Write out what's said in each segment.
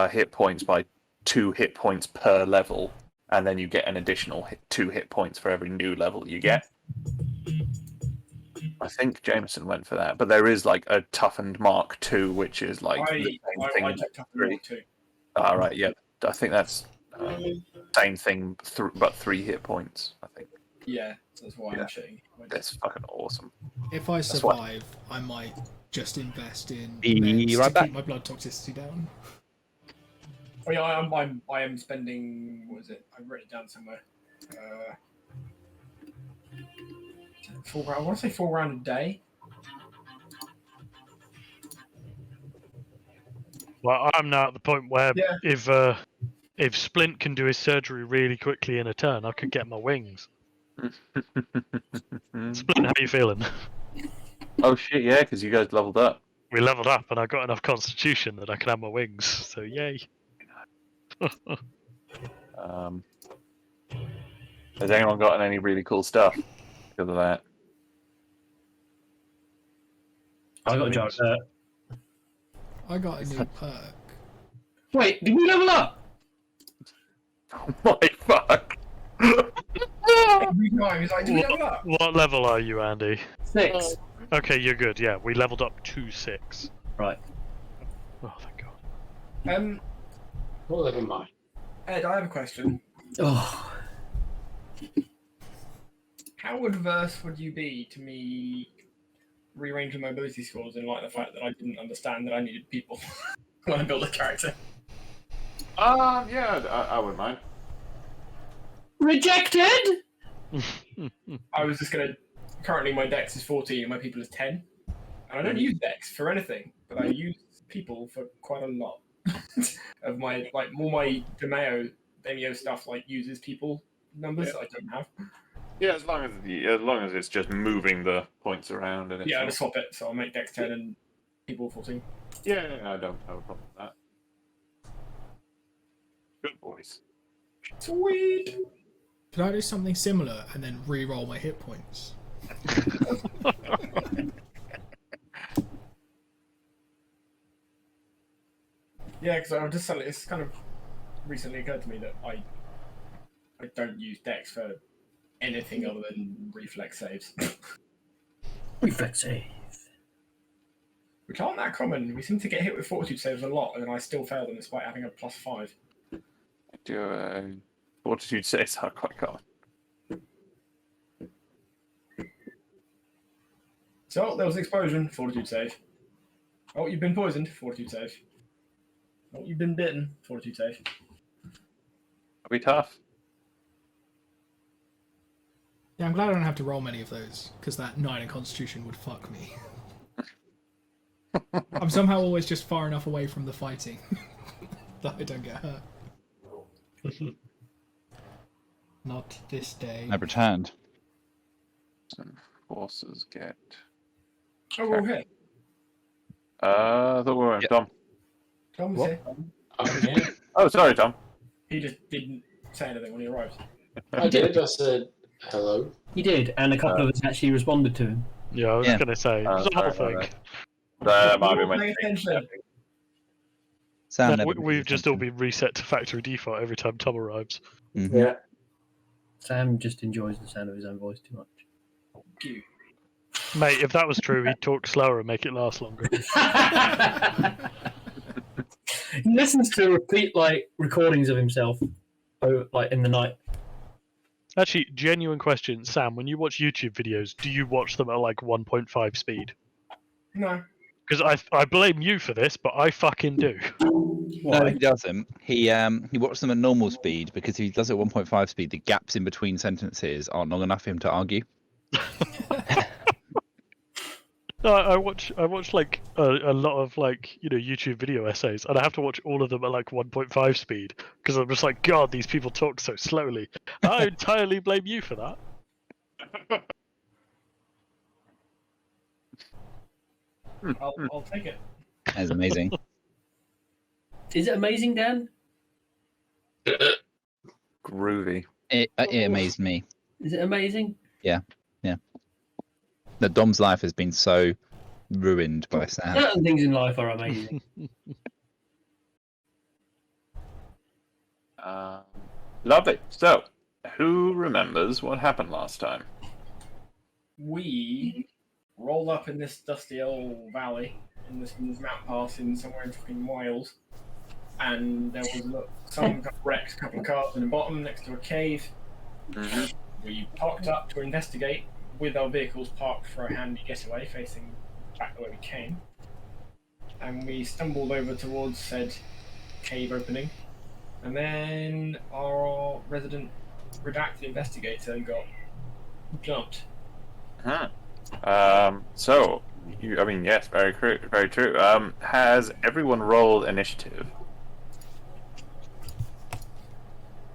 hit points by 2 hit points per level, and then you get an additional 2 hit points for every new level you get. I think Jameson went for that, but there is like a toughened Mark II, which is like the same thing. I took toughened Mark II. Ah, right, yeah. I think that's same thing, but 3 hit points, I think. Yeah, that's why I'm shitting. That's fucking awesome. If I survive, I might just invest in Be meds right to back. keep my blood toxicity down. Oh yeah, I am spending. What is it? I've written it down somewhere. 4 round. I want to say 4 round a day. Well, I'm now at the point where if Splint can do his surgery really quickly in a turn, I could get my wings. Splint, how you feeling? Oh shit, yeah, because you guys leveled up. We leveled up, and I got enough constitution that I can have my wings. So yay! Has anyone gotten any really cool stuff because of that? I got a jar. I got a new perk. Wait, did we level up? Oh my fuck! Every time he's like, "Do we level up?" What level are you, Andy? 6. Okay, you're good. Yeah, we leveled up to 6. Right. Oh, thank God. What level am I? Ed, I have a question. Oh. How adverse would you be to me rearranging mobility scores in light of the fact that I didn't understand that I needed people when I built a character? Yeah, I wouldn't mind. Rejected? I was just gonna. Currently, my dex is 14 and my people is 10, and I don't use dex for anything, but I use people for quite a lot of my more my Demeo stuff uses people numbers that I don't have. Yeah, as long as it's just moving the points around and it's I'll just swap it, so I'll make dex 10 and people 14. Yeah, I don't have a problem with that. Good boys. Sweet. Could I do something similar and then re-roll my hit points? Yeah, because I'm just it's kind of recently occurred to me that I don't use dex for anything other than reflex saves. Reflex save. Which aren't that common. We seem to get hit with fortitude saves a lot, and I still fail them despite having a +5. I do fortitude saves are quite common. So there was an explosion, fortitude save. Oh, you've been poisoned, fortitude save. Oh, you've been bitten, fortitude save. Are we tough? Yeah, I'm glad I don't have to roll many of those, because that 9 in Constitution would fuck me. I'm somehow always just far enough away from the fighting that I don't get hurt. Not this day. I've returned. Some forces get. Oh, we're all here. I thought we were Tom. Tom was here. I'm here. Oh, sorry, Tom. He just didn't say anything when he arrived. I did. I said hello. He did, and a couple of us actually responded to him. Yeah, I was going to say, it's a whole sorry thing. That might be my Pay attention. Sam No, never we've pays just all attention. been reset to factory default every time Tom arrives. Mhm. Yeah. Sam just enjoys the sound of his own voice too much. Thank you. Mate, if that was true, he'd talk slower and make it last longer. He listens to repeat recordings of himself, in the night. Actually, genuine question, Sam, when you watch YouTube videos, do you watch them at 1.5 speed? No. Because I blame you for this, but I fucking do. No, he doesn't. He watches them at normal speed because if he does it at 1.5 speed, the gaps in between sentences aren't long enough for him to argue. No, I watch a lot of YouTube video essays, and I have to watch all of them at 1.5 speed because I'm just like, God, these people talk so slowly. I entirely blame you for that. I'll take it. That's amazing. Is it amazing, Dan? Groovy. It amazed me. Is it amazing? Yeah. That Dom's life has been so ruined by Sam. Certain things in life are amazing. Lovely. So, who remembers what happened last time? We rolled up in this dusty old valley, in this mountain pass in somewhere in fucking Wales, and there was some wrecked couple of cars in the bottom next to a cave. Mhm. We parked up to investigate with our vehicles parked for a handy getaway facing back the way we came. And we stumbled over towards said cave opening. And then our resident redacted investigator got jumped. So, yes, very true. Very true. Has everyone rolled initiative?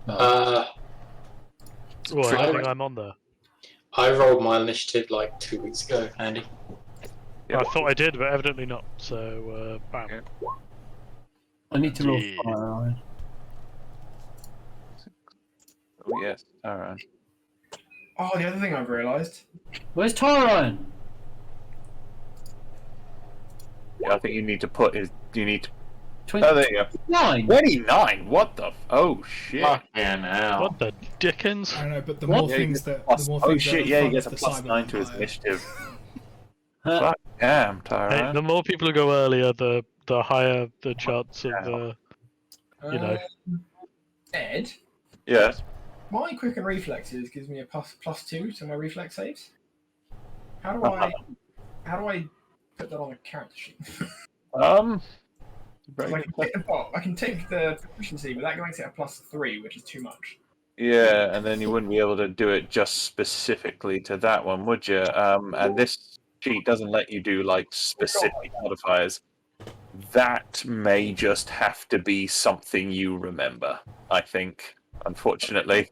Well, I Try- think I'm on there. I rolled my initiative like 2 weeks ago, Andy. Yeah. I thought I did, but evidently not. So, bam. Yeah. I need to roll Yeah. fire. Oh, yes. All right. Oh, the other thing I've realised. Where's Tyrone? Yeah, I think you need to put his. You need to. 29. Oh, there you go. 29. What the? Oh shit. Fucking hell. What the dickens? I don't know, but the What? more Yeah, he things gets that plus- the more oh things shit! that Yeah, he fund gets a the plus cyber 9 to his empire. initiative. Huh? Fuck, damn, Hey, Tyrone. the more people who go earlier, the higher the chance of You know. Ed, Yes. my quicken reflexes gives me a +2 to my reflex saves. How do I put that on a character sheet? Very I good can question. take the bot. I can take the proficiency, but that makes it a +3, which is too much. Yeah, and then you wouldn't be able to do it just specifically to that one, would you? And this sheet doesn't let you do like specific modifiers. That may just have to be something you remember, I think, unfortunately.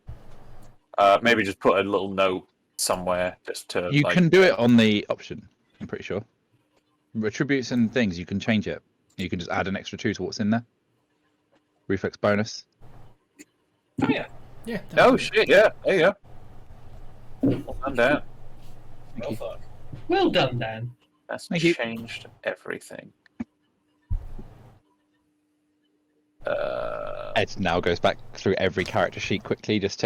Maybe just put a little note somewhere just to You like, can do it on the option, I'm pretty sure. Attributes and things, you can change it. You can just add an extra 2 to what's in there. Reflex bonus. Oh yeah. Yeah. Oh definitely. shit, yeah, there you go. Well done, Dan. Thank you. fuck. Well done, Dan. That's Thank you. changed everything. Ed now goes back through every character sheet quickly, just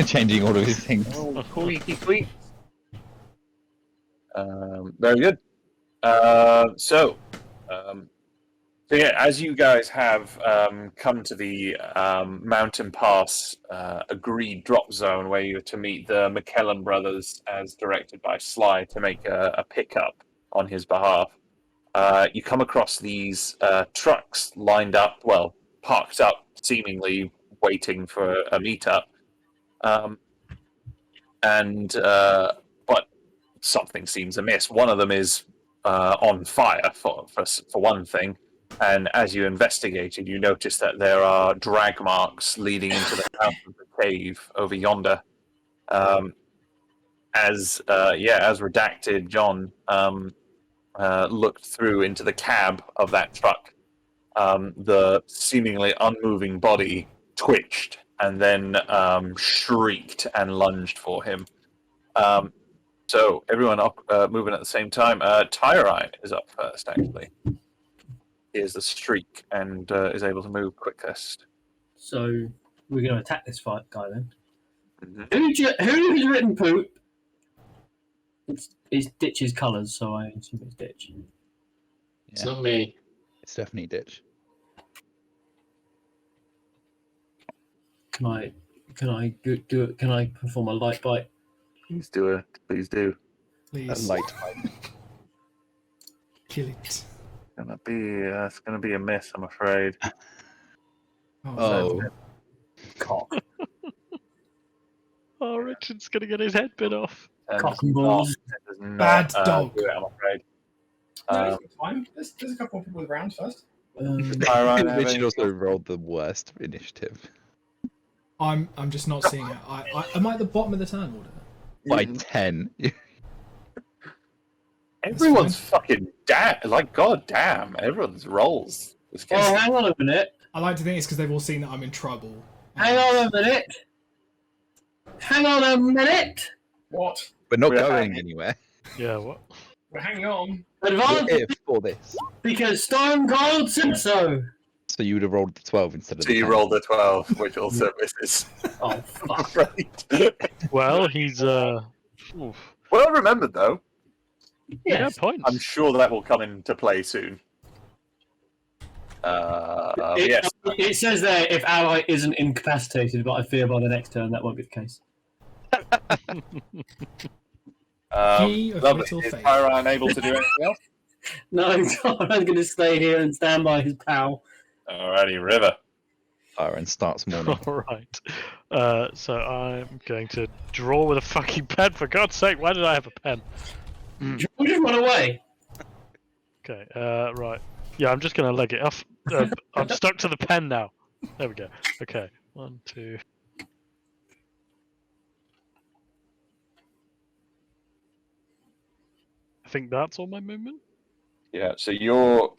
changing all of his things. Oh, tweet. Very good. So yeah, as you guys have come to the Mountain Pass agreed drop zone where you're to meet the McKellen brothers as directed by Sly to make a pickup on his behalf, you come across these trucks lined up, well, parked up, seemingly waiting for a meetup. But something seems amiss. One of them is on fire, for one thing. And as you investigated, you notice that there are drag marks leading into the mouth of the cave over yonder. As redacted, John looked through into the cab of that truck. The seemingly unmoving body twitched and then shrieked and lunged for him. So everyone up moving at the same time. Tyrine is up first, actually. He is the streak and is able to move quickest. So we're going to attack this guy then. Mhm. Who's written poop? It's Ditch's colours, so I assume it's Ditch. It's Yeah, not me. it's definitely Ditch. Can I do it? Can I perform a light bite? Please do it. Please do. Please Light. kill it. It's gonna be a miss, I'm afraid. Oh, Cock. Oh, Richard's gonna get his head bit off. And Cock does and not- balls. does not, Bad dog. do it, I'm afraid. No, he's got time. There's a couple of people with rounds first. Tyrone, have Richard any- also rolled the worst initiative I'm just not seeing it. Am I at the bottom of the turn order? by 10. Everyone's fucking god damn. Everyone's rolls. This Oh, game- hang on a minute. I like to think it's because they've all seen that I'm in trouble. Hang on a minute. Hang on a minute. What? We're not We're going hanging. anywhere. Yeah, what? Well, hang on. We're Advantage here for this. because Stone Cold said so. So you would have rolled the 12 instead of So the you 10. rolled a 12, which also misses. Oh fuck! Right. Well, he's oof. Well remembered, though. Yeah, Yes. points. I'm sure that will come into play soon. Yes. It says there if ally isn't incapacitated, but I fear by the next turn that won't be the case. Key of Lovely. little Is faith. Pyron able to do anything else? No, I'm going to stay here and stand by his pal. Alrighty, River. And starts mourning. All right. So I'm going to draw with a fucking pen. For God's sake, why did I have a pen? We just run away. Okay. Right. Yeah, I'm just gonna leg it off. I'm stuck to the pen now. There we go. Okay. 1, 2. I think that's all my movement. Yeah, so you're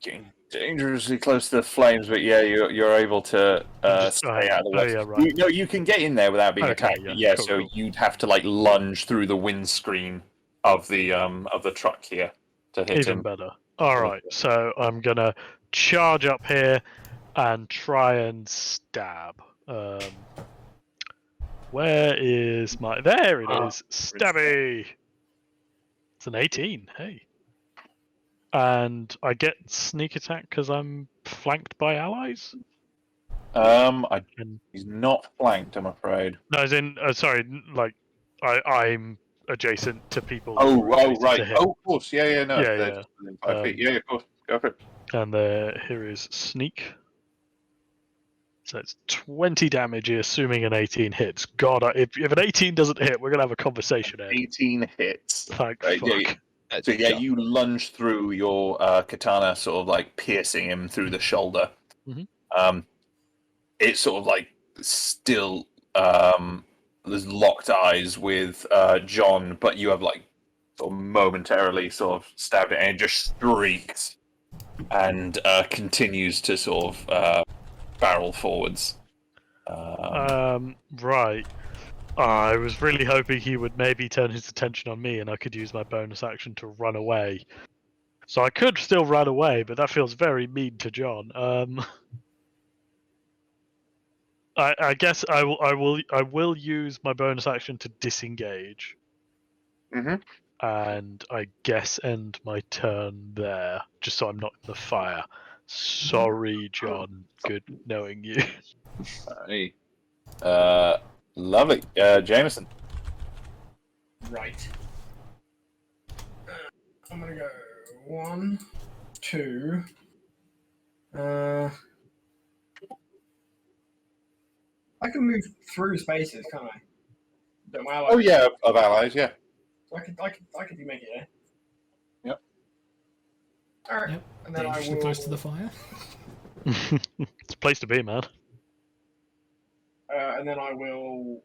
getting dangerously close to the flames, but yeah, you're able to stay out of the way. yeah, right. No, you can get in there without being Okay, attacked. yeah, Yeah, cool, so cool. you'd have to like lunge through the windscreen of the truck here to hit Even him. better. All right. So I'm gonna charge up here and try and stab. Where is my? There it is. Stabby. It's an 18. Hey. And I get sneak attack because I'm flanked by allies. He's not flanked, I'm afraid. No, as in, sorry, like I'm adjacent to people. Oh, who are adjacent right. to him. Oh, of course. Yeah, no. Yeah, they're yeah. just within 5 feet. Yeah, of course. Go for it. And here is sneak. So it's 20 damage, assuming an 18 hits. God, if an 18 doesn't hit, we're gonna have a conversation. Ed. 18 hits. Thank Right, fuck. yeah, So yeah, you lunge through your katana, sort of like piercing him through the shoulder. Mhm. It's sort of like still there's locked eyes with John, but you have like sort of momentarily sort of stabbed it, and it just streaks and continues to sort of barrel forwards. Right. I was really hoping he would maybe turn his attention on me, and I could use my bonus action to run away. So I could still run away, but that feels very mean to John. I guess I will use my bonus action to disengage, and I guess end my turn there, just so I'm not in the fire. Sorry, John. Good knowing you. Hey. Lovely. Jameson. Right. I'm gonna go 1, 2. I can move through spaces, can't I? Don't my allies? Oh yeah, of allies, yeah. So I could do make it there. Yep. All right. Yep. And then I Dangerously will. close to the fire. It's a place to be, man. And then I will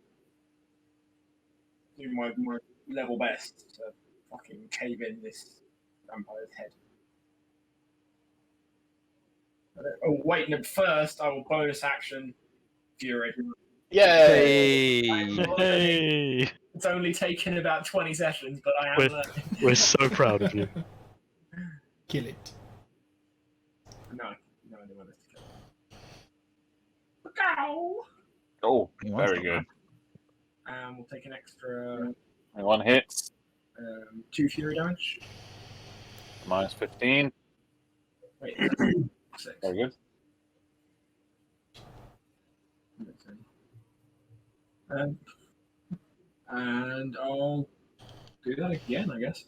do my level best to fucking cave in this vampire's head. Oh wait, no! First, I will bonus action Fury. Yay! Hey, It's only taken about 20 sessions, but I am With- learning. we're so proud of you. Kill it. No, I didn't want us to kill. Go! Oh, He wants very that, good. And we'll take an extra 1 hits, 2 Fury damage. minus 15. Wait, 6. Very good. And I'll do that again, I guess.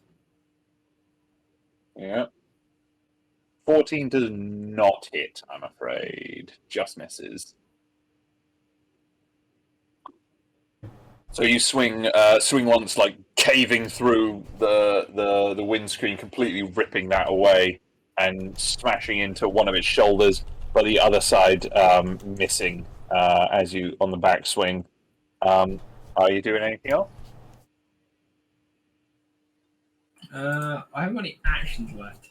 Yeah. 14 does not hit, I'm afraid. Just misses. So you swing once, like caving through the windscreen, completely ripping that away and smashing into one of its shoulders, but the other side missing as you on the back swing. Are you doing anything else? I haven't got any actions left.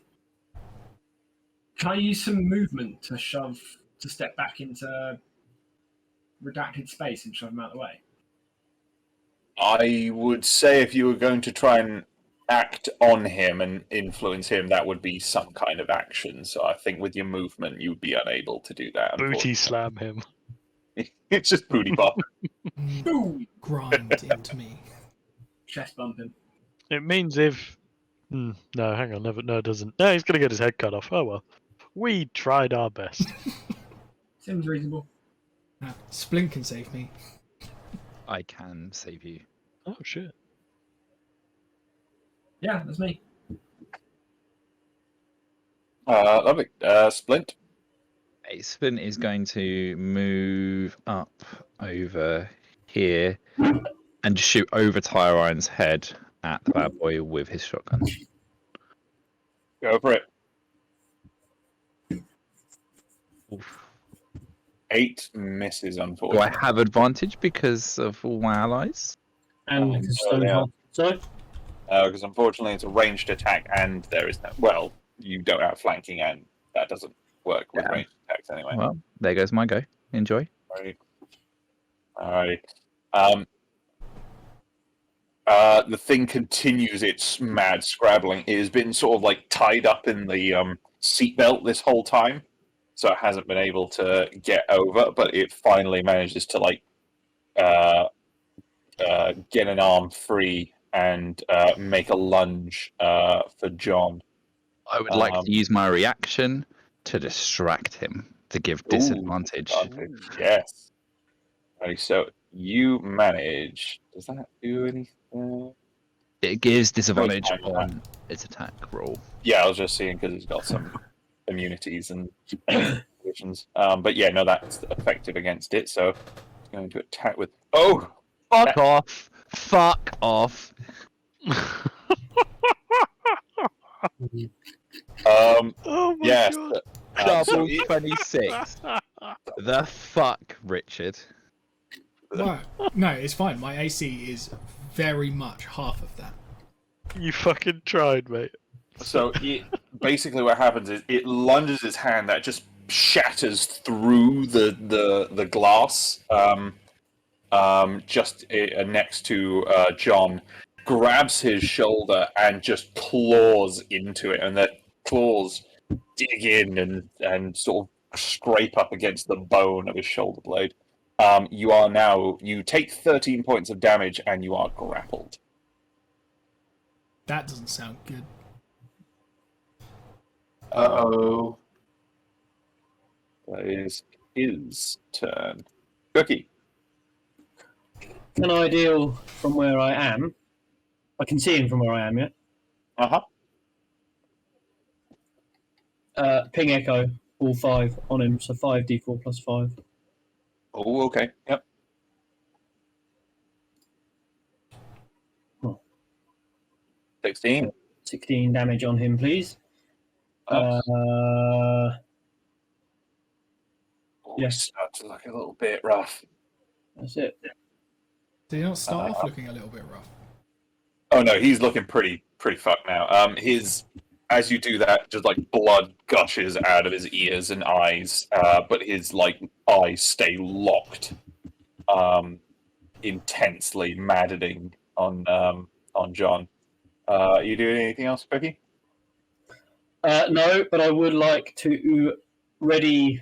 Can I use some movement to step back into redacted space and shove them out of the way? I would say if you were going to try and act on him and influence him, that would be some kind of action. So I think with your movement, you would be unable to do that. Booty slam him. It's just booty bop. Boom! Grind into me. Chest bumping. It means if. No, hang on. Never. No, it doesn't. No, he's gonna get his head cut off. Oh well. We tried our best. Seems reasonable. Splint can save me. I can save you. Oh shit. Yeah, that's me. Lovely. Splint. Splint is going to move up over here and shoot over Tire Iron's head at the bad boy with his shotgun. Go for it. Oof. 8 misses, Do I unfortunately. have advantage because of all my allies? And Oh, because yeah. Stoneheart. So Because unfortunately it's a ranged attack and there is no... Well, you don't have flanking and that doesn't work with Yeah. ranged attacks anyway. Well, there goes my go. Enjoy. Alright. The thing continues its mad scrabbling. It has been sort of like tied up in the seatbelt this whole time, so it hasn't been able to get over, but it finally manages to like get an arm free and make a lunge for John. I would like to use my reaction to distract him, to give disadvantage. Yes. Right, so you manage. Does that do anything? It gives disadvantage Great time, on its attack roll. Yeah, I was just seeing because it's got some immunities and conditions. But yeah, no, that's effective against it. So it's going to attack with. Oh, Fuck off! Fuck off! Oh my yes. god. So Double it- 26. The fuck, Richard. No, no, it's fine. My AC is very much half of that. You fucking tried, mate. So it basically what happens is it lunges its hand that just shatters through the glass just next to John, grabs his shoulder and just claws into it, and the claws dig in and sort of scrape up against the bone of his shoulder blade. You take 13 points of damage and you are grappled. That doesn't sound good. Uh-oh. That is his turn. Cookie. can I deal from where I am? I can see him from where I am, yeah? Uh-huh. Ping Echo, all 5 on him, so 5d4 plus 5. Oh, okay. Yep. Oh. 16. 16 damage on him, please. Oh, yes. Start to look a little bit rough. That's it. Did he not start off looking a little bit rough? Oh no, he's looking pretty fucked now. As you do that, just like blood gushes out of his ears and eyes, but his like eyes stay locked, intensely maddening on John. You doing anything else, Cookie? No, but I would like to ready.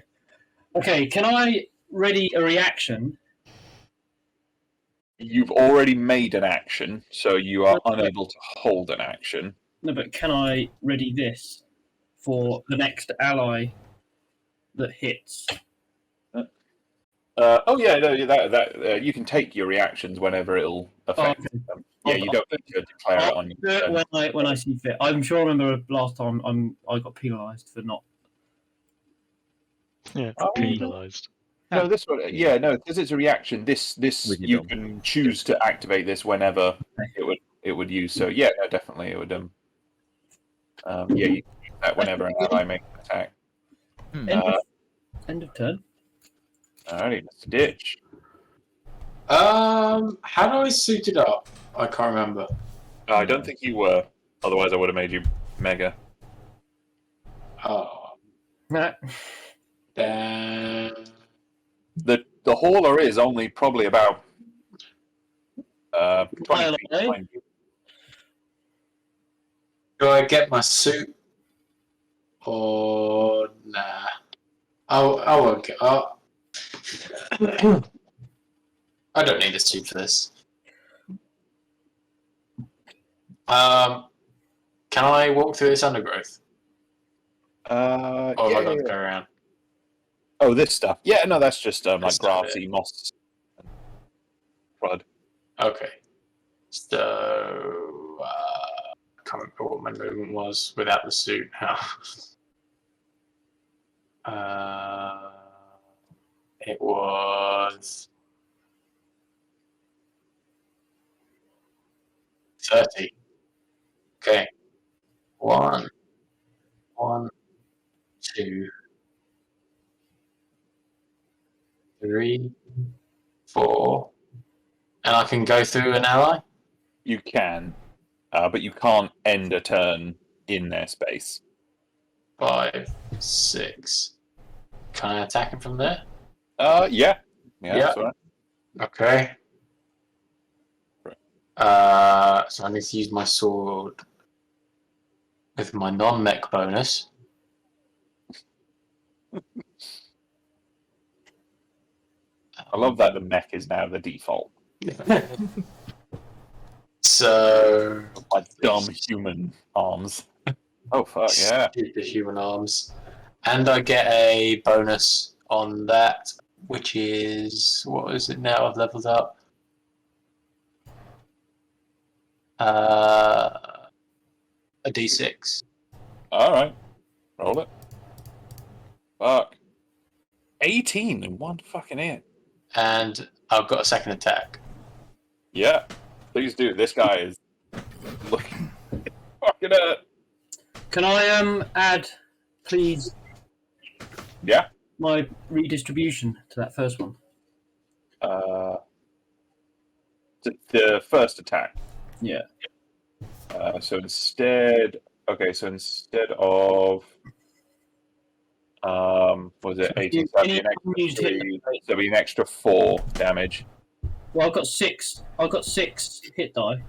Okay, can I ready a reaction? You've already made an action, so you are unable to hold an action. No, but can I ready this for the next ally that hits? Oh yeah, no, that you can take your reactions whenever it'll affect okay. them. Yeah, you don't need to declare it I'll on do your it turn. when I see fit. I'm sure I remember last time I got penalised for not. Yeah, Oh. penalised. No, this one. Yeah, no, because it's a reaction. This With your you dom. can choose to activate this whenever it would use. So yeah, no, definitely it would. Yeah, you can use that whenever an ally makes an attack. Hmm. End of turn. Alrighty, Mr. Ditch. How do I suit it up? I can't remember. I don't think you were. Otherwise, I would have made you mega. Oh, Nah. then The hauler is only probably about 20 Mile feet away? behind you. Do I get my suit? Or nah? I won't get. I don't need a suit for this. Can I walk through this undergrowth? Or have I got to go around? Oh, this stuff. Yeah, no, that's just like That's not grassy moss. Crud. Okay. So I can't remember what my movement was without the suit now. It was 30. Okay. 1, 2, 3, 4. And I can go through an ally? You can, but you can't end a turn in their space. 5, 6. Can I attack him from there? Yeah. Yeah, Yeah. that's all right. Okay. So I need to use my sword with my non-mech bonus. I love that the mech is now the default. So Like dumb human arms. Oh fuck yeah! stupid human arms, and I get a bonus on that, which is what is it now? I've leveled up. A D6. All right, roll it. Fuck. 18 in one fucking hit. And I've got a second attack. Yeah, please do. This guy is looking fucking hurt. Can I add, please, Yeah. my redistribution to that first one? The first attack. Yeah. So instead of was it 18? So that'd be an extra Unused hit 3, dice. so it'd be an extra 4 damage. Well, I've got 6. I've got 6 hit die.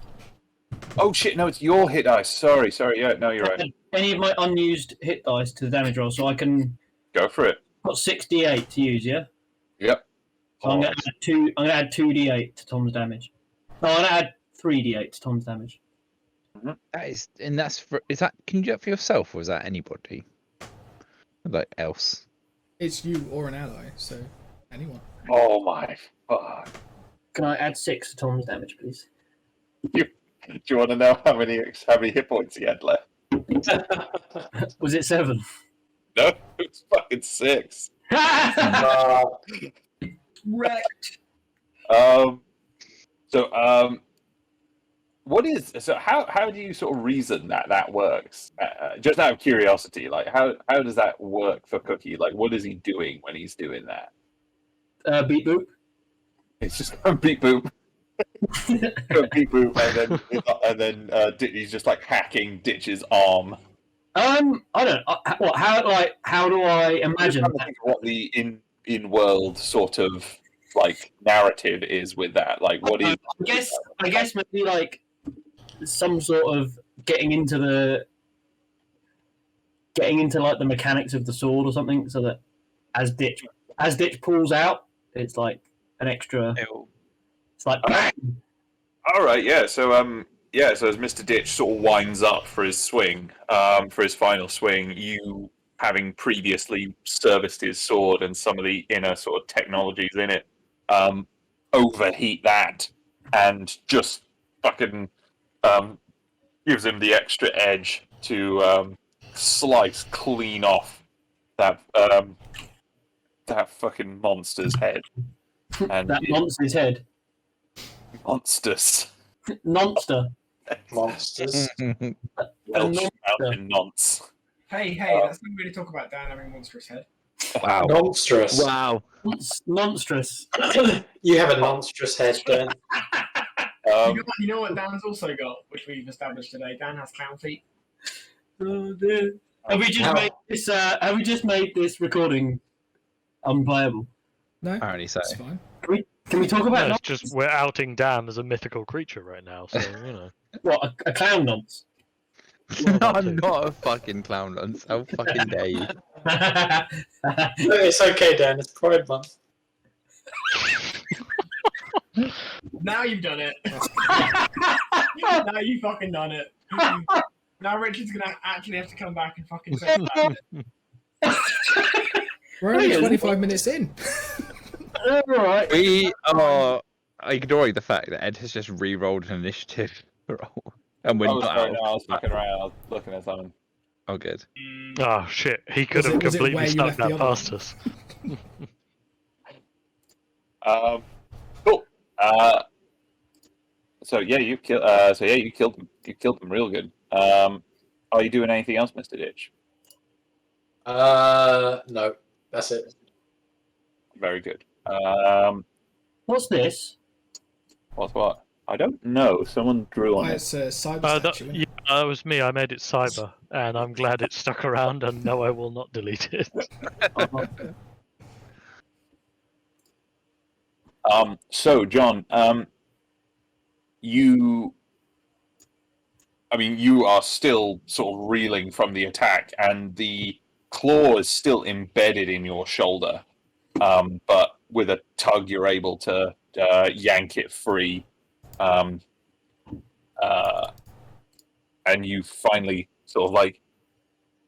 Oh shit! No, it's your hit dice. Sorry. Yeah, no, you're right. Add any of my unused hit dice to the damage roll, so I can Go for it. got 6d8 to use. Yeah. Yep. So I'm gonna add 2. I'm gonna add 2d8 to Tom's damage. No, I'm gonna add 3d8 to Tom's damage. That is, and that's for. Is that? Can you do that for yourself, or is that anybody? Like else? It's you or an ally, so anyone. Oh my fuck! Can I add 6 to Tom's damage, please? Do you want to know how many hit points he had left? Was it 7? No, it's fucking 6. Wrecked. What is so? How do you sort of reason that works? Just out of curiosity, like how does that work for Cookie? Like, what is he doing when he's doing that? Beat boop. It's just going beep boop, go beep boop, and then he's just like hacking Ditch's arm. I don't. What? How do I imagine I'm trying to that? think of what the in world sort of like narrative is with that. Like, what is? I guess maybe like some sort of getting into like the mechanics of the sword or something, so that as Ditch pulls out, it's like an extra. It's like All right, yeah. So so as Mr. Ditch sort of winds up for his swing, for his final swing, you having previously serviced his sword and some of the inner sort of technologies in it, overheat that and just fucking gives him the extra edge to slice clean off that fucking monster's head. And that monster's head. monsters. Nonster. Monsters. Welsh monster. mountain nonce. Hey, let's not really talk about Dan having a monstrous head. Wow. Monstrous. Wow. Monstrous. You have a monstrous head, Dan. You know what Dan's also got, which we've established today? Dan has clown feet. Oh, dear. Have we just made this recording unplayable? No, Apparently so. it's fine. Can we talk about No, it's just we're outing Dan as a mythical creature right now, so you know. what a clown nonce? Well, No, that I'm too. not a fucking clown. Lance. How fucking dare you? It's okay, Dan. It's Pride Month. Now you've done it. That's Now you fucking done it. Now Richard's gonna actually have to come back and fucking say that. We're only 25 minutes in. Alright. We are ignoring the fact that Ed has just re-rolled an initiative roll, and we're Oh, not sorry, out. no, I was looking around. I was looking at something. Oh, good. Oh shit! He could have Was it where completely you snuck left the that other past one? us. Cool. So yeah, you killed. You killed them. You killed them real good. Are you doing anything else, Mr. Ditch? No, that's it. Very good. What's this? What's what? I don't know. Someone drew on it. It's a cyber statue. Isn't Yeah, it? that was me. I made it cyber, and I'm glad it stuck around. And no, I will not delete it. So John, you are still sort of reeling from the attack, and the claw is still embedded in your shoulder. But with a tug, you're able to yank it free. And you finally sort of like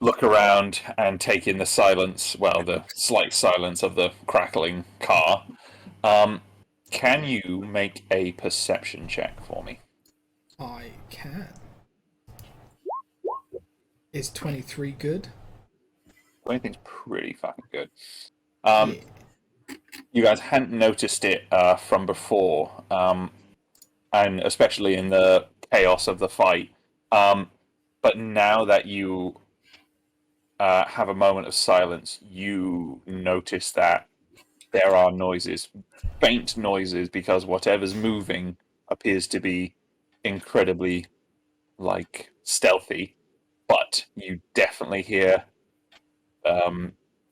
look around and take in the silence, well, the slight silence of the crackling car. Can you make a perception check for me? I can. Is 23 good? Anything's pretty fucking good. Yeah. You guys hadn't noticed it from before, and especially in the chaos of the fight. But now that you have a moment of silence, you notice that there are noises, faint noises, because whatever's moving appears to be incredibly, like, stealthy. But you definitely hear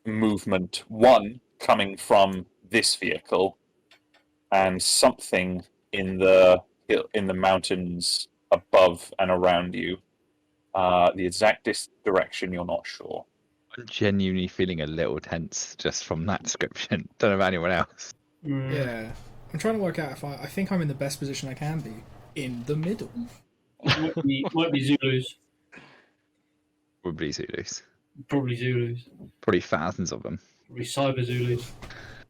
movement, one coming from this vehicle, and something in the mountains above and around you. The exact direction you're not sure. I'm genuinely feeling a little tense just from that description. Don't know about anyone else. Yeah. I'm trying to work out if I think I'm in the best position I can be. In the middle. Won't be Zulus. Probably Zulus. Probably Zulus. Probably thousands of them. Probably Cyber Zulus.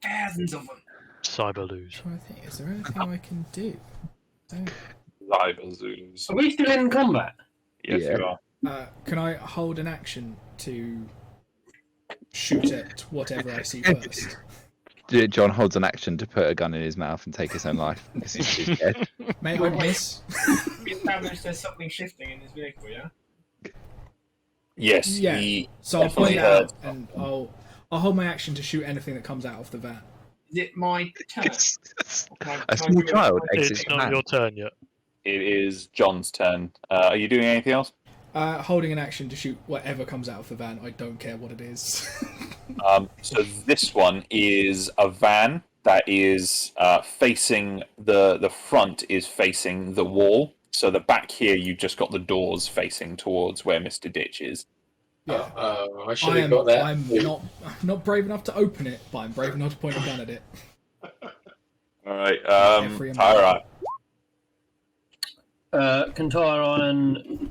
Thousands of them. Cyber lose. I'm trying to think, is there anything I can do? Live Zulus. Are we still in combat? Yes, Yeah. you are. Can I hold an action to shoot at whatever I see first? John holds an action to put a gun in his mouth and take his own life because he's dead. May I miss? We established there's something shifting in this vehicle, yeah? Yes. Yeah. He So I'll point definitely it heard. out and I'll hold my action to shoot anything that comes out of the van. Is it my turn? A small child exits It's your not hand. your turn yet. It is John's turn. Are you doing anything else? Holding an action to shoot whatever comes out of the van. I don't care what it is. So this one is a van that is facing the front is facing the wall. So the back here, you've just got the doors facing towards where Mr. Ditch is. Yeah. I should have got that. I'm not brave enough to open it, but I'm brave enough to point a gun at it. All right, Every Tyra. Can Tyron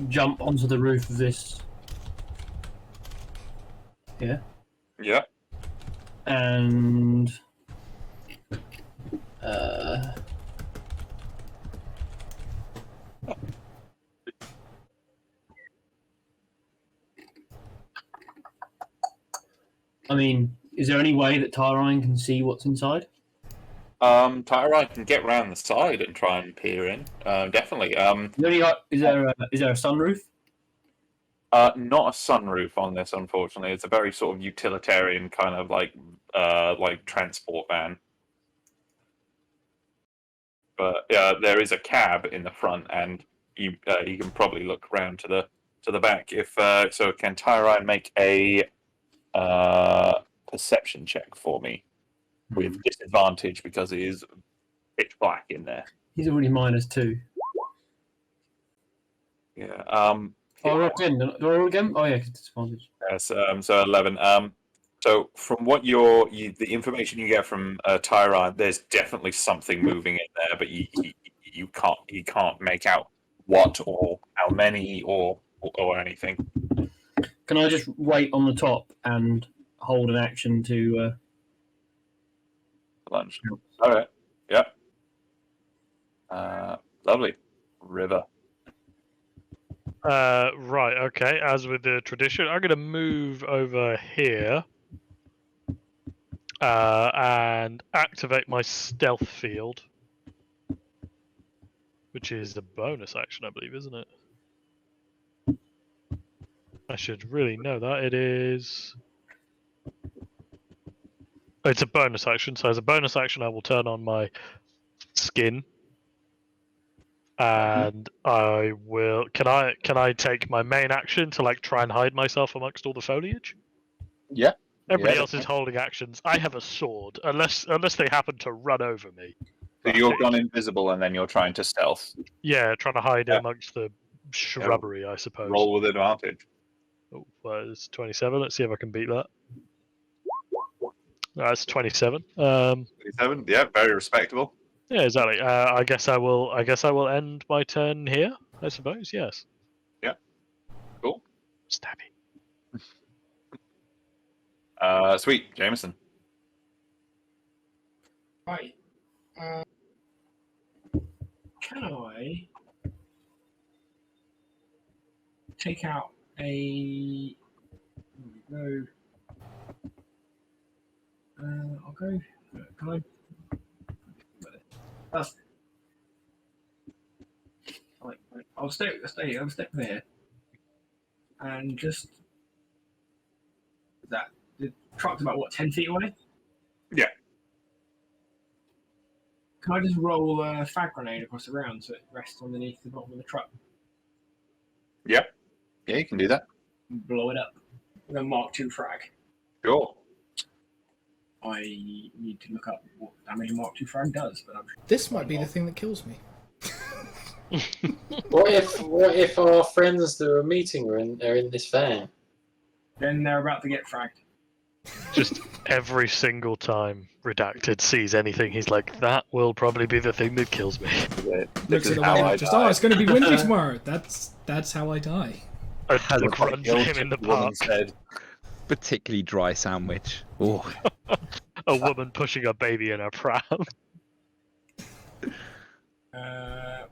jump onto the roof of this? Yeah. Yeah. And I mean, is there any way that Tyron can see what's inside? Tyra can get round the side and try and peer in. Definitely. Is there a sunroof? Not a sunroof on this, unfortunately. It's a very sort of utilitarian kind of like transport van. But there is a cab in the front, and you can probably look around to the back. If so, can Tyron make a perception check for me with disadvantage because it is pitch black in there. He's already -2. Yeah. Oh, I rolled in. Do I roll again? Oh yeah, 'cause it's disadvantage. Yes, so 11. So from what the information you get from Tyron, there's definitely something moving in there, but you can't make out what or how many or anything. Can I just wait on the top and hold an action to? Lunch. All right. Yep. Lovely. River. Right, okay. As with the tradition, I'm going to move over here and activate my stealth field, which is a bonus action, I believe, isn't it? I should really know that. It is. It's a bonus action, so as a bonus action, I will turn on my skin. And I will. Can I take my main action to like try and hide myself amongst all the foliage? Yeah. Everybody Yeah, else is holding actions. I have a sword, unless they happen to run over me. So you're gone invisible, and then you're trying to stealth. Yeah, trying to hide Yeah. amongst the shrubbery, I suppose. Roll with advantage. Oh, well, it's 27. Let's see if I can beat that. That's 27. 27. Yeah, very respectable. Yeah, exactly. I guess I will end my turn here. I suppose. Yes. Yeah. Cool. Stabby. Sweet, Jameson. Right. Can I take out a? Go. I'll go. Can I? That's. I'll stay there, and just that. The truck's about what, 10 feet away? Yeah. Can I just roll a frag grenade across the ground so it rests underneath the bottom of the truck Yep. Yeah, you can do that. and blow it up with a Mark II frag? Sure. I need to look up what damage a Mark II frag does, but I'm This might be the thing that kills me. What if our friends that are meeting are in this van? then they're about to get fragged. Just every single time Redacted sees anything, he's like, "That will probably be the thing that kills me." This Looks is at the how weather, I just die. it's going to be windy tomorrow. That's how I die. I Has like, a run to him in the park. Said, Particularly dry sandwich. Oh, A woman pushing a baby in a pram.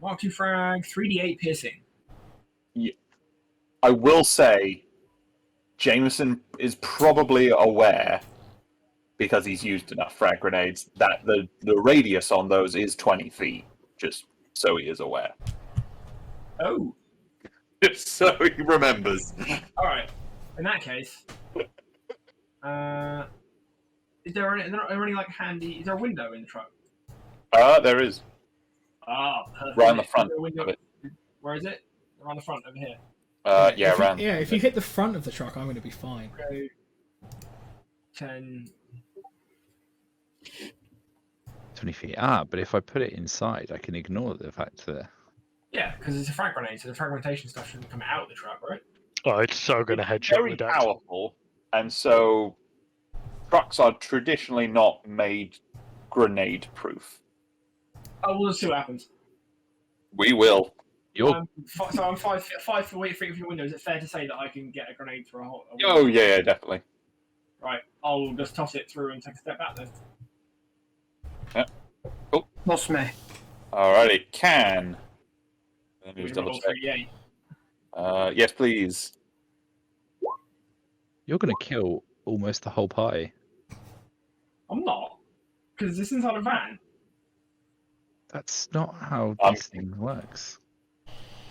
Mark II frag, 3d8 piercing. I will say, Jameson is probably aware, because he's used enough frag grenades, that the radius on those is 20 feet. Just so he is aware. Oh, Just so he remembers. all right. In that case, is there any like handy? Is there a window in the truck? There is. Ah, perfect. Right on the Is front there a window? of it. Where is it? Around the front over here. Yeah, around. If you hit the front of the truck, I'm going to be fine. Go 10. 20 feet. Ah, but if I put it inside, I can ignore the fact that. Yeah, because it's a frag grenade, so the fragmentation stuff shouldn't come out of the truck, right? Oh, it's so gonna headshot Very Redacted. powerful, and so trucks are traditionally not made grenade proof. Oh, we'll see what happens. We will. You're So I'm 5 feet away from your window. Is it fair to say that I can get a grenade through a hole? Oh yeah, definitely. Right, I'll just toss it through and take a step back then. Lost me. Alrighty, can. Let me just double Roll check. 3d8. Yes, please. you're gonna kill almost the whole party. I'm not, because this inside a van. That's not how Um, this thing works.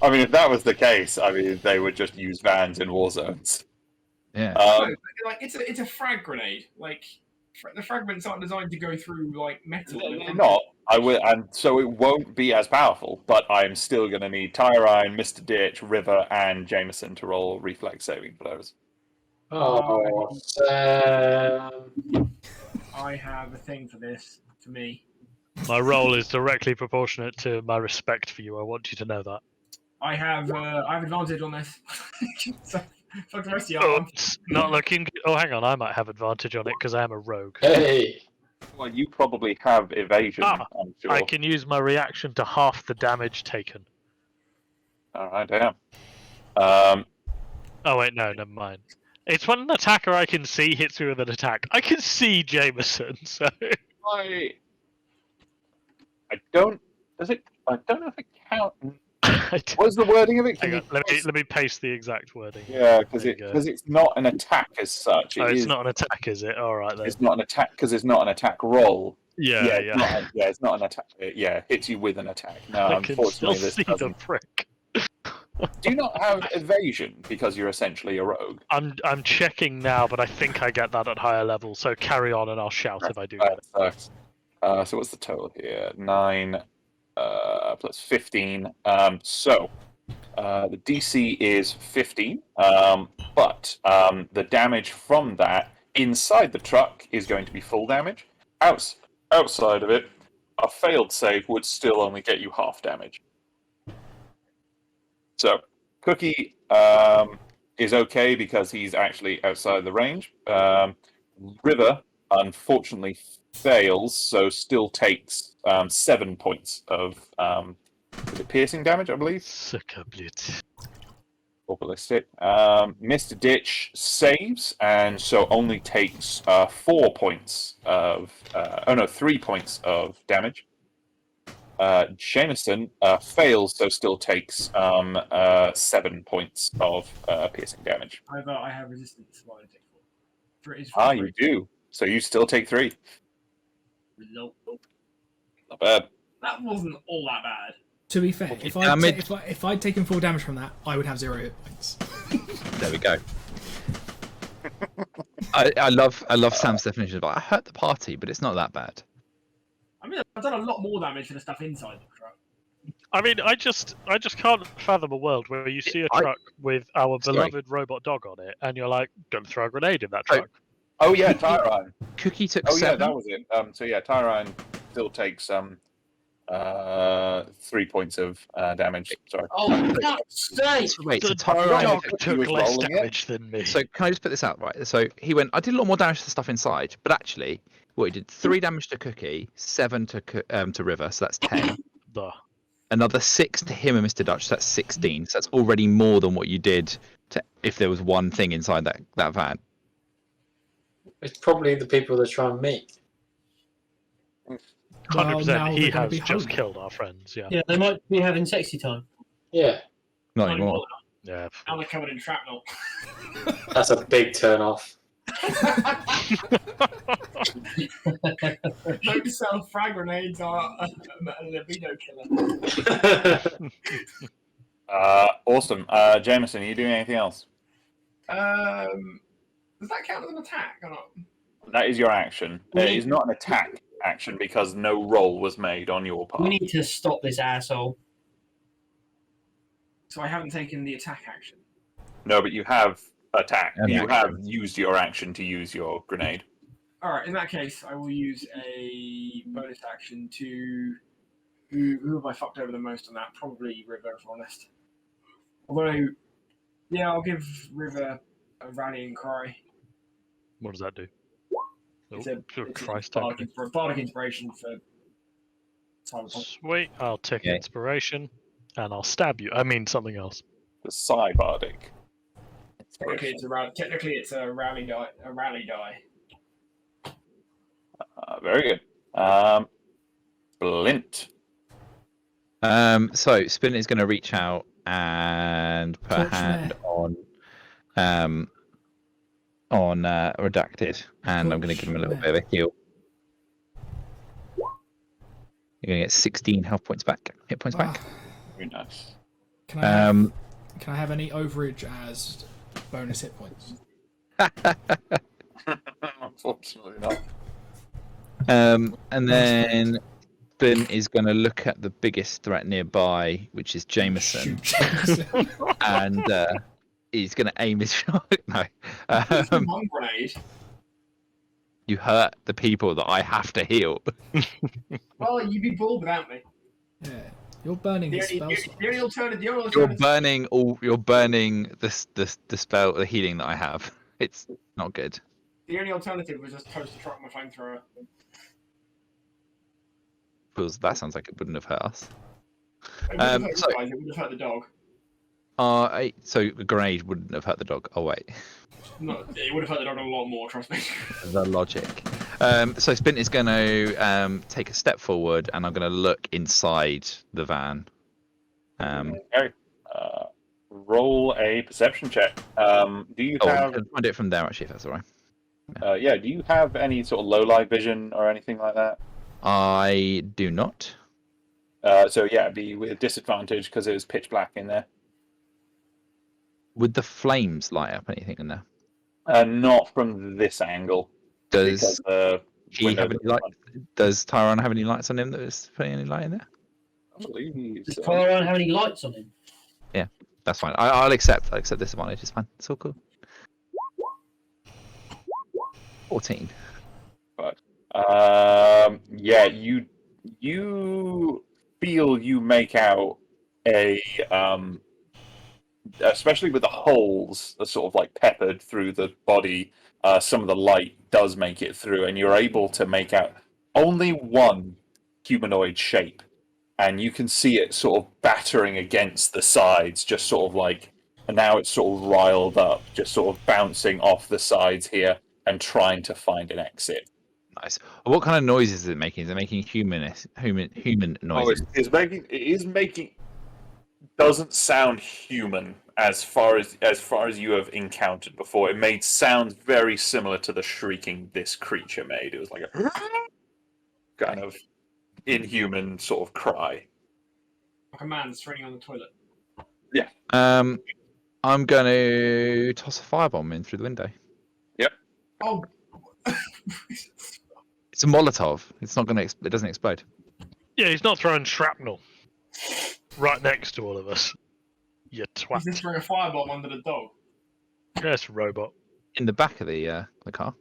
I mean, if that was the case, I mean, they would just use vans in war zones. Yeah. No, like it's a frag grenade. Like the fragments aren't designed to go through like metal. They're not. I will, and so it won't be as powerful. But I'm still going to need Tyrone, Mr. Ditch, River, and Jameson to roll reflex saving throws. Oh, Sam. I have a thing for this. For me, My role is directly proportionate to my respect for you. I want you to know that. I have advantage on this. So, fuck the rest of you. Oh, it's not looking. Oh, hang on. I might have advantage on it because I am a rogue. Hey, Well, you probably have evasion. Ah, I'm sure. I can use my reaction to half the damage taken. All right, damn. Oh wait, no, never mind. It's when an attacker I can see hits me with an attack. I can see Jameson, so I don't. Does it? I don't know if it counts. What's the wording of it? Can Hang you on, let me paste the exact wording. Yeah, because There you go. it's not an attack as such. Oh, it's is- not an attack, is it? All right then. It's not an attack because it's not an attack roll. Yeah, It's yeah. not it's not an attack. Yeah, hits you with an attack. No, I can still unfortunately, this see the doesn't. prick. Do you not have evasion because you're essentially a rogue? I'm checking now, but I think I get that at higher level. So carry on, and I'll shout if I do get it. So what's the total here? 9 plus 15. So the DC is 15, but the damage from that inside the truck is going to be full damage. Outside of it, a failed save would still only get you half damage. So Cookie is okay because he's actually outside the range. River unfortunately fails, so still takes 7 points of is it piercing damage, I believe, Succublit. or ballistic. Mr. Ditch saves, and so only takes 4 points of 3 points of damage. Jameson fails, so still takes 7 points of piercing damage. However, I have resistance. So I take 4. You do. So you still take 3. Result. Not bad. That wasn't all that bad. To be fair, if I'd taken 4 damage from that, I would have 0 hit points. There we go. I love Sam's definition of I hurt the party, but it's not that bad. I mean, I've done a lot more damage for the stuff inside the truck. I mean, I just can't fathom a world where you see a truck with our beloved robot dog on it, and you're like, "Gonna throw a grenade in that truck." Oh yeah, Tyrone. Cookie took Oh yeah, 7. that was it. So yeah, Tyrone still takes 3 points of damage. Sorry. Oh, fuck's sake! Wait, so The Tyrone dog he took was less rolling it. damage than me. So can I just put this out right? So he went. I did a lot more damage to the stuff inside, but actually, what he did: 3 damage to Cookie, 7 to River, so that's 10. Duh. Another 6 to him and Mr. Dutch, so that's 16. So that's already more than what you did to if there was one thing inside that van. it's probably the people they're trying to meet. 100%. now He they're gonna has be just home. killed our friends. Yeah. Yeah, they might be having sexy time. Yeah, Not anymore. Yeah. Now they're covered in shrapnel. that's a big turn off. Don't sell frag grenades are a libido killer. Awesome. Jameson, are you doing anything else? Does that count as an attack or not? That is your action. It is not an attack action because no roll was made on your part. We need to stop this asshole. So I haven't taken the attack action. No, but you have attacked. An You action. have used your action to use your grenade. Alright, in that case, I will use a bonus action to... Who have I fucked over the most on that? Probably River, if I'm honest. Although, yeah, I'll give River a rallying cry. What does that do? It's Oh, a, for it's Christ, a bardic inspiration for Cyberpunk. Sweet. I'll take Yeah. inspiration, and I'll stab you. I mean something else. The Cybardic. Technically, it's a rally die. A rally die. Very good. Splint. So Spin is going to reach out and put a Torch hand on Redacted, and I'm going to give him a little bit of a heal. You're going to get 16 health points back, hit points back. Very nice. Can I have any overage as bonus hit points? Unfortunately not. And then Spin is going to look at the biggest threat nearby, which is Jameson, Shoot Jameson. and he's going to aim his shot. No, One grenade. you hurt the people that I have to heal. Well, you'd be bald without me. Yeah. You're burning The his only, spell the only slots. alternative. The only You're alternative. burning all. You're burning the spell, the healing that I have. It's not good. The only alternative was just toast the truck with my flamethrower. Feels that sounds like it wouldn't have hurt us. It would have hurt so- you guys. It would have hurt the dog. So the grenade wouldn't have hurt the dog. Oh wait, No, it would have hurt the dog a lot more. Trust me. the logic. So Spint is going to take a step forward, and I'm going to look inside the van. Okay. Roll a perception check. Do you I have? can find it from there actually, if that's all right. Yeah. Do you have any sort of low light vision or anything like that? I do not. So yeah, it'd be with disadvantage because it was pitch black in there. Would the flames light up anything in there? Not from this angle. Does Because, he have any light? Does Tyron have any lights on him that is putting any light in there? I believe Does so. Tyron have any lights on him? That's fine. I'll accept. I accept disadvantage. It's fine. It's all cool. 14. Yeah, you feel you make out a especially with the holes that sort of like peppered through the body. Some of the light does make it through, and you're able to make out only one humanoid shape, and you can see it sort of battering against the sides, just sort of like, and now it's sort of riled up, just sort of bouncing off the sides here and trying to find an exit. Nice. What kind of noises is it making? Is it making human noises? It is making. Doesn't sound human as far as you have encountered before. It made sounds very similar to the shrieking this creature made. It was like a kind of inhuman sort of cry. Like a man straining on the toilet. I'm going to toss a firebomb in through the window. Oh. It's a Molotov. It's not going to. It doesn't explode. Yeah, he's not throwing shrapnel right next to all of us. You He's twat. just throwing a firebomb under the dog. Yes, robot. In the back of the car,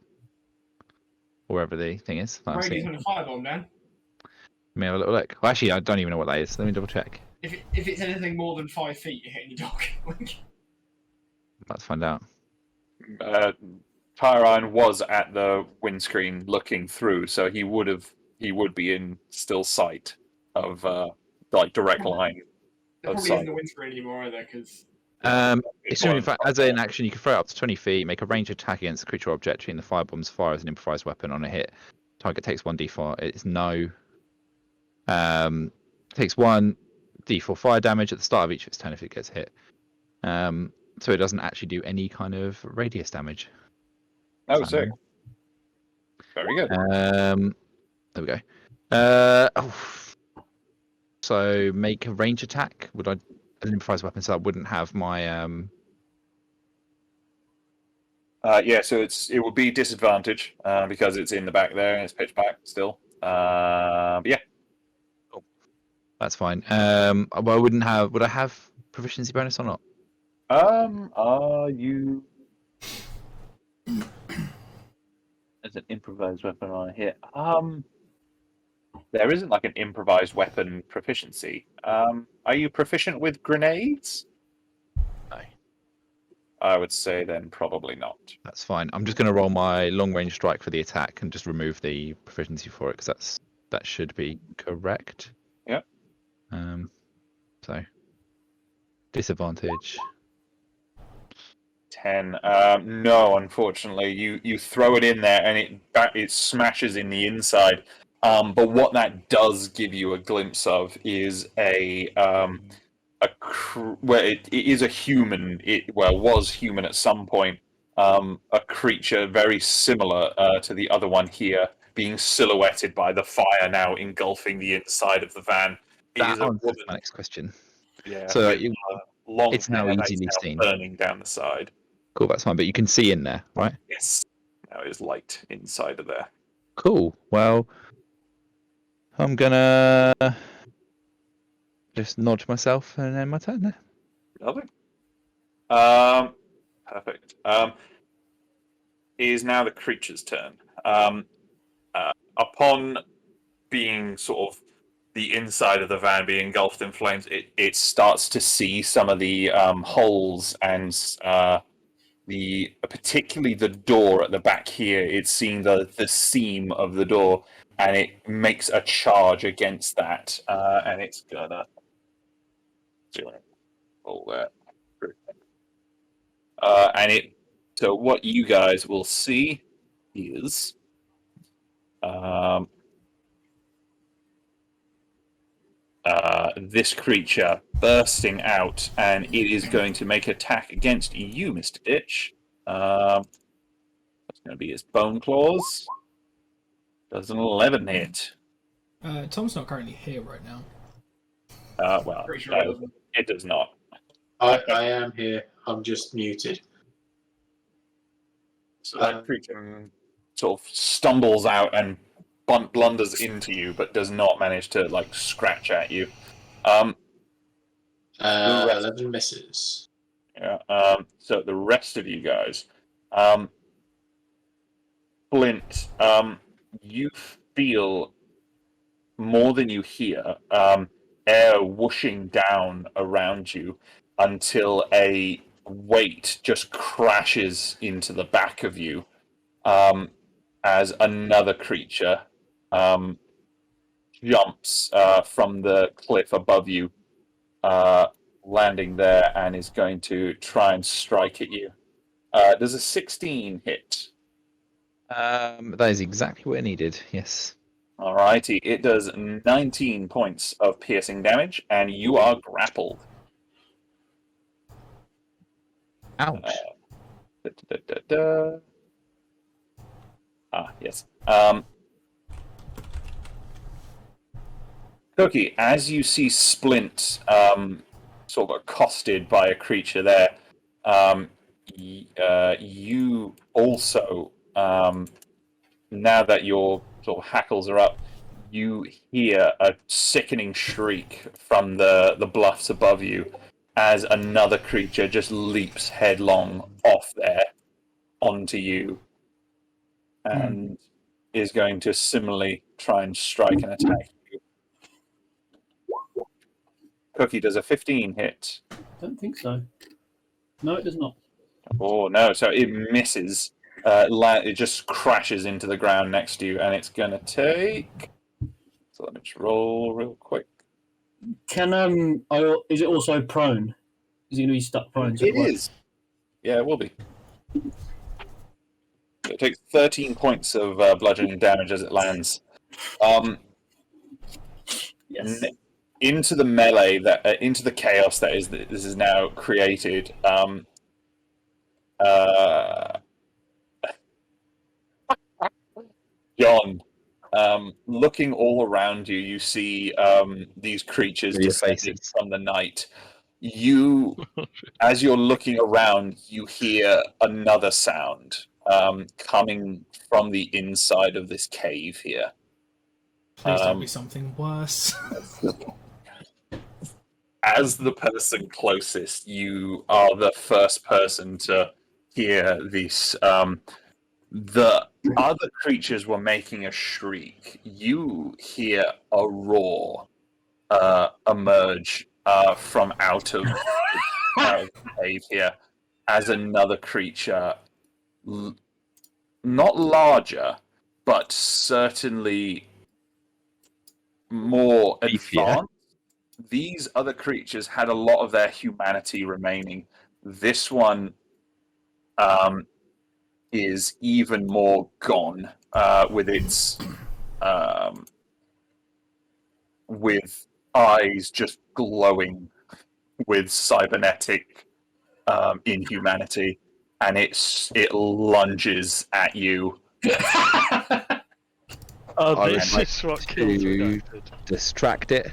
or wherever the thing is. that I'm Brady's seeing. on a firebomb, Dan. Let me have a little look. Well, actually, I don't even know what that is. Let me double check. If it's anything more than 5 feet, you're hitting your dog. Let's find out. Tyron was at the windscreen looking through, so he would be in still sight of like direct line. There probably Outside. isn't a windscreen anymore either, because Assuming, in fact, as an action, you can throw it up to 20 feet, make a ranged attack against a creature or object, and the firebombs fire as an improvised weapon on a hit. Target takes 1d4. It's no. Takes 1d4 fire damage at the start of each of its turn if it gets hit. So it doesn't actually do any kind of radius damage. Oh, sick. Very good. There we go. So make a range attack. Would I, as an improvised weapon, so I wouldn't have my Yeah, so it would be disadvantage because it's in the back there and it's pitch black still. Yeah. That's fine. Well, I wouldn't have. Would I have proficiency bonus or not? Are you as an improvised weapon on a hit? There isn't like an improvised weapon proficiency. Are you proficient with grenades? No. I would say then probably not. That's fine. I'm just going to roll my long range strike for the attack and just remove the proficiency for it because that should be correct. Yep. So disadvantage. 10. No, unfortunately, you throw it in there and it smashes in the inside. But what that does give you a glimpse of is where it is a human. It was human at some point. A creature very similar to the other one here, being silhouetted by the fire now engulfing the inside of the van. It That is a answers woman. my next question. Yeah, So with, long it's now hair that's easily now seen. burning down the side. Cool, that's fine. But you can see in there, right? Yes, now it is light inside of there. Cool. Well, I'm gonna just nod myself and end my turn there. Lovely. Perfect. It is now the creature's turn. Upon being sort of the inside of the van be engulfed in flames, it starts to see some of the holes and particularly the door at the back here. It's seeing the seam of the door, and it makes a charge against that, and it's gonna pull that. So what you guys will see is this creature bursting out, and it is going to make attack against you, Mr. Ditch. That's going to be his bone claws. Does an 11 hit. Tom's not currently here right now. Well, Pretty sure no, it doesn't. it does not. I am here. I'm just muted. So that creature sort of stumbles out and blunders into you, but does not manage to like scratch at you. 11 misses. Yeah. So the rest of you guys, Flint, you feel more than you hear. Air whooshing down around you until a weight just crashes into the back of you, as another creature jumps from the cliff above you, landing there, and is going to try and strike at you. Does a 16 hit? That is exactly what I needed. Yes. Alrighty, it does 19 points of piercing damage, and you are grappled. Ouch. Yes. Cookie, as you see Splint sort of accosted by a creature there, you also, now that your sort of hackles are up, you hear a sickening shriek from the bluffs above you as another creature just leaps headlong off there onto you and is going to similarly try and strike and attack you. Cookie, does a 15 hit? Don't think so. No, it does not. Oh, no. So it misses. It just crashes into the ground next to you, and it's going to take... So let me just roll real quick. Can is it also prone? Is it going to be stuck prone? It is. Yeah, it will be. It takes 13 points of bludgeoning damage as it lands. Yes. Into the melee, into the chaos that this is now created. John, looking all around you, you see these creatures Your descending faces. from the night. You, as you're looking around, you hear another sound coming from the inside of this cave here. Please don't be something worse. As the person closest, you are the first person to hear this. The other creatures were making a shriek. You hear a roar emerge from out of the cave here as another creature, not larger, but certainly more Beefier. advanced. These other creatures had a lot of their humanity remaining. This one is even more gone, with its with eyes just glowing with cybernetic inhumanity, and it lunges at you. Oh, I this would like is what kills me. to David. distract it.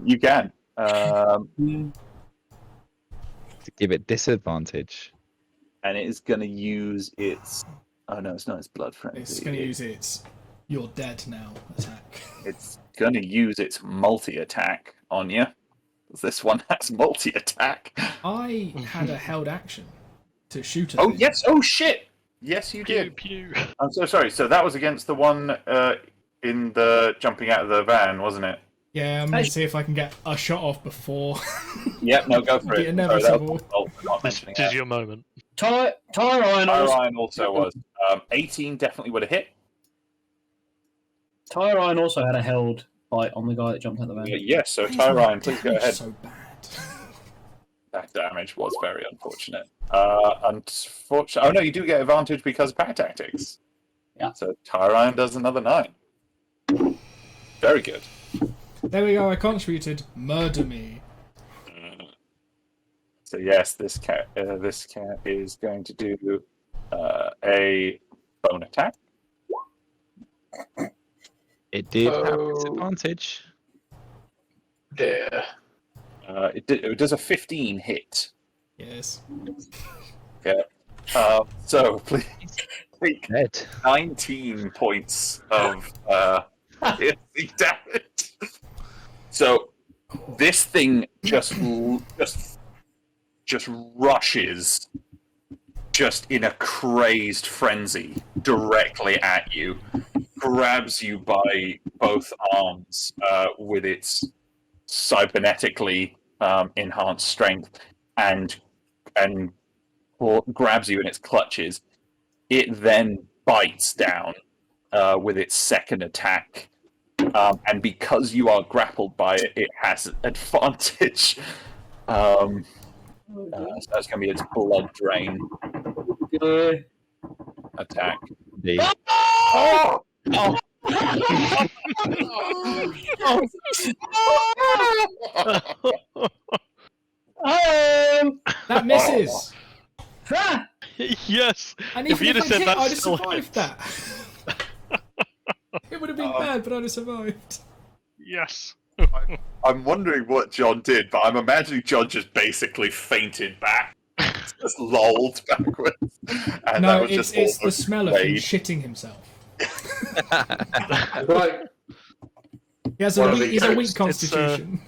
You can. To give it disadvantage. And it is going to use its... Oh, no, it's not its blood frenzy. It's going to use its "you're dead now" attack. It's going to use its multi-attack on you. This one has multi-attack. I had a held action to shoot at Oh, it. yes. Oh, shit. Yes, you Pew did. pew. I'm so sorry. So that was against the one in the jumping out of the van, wasn't it? Yeah, I'm gonna see if I can get a shot off before Yep, no, go for the it. Sorry, that was inevitable. my fault for not This mentioning is that. your moment. Tyrone Ryan also was. 18 definitely would have hit. also had a held bite on the guy that jumped out the van. Yes, so Why is my Ryan, please go damage ahead. So bad. That damage was very unfortunate. Unfortunate. Oh no, you do get advantage because of pack tactics. Yeah. So Ryan does another 9. Very good. There we go. I contributed. Murder me. So yes, this cat is going to do a bone attack. It did have Oh. disadvantage. Yeah. It does a 15 hit. Yes. So please take Dead. 19 points of piercing damage. So this thing just rushes, just in a crazed frenzy, directly at you, grabs you by both arms with its cybernetically enhanced strength, and grabs you in its clutches. It then bites down with its second attack, and because you are grappled by it, it has advantage. So that's going to be its blood drain attack. The That misses. Ah! Yes. And If even you'd if have said I'd hit, that I'd have still survived hits. that. It would have been bad, but I'd have survived. Yes. I'm wondering what John did, but I'm imagining John just basically fainted back, just lolled backwards, and No, that was it's just the smell of him Wade. shitting himself. Right. He has One a of the weak, he's a weak ghosts. constitution.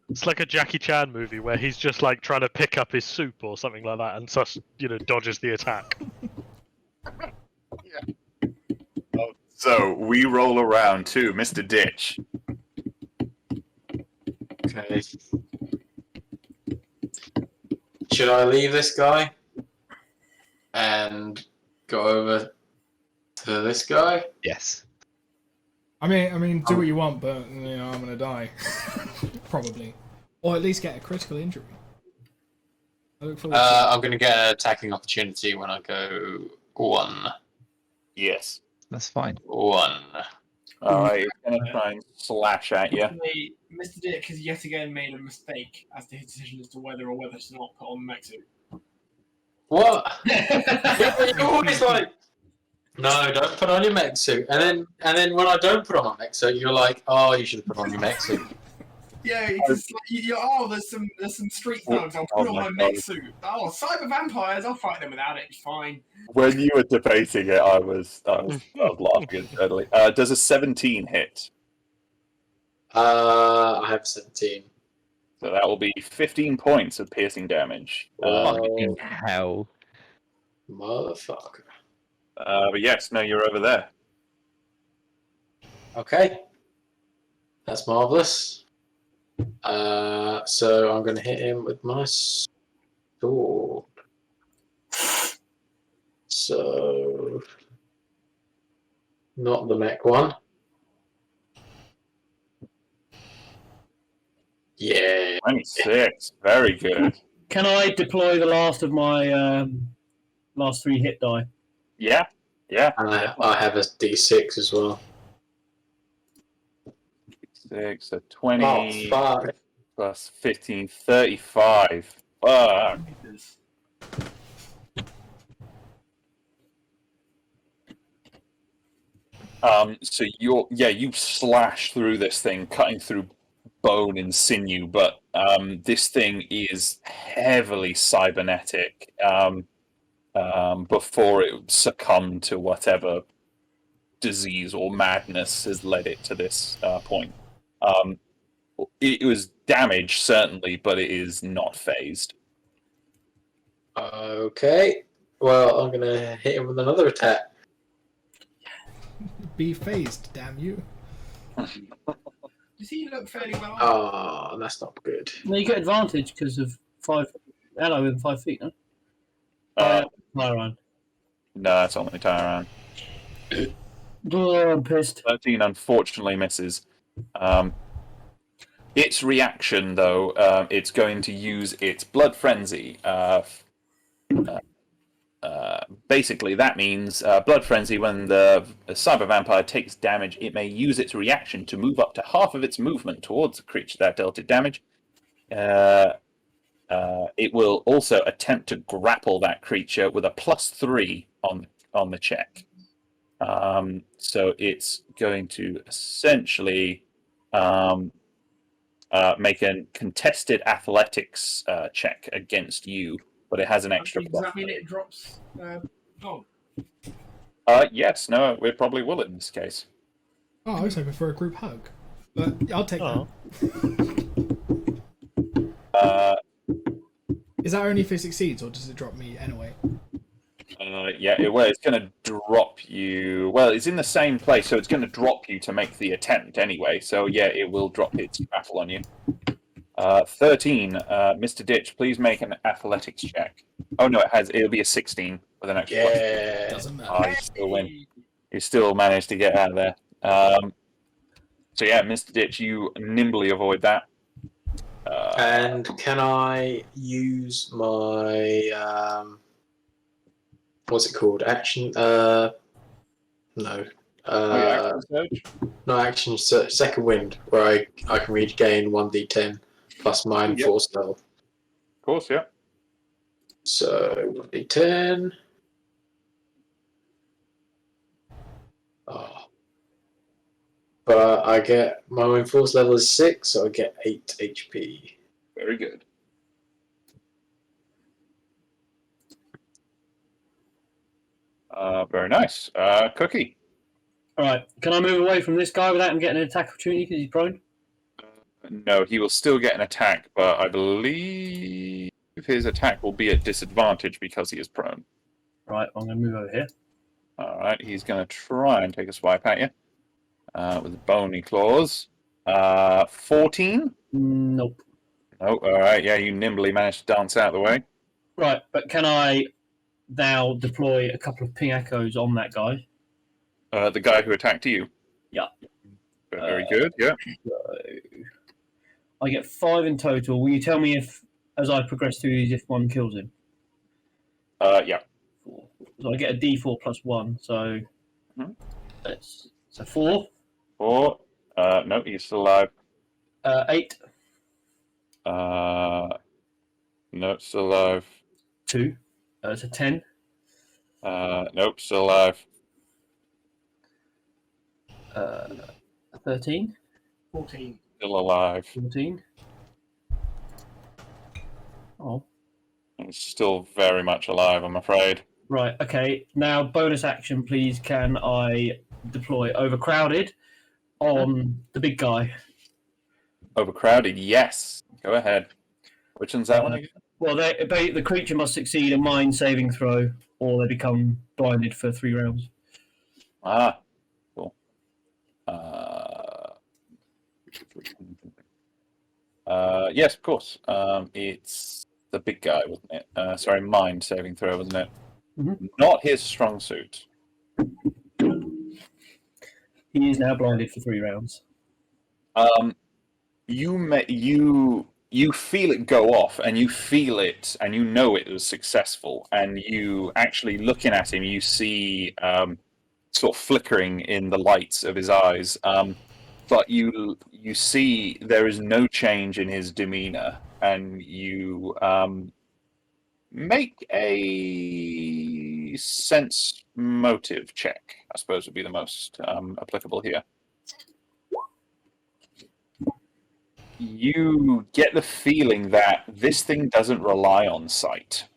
It's like a Jackie Chan movie where he's just like trying to pick up his soup or something like that, and thus dodges the attack. So we roll around to Mr. Ditch. Okay. Should I leave this guy and go over to this guy? yes. I mean, do what you want, but I'm gonna die, probably, or at least get a critical injury. I look forward to I'm going to get an attacking opportunity when I go 1. Yes. That's fine. 1. All right, it's going to try and slash at you. Mr. Dick has yet again made a mistake as to his decision as to whether or whether to not put on the mech suit. What? You're always like, no, don't put on your mech suit. And then when I don't put on my mech suit, you're like, oh, you should put on your mech suit. Yeah, it's like, there's some street thugs. I'll put on my mech suit. Oh, cyber vampires. I'll fight them without it. It's fine. When you were debating it, I was laughing internally. Does a 17 hit? I have 17. So that will be 15 points of piercing damage. Fucking hell. Motherfucker. But yes, no, you're over there. Okay. That's marvellous. So I'm going to hit him with my sword. So, not the mech one. Yeah. 26. Very good. Can I deploy the last of my last 3 hit die? Yeah. Yeah. And I have a D6 as well. 6, so 20 Oh, fuck. plus 15, 35. Fuck. So you slash through this thing, cutting through bone and sinew, but this thing is heavily cybernetic before it succumbed to whatever disease or madness has led it to this point. It was damaged, certainly, but it is not phased. Okay. Well, I'm going to hit him with another attack. Be phased, damn you. Does he look fairly well? Oh, that's not good. No, you get advantage because of 5. Hello, within 5 feet, no? Tyron. No, it's only Tyran. Oh, I'm pissed. 13 unfortunately misses. Its reaction, though, it's going to use its Blood Frenzy. Basically, that means Blood Frenzy, when the Cyber Vampire takes damage, it may use its reaction to move up to half of its movement towards the creature that dealt it damage. It will also attempt to grapple that creature with a +3 on the check. So it's going to essentially make a contested athletics check against you, but it has an extra. Does that mean it drops? Oh, Yes, no, it probably will in this case. Oh, I was hoping for a group hug, but I'll take Oh. that. Is that only if it succeeds, or does it drop me anyway? It's going to drop you. Well, it's in the same place, so it's going to drop you to make the attempt anyway. So yeah, it will drop its grapple on you. 13, Mr. Ditch, please make an athletics check. Oh no, it'll be a 16 with an extra. Yeah. Doesn't matter. Oh, you still win. You still managed to get out of there. So yeah, Mr. Ditch, you nimbly avoid that. And can I use my what's it called? Action? No. Action surge? No action. Second wind, where I can regain 1d10 plus mine Yep. force level. Of course, yeah. So 1d10. Oh. But I get my own force level is 6, so I get 8 HP. Very good. Very nice. Cookie. Alright, can I move away from this guy without him getting an attack opportunity because he's prone? No, he will still get an attack, but I believe his attack will be at disadvantage because he is prone. Right, I'm going to move over here. Alright, he's going to try and take a swipe at you with bony claws. 14? Nope. Oh, alright, yeah, you nimbly managed to dance out of the way. Right, but can I now deploy a couple of ping echoes on that guy? The guy who attacked you? Yeah. Very good, yeah. So I get 5 in total. Will you tell me if, as I progress through these, if one kills him? Yeah. 4. So I get a D4 plus 1. So that's 4. 4. No, he's still alive. 8. No, still alive. 2. It's a 10. Nope, still alive. 13. 14. Still alive. 14. Oh. He's still very much alive, I'm afraid. Right, okay. Now, bonus action, please. Can I deploy Overcrowded on the big guy? Overcrowded, yes. Go ahead. Which one's that one again? Well, the creature must succeed a mind saving throw, or they become blinded for 3 rounds. Ah, cool. Yes, of course. It's the big guy, wasn't it? Sorry, mind saving throw, wasn't it? Mhm. Not his strong suit. He is now blinded for 3 rounds. You feel it go off, and you feel it, and you know it was successful, and you actually looking at him, you see sort of flickering in the lights of his eyes, but you see there is no change in his demeanor, and you make a sense motive check. I suppose would be the most applicable here. You get the feeling that this thing doesn't rely on sight,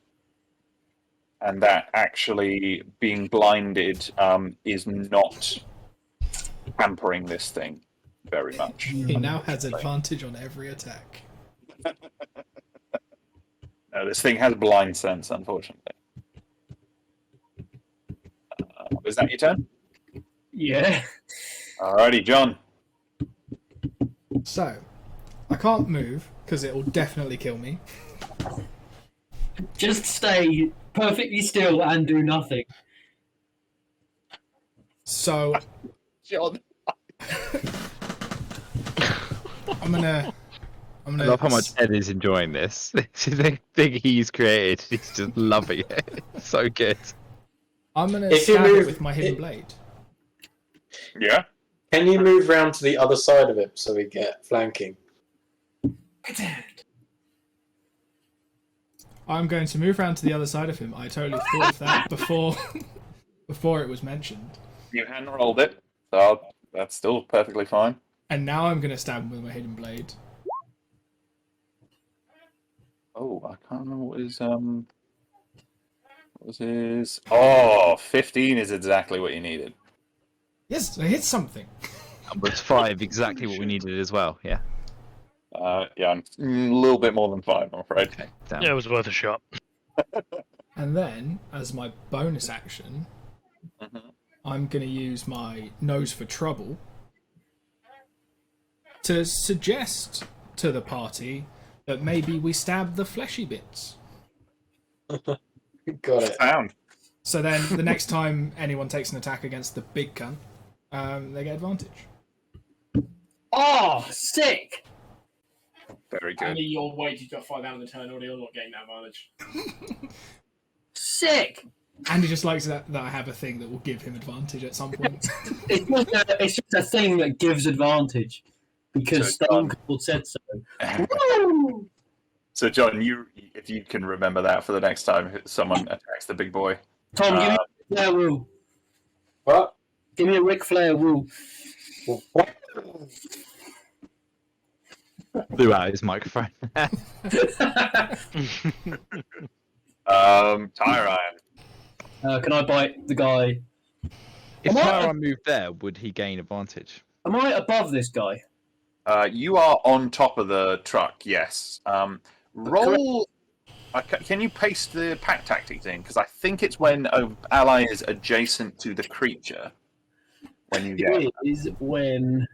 and that actually being blinded is not hampering this thing very much. He now has advantage on every attack. No, this thing has blind sense, unfortunately. Is that your turn? Yeah. Alrighty, John. So, I can't move because it will definitely kill me. Just stay perfectly still and do nothing. So, John. I'm gonna. I love how much Ed is enjoying this. This is the thing he's created. He's just loving it. It's so good. I'm gonna If you stab it move- with my hidden blade. Yeah. Can you move round to the other side of him so we get flanking? I'm going to move around to the other side of him. I totally thought of that before it was mentioned. You hand rolled it, so that's still perfectly fine. And now I'm gonna stab him with my hidden blade. Oh, I can't remember what was his. Oh, 15 is exactly what you needed. Yes, I hit something. Number 5, exactly what we needed as well. Yeah. Yeah, I'm a little bit more than 5, I'm afraid. Okay. Damn. Yeah, it was worth a shot. And then, as my bonus action, Mhm. I'm gonna use my nose for trouble to suggest to the party that maybe we stab the fleshy bits. Got it. Sound. So then, the next time anyone takes an attack against the big cunt, they get advantage. Oh, sick! Very good. Only your wages got 5 out of the turn, or you're not getting that advantage. Sick! And he just likes that I have a thing that will give him advantage at some point. It's just a thing that gives advantage because So, Stone Cold said so. Woo! So, John, if you can remember that for the next time someone attacks the big boy. Tom, give me a Ric Flair woo. What? Give me a Ric Flair woo. What? Blew out his microphone. Tyrion. Can I bite the guy? If Am I- Tyron moved there, would he gain advantage? Am I above this guy? You are on top of the truck, yes. Roll. Can you paste the pack tactics in? Because I think it's when an ally is adjacent to the creature. When you get. It is when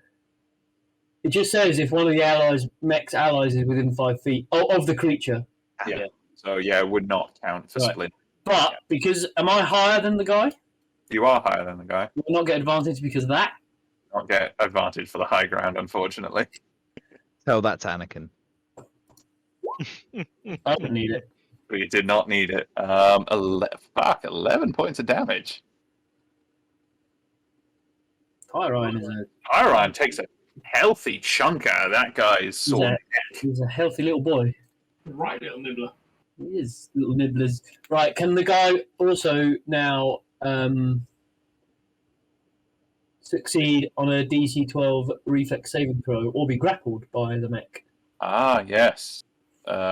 it just says if one of the mech's allies is within 5 feet of the creature. Yeah. So, yeah, it would not count for Right. splint. But because am I higher than the guy? You are higher than the guy. Do I not get advantage because of that? Not get advantage for the high ground, unfortunately. Tell that to Anakin. I don't need it. But you did not need it. 11 points of damage. Tyrion is Tyrion takes a healthy chunk out of that guy's sword. he's a healthy little boy. Right, little nibbler. He is, little nibblers. Right, can the guy also now succeed on a DC 12 reflex saving throw or be grappled by the mech? Ah, yes.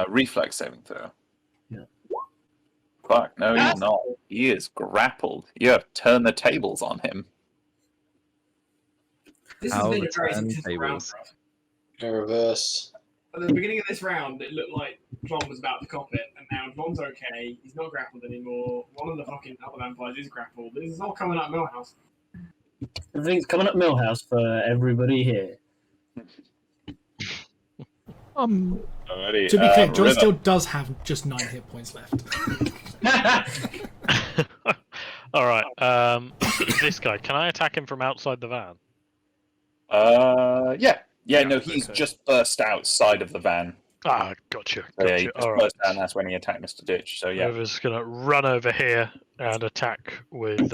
Reflex saving throw. Yeah. Fuck, no, he's not. He is grappled. You have turned the tables on him. This How has been the a very turn successful round tables. for us. In reverse. At the beginning of this round, it looked like John was about to cop it, and now John's okay. He's not grappled anymore. One of the fucking other vampires is grappled. This is all coming up Millhouse. Everything's coming up Millhouse for everybody here. Alrighty. To be clear, John River. still does have just 9 hit points left. All right. This guy. Can I attack him from outside the van? Yeah. Yeah, no, okay. he's just burst outside of the van. Ah, gotcha. So, yeah, he Gotcha. just All right. burst out, and that's when he attacked Mr. Ditch. So, yeah. Rover's gonna run over here and attack with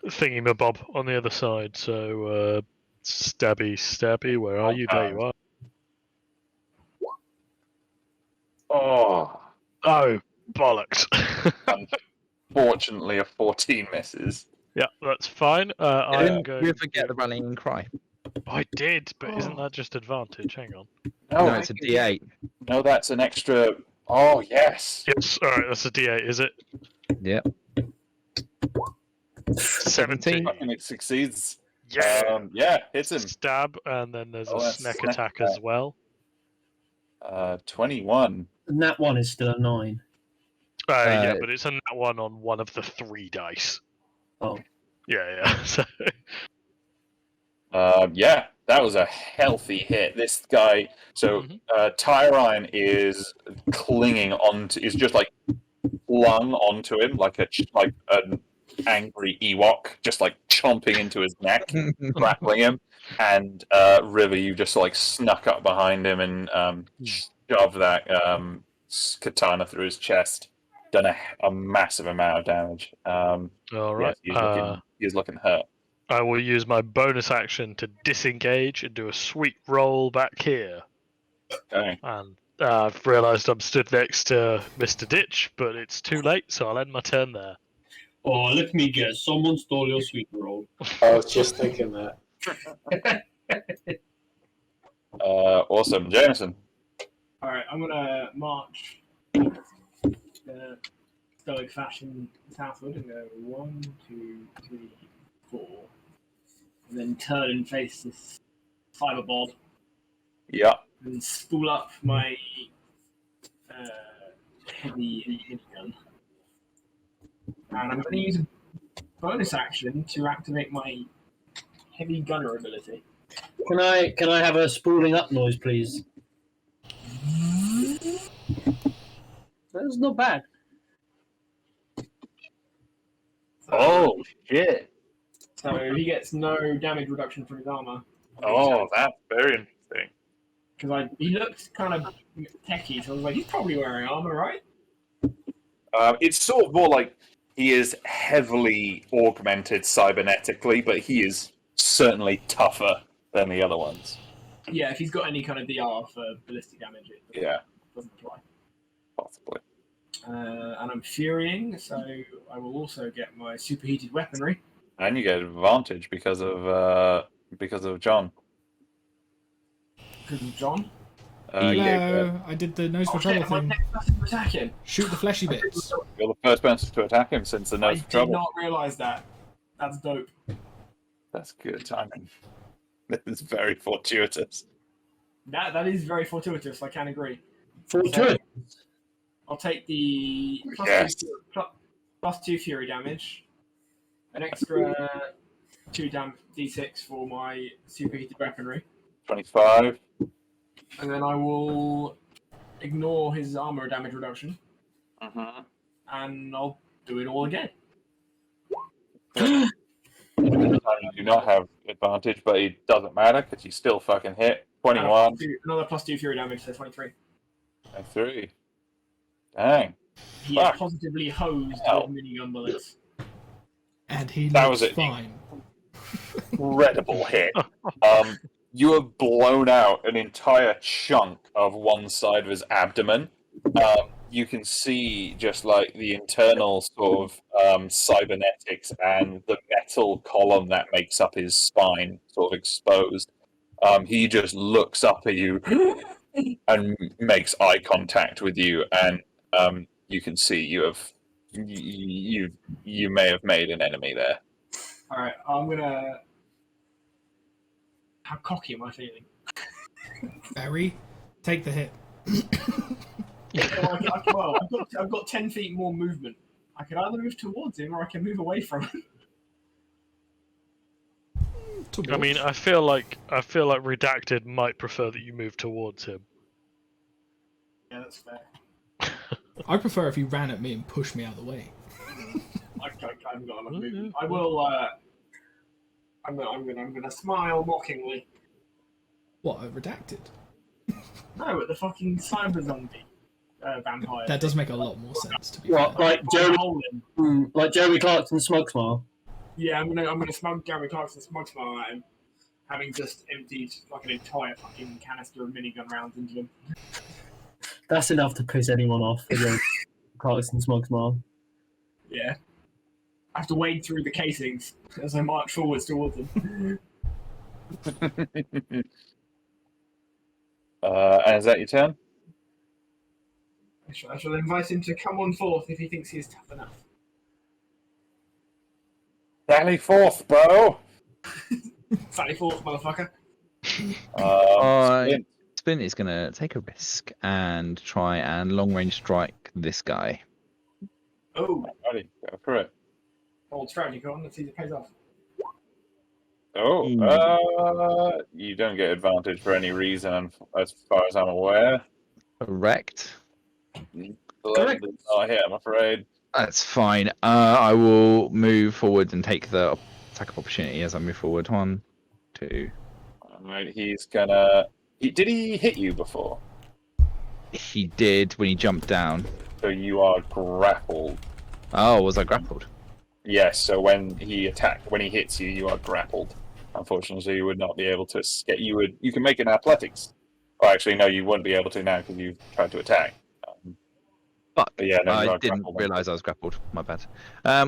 thingy-mabob on the other side. So stabby, where are you? There you are. Oh, Oh, bollocks. fortunately, a 14 misses. Yeah, that's fine. I'm Didn't going. you forget the rallying cry? I did, but isn't that just advantage? Hang on. No, No, it's a D8. no, that's an extra. Oh, yes. Yes. All right, that's a D8, is it? Yep. 17. And it succeeds. Yeah. Yeah, hits him. Stab, and then there's Oh, a that's snack snack attack attack. as well. 21. And that one is still a 9. Yeah, but it's a nat one on one of the 3 dice. Oh. Yeah. So, Yeah, That was a healthy hit. This guy, so Tyrine is clinging onto, is just like flung onto him like an angry Ewok, just like chomping into his neck, grappling him. And River, you just like snuck up behind him and shoved that katana through his chest. Done a massive amount of damage. All right. Yes, he's looking hurt. I will use my bonus action to disengage and do a sweet roll back here. Okay. And I've realised I'm stood next to Mr. Ditch, but it's too late, so I'll end my turn there. Oh, let me guess. Someone stole your sweet roll. I was just thinking that. Awesome, Jameson. All right, I'm gonna march stoic fashion southward and go 1, 2, 3, 4, and then turn and face this cyberbot Yeah. and spool up my heavy gun. And I'm going to use a bonus action to activate my heavy gunner ability. Can I have a spooling up noise, please? That's not bad. Oh shit! So he gets no damage reduction from his armor. Oh, that's very interesting. Because he looks kind of techie, so I was like, he's probably wearing armor, right? It's sort of more like he is heavily augmented cybernetically, but he is certainly tougher than the other ones. Yeah, if he's got any kind of DR for ballistic damage, it doesn't apply. Possibly. And I'm furying, so I will also get my superheated weaponry. And you get advantage because of John. Because of John. Hello, I did the nose for trouble my thing. next person to attack him. Shoot the fleshy bits. You're the first person to attack him since the I nose for did trouble. not realise that. That's dope. That's good timing. This is very fortuitous. That is very fortuitous, I can agree. Fortuitous. I'll take the Yes. plus 2 fury damage, an extra 2 d6 for my superheated weaponry, 25. and then I will ignore his armor damage reduction, and I'll do it all again. You do not have advantage, but it doesn't matter because you still fucking hit. 21. Another plus 2 fury damage, so 23. And 3. Dang. He is Fuck. positively hosed Hell. with minigun bullets. And he That looks was it. fine. Incredible hit. You have blown out an entire chunk of one side of his abdomen. You can see just like the internal sort of cybernetics and the metal column that makes up his spine sort of exposed. He just looks up at you and makes eye contact with you, and you can see you may have made an enemy there. All right, I'm gonna. How cocky am I feeling? Barry, take the hit. Well, I've got 10 feet more movement. I can either move towards him or I can move away from him. I mean, I feel like Redacted might prefer that you move towards him. Yeah, that's fair. I prefer if he ran at me and pushed me out of the way. I haven't got enough movement. I will. I'm gonna smile mockingly. What, redacted? No, at the fucking cyber zombie vampire. That does make a lot more sense, to be What, fair. like Jeremy Clarkson Smug Smile? Yeah, I'm gonna smug Jeremy Clarkson smug smile at him, having just emptied like an entire fucking canister of minigun rounds into him. That's enough to piss anyone off. Jeremy Clarkson Smug Smile. Yeah. I have to wade through the casings as I march forwards towards him. And is that your turn? I shall invite him to come on forth if he thinks he is tough enough. Sally forth, bro! Sally forth, motherfucker. Spin. Spin is going to take a risk and try and long range strike this guy. Oh, Ready, go for it. old strategy con. Let's see if it pays off. You don't get advantage for any reason, as far as I'm aware. Correct. The legend is not here, I'm afraid. That's fine. I will move forward and take the attack of opportunity as I move forward. 1, 2. Alright, he's gonna. Did he hit you before? He did when he jumped down. So you are grappled. Oh, was I grappled? Yes. So when he hits you, you are grappled. Unfortunately, you would not be able to escape. You can make an athletics. Oh, actually, no, you wouldn't be able to now because you've tried to attack. Fuck. But yeah, no, you I are didn't grappled. realise I was grappled. My bad.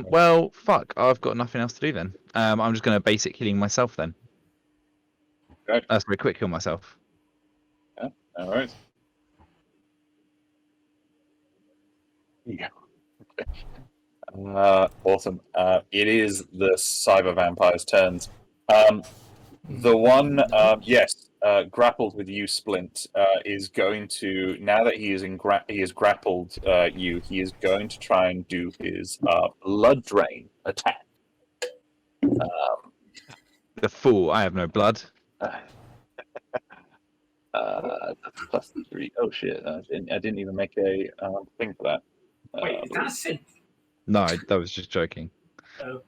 Well, fuck. I've got nothing else to do then. I'm just going to basic healing myself then. Good. Sorry, quick heal myself. Yeah. All right. Yeah. Okay. Awesome. It is the cyber vampire's turns. The one, yes, grappled with you, Splint, is going to, now that he has grappled you, he is going to try and do his blood drain attack. The fool. I have no blood. Plus 3. Oh shit! I didn't even make a thing for that. Wait, is that a synth? No, that was just joking. Oh.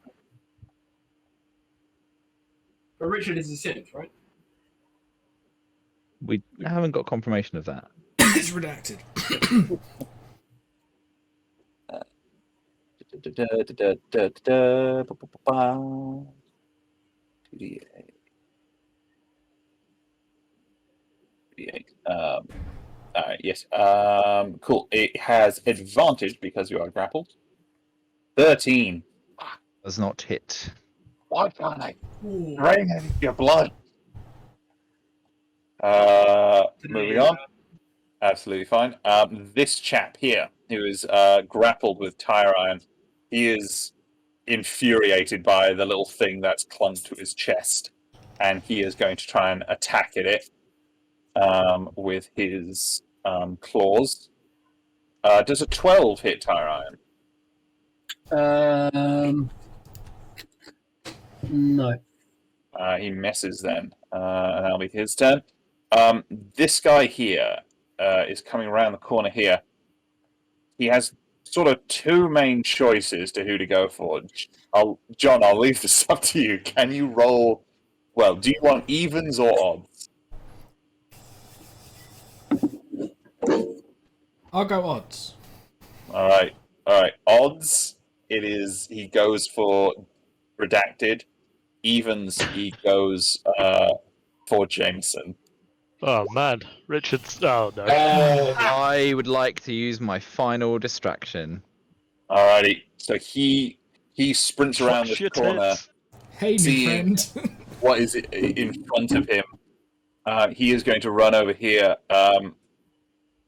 But Richard is a synth, right? We haven't got confirmation of that. It's redacted. Alright, yes. Cool. It has advantage because you are grappled. 13. Does not hit. Why can't I Ooh. drain any of your blood? Moving on. Absolutely fine. This chap here, who is grappled with tire iron, he is infuriated by the little thing that's clung to his chest, and he is going to try and attack at it with his claws. Does a 12 hit tire iron? No. He misses then, and that'll be his turn. This guy here is coming around the corner here. He has sort of two main choices to who to go for. John, I'll leave this up to you. Can you roll? Well, do you want evens or odds? I'll go odds. All right. Odds. It is. He goes for redacted. Evens. He goes for Jameson. Oh man, Richard's. Oh no. I would like to use my final distraction. Alrighty. So he sprints around Fuck this your corner. tits. Hey, my Seeing- friend. What is it in front of him? He is going to run over here.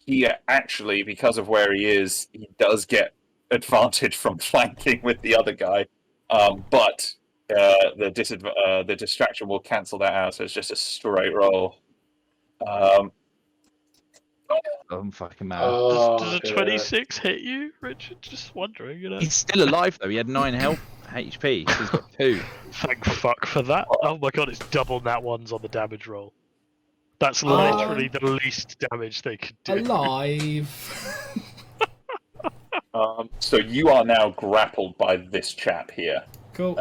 He actually, because of where he is, he does get advantage from flanking with the other guy. But the distraction will cancel that out, so it's just a straight roll. I'm fucking mad. Does a 26 hit you, Richard? Just wondering, you know. He's still alive though. He had 9 health HP. So he's got 2. Thank fuck for that. Oh my god, it's double nat ones on the damage roll. That's literally the least damage they could do. Alive. So you are now grappled by this chap here. Cool.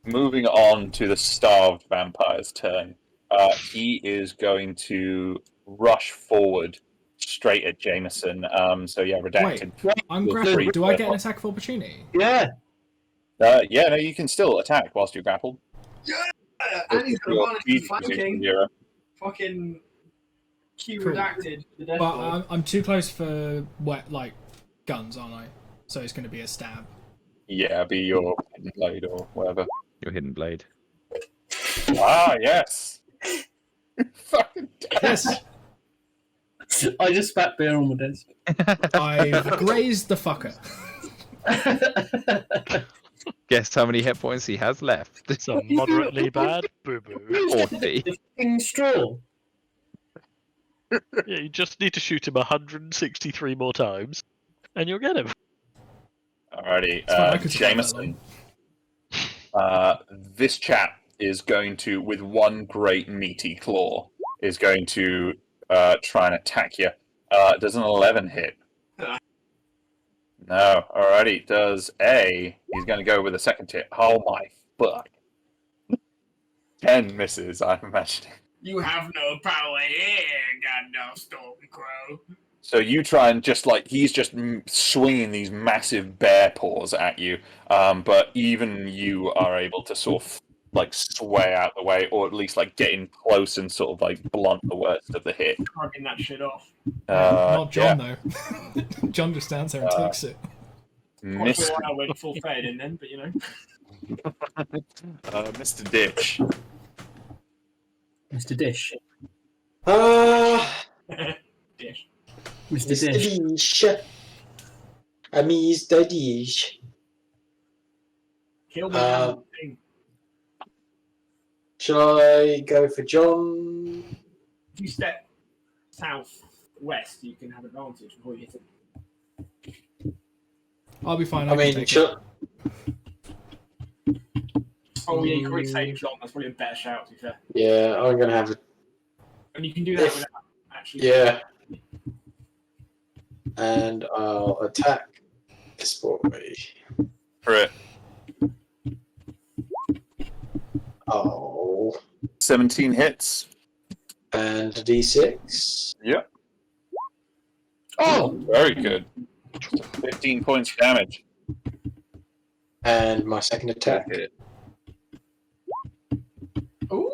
Moving on to the starved vampire's turn. He is going to rush forward straight at Jameson. So yeah, redacted. I'm With grappled. three Do I get an weapons. attack of opportunity? Yeah. Yeah, no, you can still attack whilst you're grappled. And he's got Your advantage speed for position flanking. 0. Fucking Q Cool. redacted. The death But blow. I'm too close for guns, aren't I? So it's going to be a stab. Yeah, be your hidden blade or whatever. Your hidden blade. Ah, yes. Fucking Yes, I just spat beer on the desk. I've grazed the fucker. Guess how many hit points he has left? So moderately bad, boo boo. 40. Fucking straw. Yeah, you just need to shoot him 163 more times, and you'll get him. Alrighty, fine, I could survive that Jameson. This chap is going to, with one great meaty claw, is going to try and attack you. Does an 11 hit? No. Alrighty. Does a? He's going to go with a second hit. Oh my fuck! 10 misses. I'm imagining. You have no power here, Gandalf Stormcrow. So you try and just like he's just swinging these massive bear paws at you, but even you are able to sort of like sway out the way, or at least like get in close and sort of like blunt the worst of the hit. Shrugging that shit off. Not John though. John just stands there and takes it. Mr. I went full fade in then, but you know. Mr. Ditch. Mr. Dish. Dish. Mr. Dish. Mr. Dish. Kill the thing. Shall I go for John? If you step south-west, you can have advantage before you hit it. I'll be fine. I mean, shall... Oh yeah, you can say John. That's probably a better shout, to be fair. Yeah, I'm going to have it. And you can do that without actually... Yeah. And I'll attack this boy. For it. Oh. 17 hits. And a D6. Yep. Oh! Very good. 15 points of damage. And my second attack. Ooh.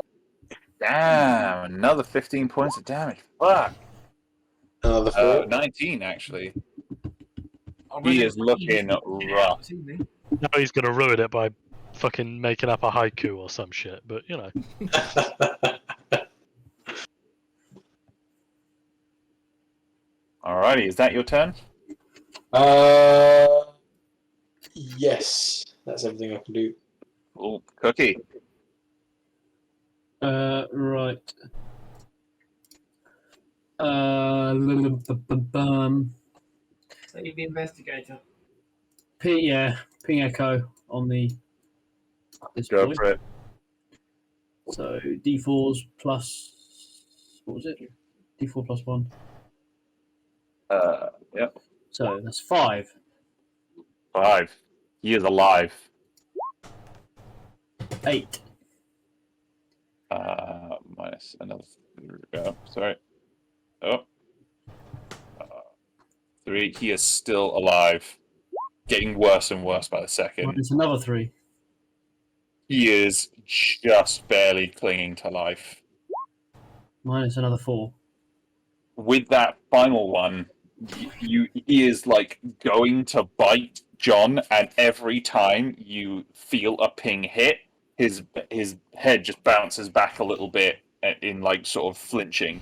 Damn, another 15 points of damage. Fuck. Another 4. 19, actually. I'll He run is it. looking rough. See me. Now he's gonna ruin it by fucking making up a haiku or some shit. But you know, Alrighty, is that your turn? Yes. That's everything I can do. Cool. Cookie. Right. Save the investigator. Ping echo on the this Go boy. for it. So D4s plus what was it? D4 plus 1. Yep. So that's 5. 5. He is alive. 8. Minus another. Sorry. Oh. 3. He is still alive. Getting worse and worse by the second. It's another 3. He is just barely clinging to life. Minus another 4. With that final one, he is like going to bite John, and every time you feel a ping hit, his head just bounces back a little bit in like sort of flinching.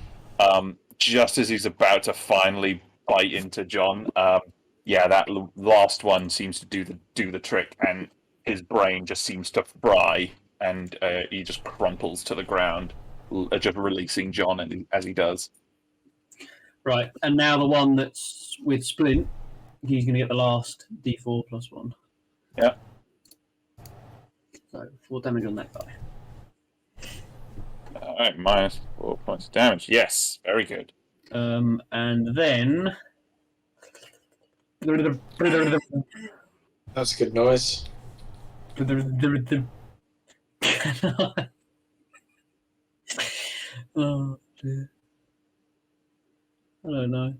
Just as he's about to finally bite into John, that last one seems to do the trick, and his brain just seems to fry, and he just crumples to the ground, just releasing John as he does. Right, and now the one that's with Splint, he's going to get the last D4 plus 1. Yeah. So 4 damage on that guy. All right, minus 4 points of damage. Yes, very good. And then That's a good noise. Oh dear. I don't know.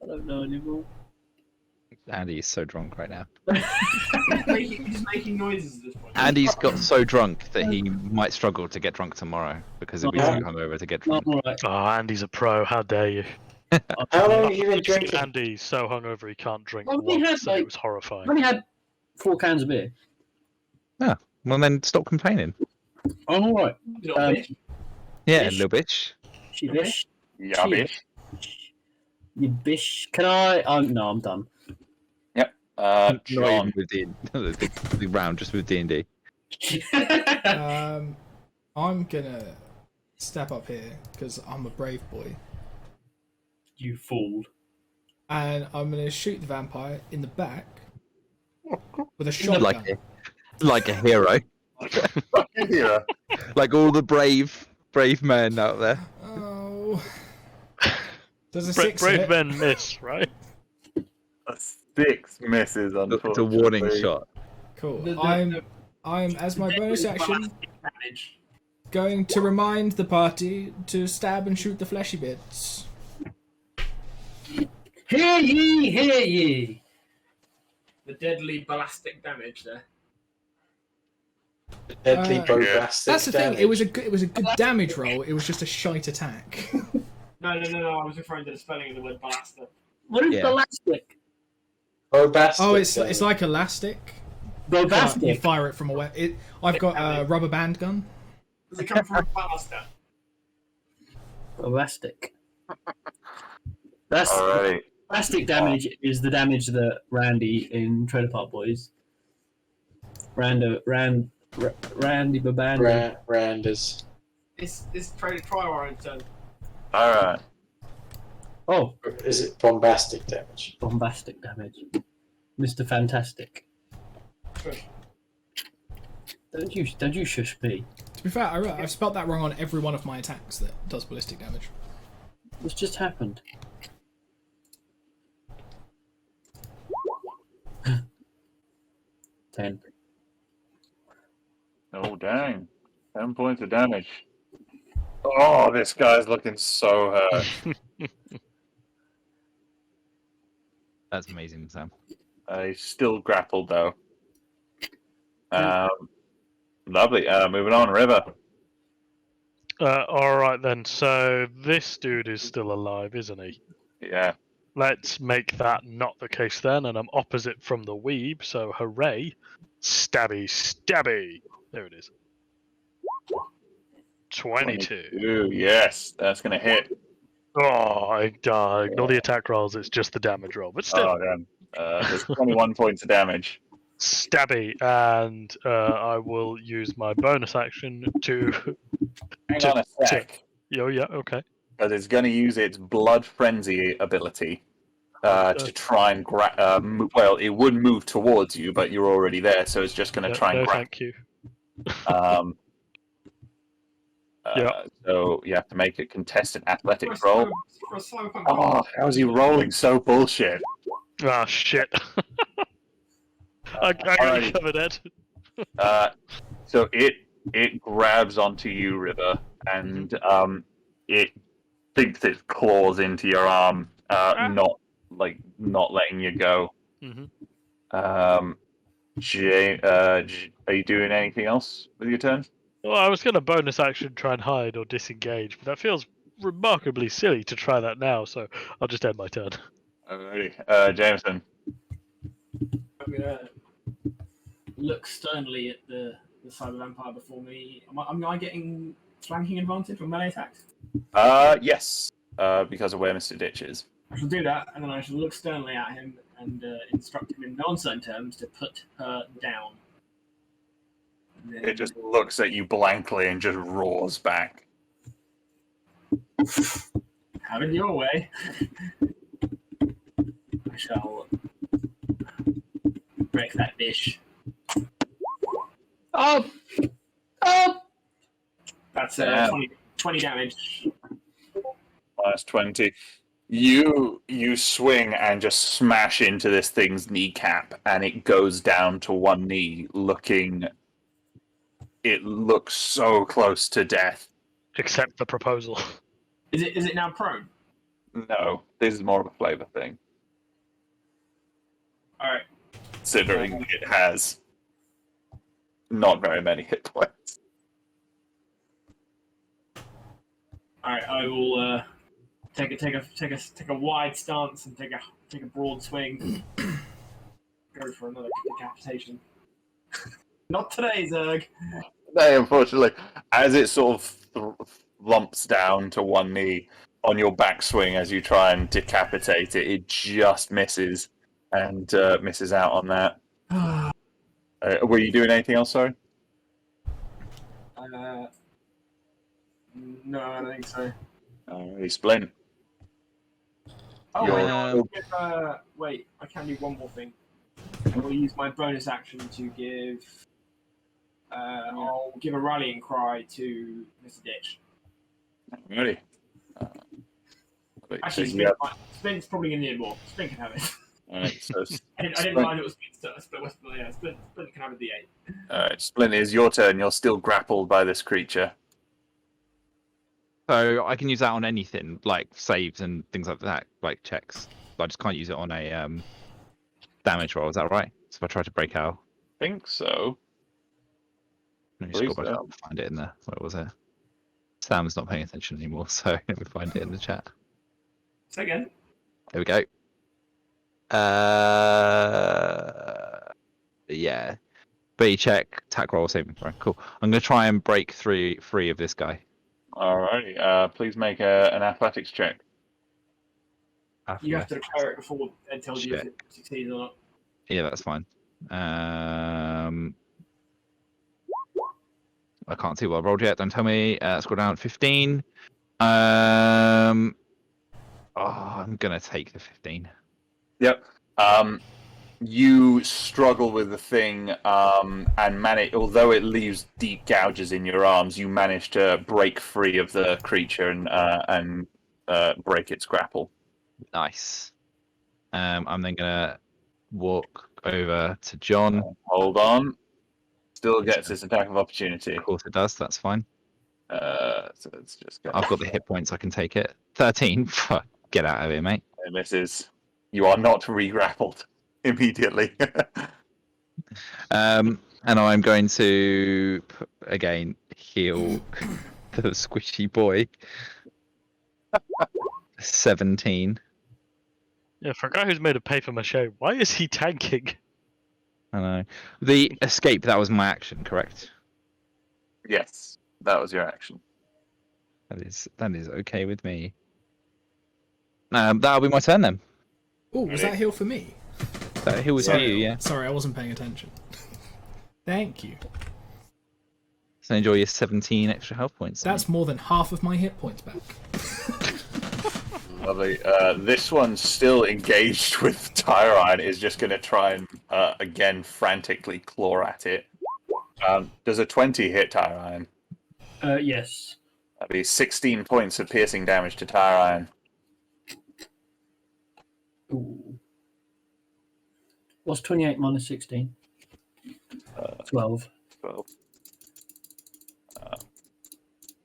I don't know anymore. Andy is so drunk right now. He's making noises at this point. Andy's got so drunk that he might struggle to get drunk tomorrow because he'll be too hungover to get drunk. Alright. oh, Andy's a pro. How dare you? How long have you been I've seen drinking? Andy so hungover he can't drink Well, we once, had, and it like- was I've horrifying. only had 4 cans of beer. Well, then stop complaining. I'm alright. Little bitch. Yeah, Bish. little bitch. She bish. Yeah, Cheers. bitch. You bish. Can I? No, I'm done. Not John. even with the round, just with D&D. I'm gonna step up here because I'm a brave boy, You fool. and I'm gonna shoot the vampire in the back with a I'd shotgun. like it. Like a hero. Yeah. Like all the brave men out there. Oh. There's a Bra- 6 brave hit. men miss, right? A 6 misses, It's a unfortunately. warning shot. Cool. The- I'm as my bonus action Damage. going to remind the party to stab and shoot the fleshy bits. Hear ye, hear ye. The deadly ballistic damage there. Deadly That's bombastic the thing. damage. It was a good damage roll. It was just a shite attack. No. I was referring to the spelling of the word blaster. What is Yeah. ballistic? Bombastic Oh, it's damage. like elastic. You Bombastic. fire it from a I've got a rubber band gun. Does it come from a blaster? Bombastic. That's Alrighty. plastic damage is the damage that Randy in Trailer Park Boys. Randy Babandi. Randers. It's try our own turn. Alright. Oh, Is it bombastic damage? bombastic damage. Mr. Fantastic. Shush. Don't you shush me. To be fair, I've spelled that wrong on every one of my attacks that does ballistic damage. What's just happened? Ten. Oh, dang. 10 points of damage. Oh, this guy's looking so hurt. That's amazing, Sam. He's still grappled, though. Lovely. Moving on, River. Alright then, so this dude is still alive, isn't he? Yeah. Let's make that not the case then, and I'm opposite from the weeb, so hooray. Stabby, stabby! There it is. 22. Ooh, yes. That's going to hit. Oh, ignore the attack rolls, it's just the damage roll. But still, Oh, damn. There's 21 points of damage. stabby, and I will use my bonus action to... Hang on a sec. Oh, yeah, okay. Because it's going to use its Blood Frenzy ability to try and well, it would move towards you, but you're already there, so it's just going to try and No, grab. thank you. Yeah. So you have to make a contested athletics For a roll. cyberpunk Oh, how's he rolling so bullshit? Ah, shit. I got alrighty. you covered, Ed. So it grabs onto you, River, and it thinks its claws into your arm, not letting you go. Mm-hmm. Jay, are you doing anything else with your turn? Well, I was going to bonus action try and hide or disengage, but that feels remarkably silly to try that now, so I'll just end my turn. Alrighty. Jameson. I'm gonna look sternly at the cyber vampire before me. Am I getting flanking advantage on melee attacks? Yes. Because of where Mr. Ditch is. I shall do that, and then I shall look sternly at him and instruct him in no uncertain terms to put her down. And then- It just looks at you blankly and just roars back. Have it your way. I shall break that dish. Oh! That's Damn. 20 damage. Minus 20. You swing and just smash into this thing's kneecap, and it goes down to one knee, looking. It looks so close to death. Accept the proposal. Is it now prone? No, this is more of a flavor thing, Alright. considering it has not very many hit points. Alright, I will take a wide stance and take a broad swing. Go for another decapitation. Not today, Zerg. No, unfortunately, as it sort of lumps down to one knee on your backswing as you try and decapitate it, it just misses and misses out on that. Were you doing anything else, sorry? No, I don't think so. Splint. Oh, You're- wait, I can do one more thing. I will use my bonus action to give I'll give a rallying cry to Mr. Ditch. Ready? Actually, Splint's probably going to need more. Splint can have it. Alright, so I didn't mind it was Splint. Splint can have a D8. alright, Splint, it's your turn. You're still grappled by this creature. So I can use that on anything, like saves and things like that, like checks. I just can't use it on a damage roll. Is that right? So if I try to break out, Think so. let me just Believe go back so. up and find it in there. Where was it? Sam's not paying attention anymore, so let me find it in the chat. Say again. There we go. Yeah. B check, attack roll, saving throw. Cool. I'm gonna try and break free of this guy. Alrighty, please make an athletics check. You have to declare it before it tells you if Shit. it succeeds or not. Yeah, that's fine. I can't see what I rolled yet. Don't tell me. Scroll down. 15. I'm gonna take the 15. Yep. You struggle with the thing and manage, although it leaves deep gouges in your arms, you manage to break free of the creature and break its grapple. Nice. I'm then gonna walk over to John. Hold on. Still gets this attack of opportunity. Of course it does. That's fine. So let's just go. I've got the hit points. I can take it. 13. Get out of here, mate. And this is, you are not re-grappled immediately. And I'm going to again heal the squishy boy. 17. Yeah, for a guy who's made of paper mache, why is he tanking? I know. The escape, that was my action, correct? Yes, that was your action. That is okay with me. That'll be my turn then. Oh, was that heal for me? That heal was Sorry, you, yeah. Sorry, I wasn't paying attention. Thank you. So enjoy your 17 extra health points. That's more than half of my hit points back. Lovely. This one's still engaged with Tyrine, is just going to try and, again, frantically claw at it. Does a 20 hit Tyrine? Yes. That'd be 16 points of piercing damage to Tyrine. Ooh. What's 28 minus 16? 12. 12.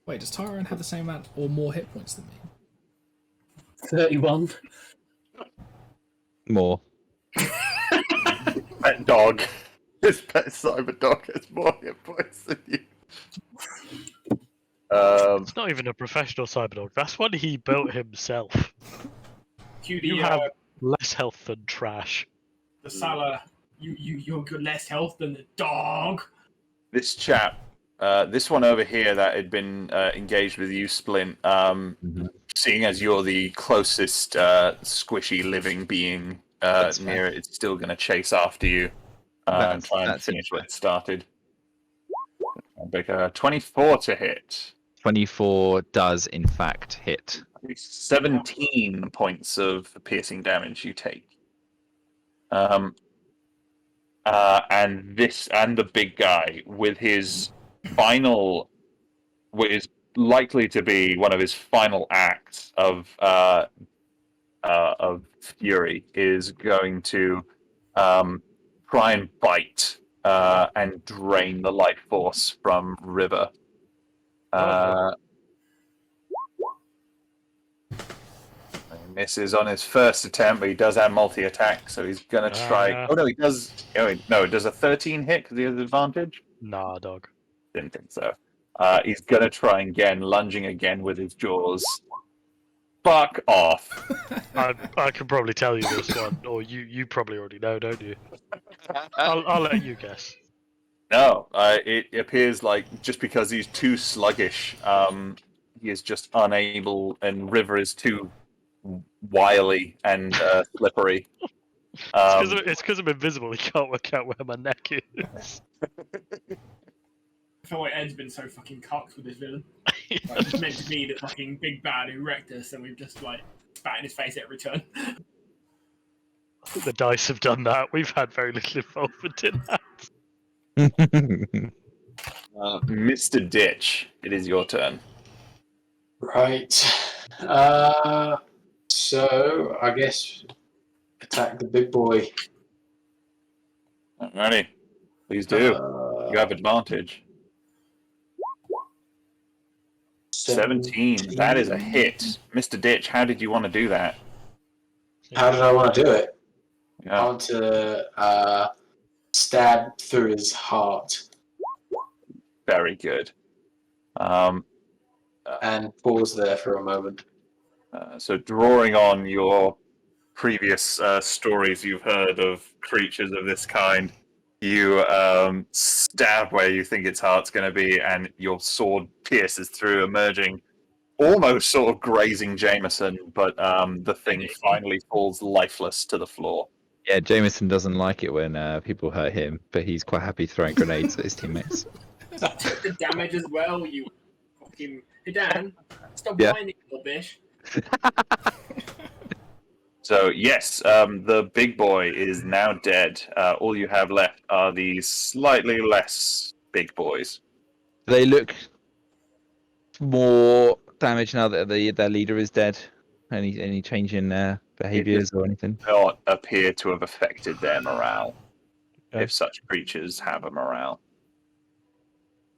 Wait, does Tyrone have the same amount or more hit points than me? 31. More. Pet dog. His pet cyber dog has more hit points than you. It's not even a professional cyberdog. That's one he built himself. You have less health than trash. The Salah, you've got less health than the dog. This chap, this one over here that had been engaged with you, Splint, seeing as you're the closest squishy living being near it, it's still going to chase after you and try and finish what it started. Big 24 to hit. 24 does in fact hit. 17 points of piercing damage you take. And the big guy with his final, what is likely to be one of his final acts of fury, is going to try and bite and drain the life force from River. Misses on his first attempt, but he does have multi-attack, so he's gonna try. Oh no, he does. Oh no, does a 13 hit because he has advantage? Nah, dog. Didn't think so. He's gonna try again, lunging again with his jaws. Fuck off! I can probably tell you this one, or you probably already know, don't you? I'll let you guess. No, it appears like just because he's too sluggish, he is just unable, and River is too wily and slippery. It's because I'm invisible. He can't work out where my neck is. I feel like Ed's been so fucking cucked with this villain. Like, it's meant to be the fucking big bad who wrecked us, and we've just like spat in his face every turn. The dice have done that. We've had very little involvement in that. Mr. Ditch, it is your turn. Right. So I guess attack the big boy. Alrighty. Please do. You have advantage. 17. That is a hit. Mr. Ditch, how did you want to do that? How did I want to do it? I Yeah. want to stab through his heart Very good. and pause there for a moment. So drawing on your previous stories you've heard of creatures of this kind, you stab where you think its heart's going to be, and your sword pierces through, emerging almost sort of grazing Jameson, but the thing finally falls lifeless to the floor. Yeah, Jameson doesn't like it when people hurt him, but he's quite happy throwing grenades at his teammates. Take the damage as well, you fucking. Hey Dan, stop Yeah. whining, little bitch. So yes, the big boy is now dead. All you have left are the slightly less big boys. They look more damaged now that their leader is dead. Any change in their behaviors or anything? Not appear to have affected their morale, Okay. if such creatures have a morale.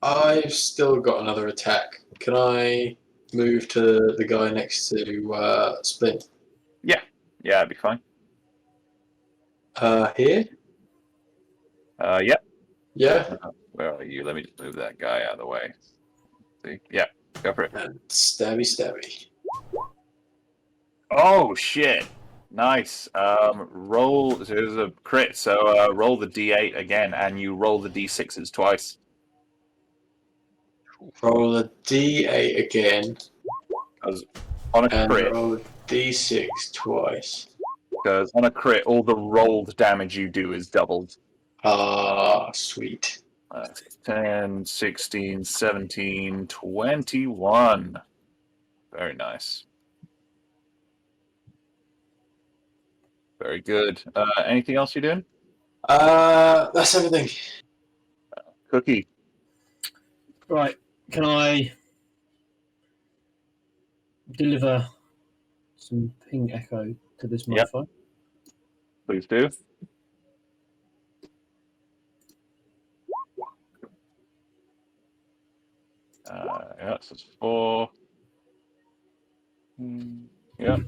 I've still got another attack. Can I move to the guy next to Splint? Yeah, it'd be fine. Here? Yep. Yeah. Where are you? Let me just move that guy out of the way. See? Yeah, go for it. And stabby stabby. Oh shit! Nice. Roll. So it was a crit. So roll the d8 again, and you roll the d6s twice. Roll a d8 again. Because on a And crit, roll d6 twice. because on a crit, all the rolled damage you do is doubled. Ah, sweet. 10, 16, 17, 21. Very nice. Very good. Anything else you're doing? That's everything. Cookie. Right, can I deliver some ping echo to this Yep. motherfucker? Please do. Yeah, so it's 4. Yep.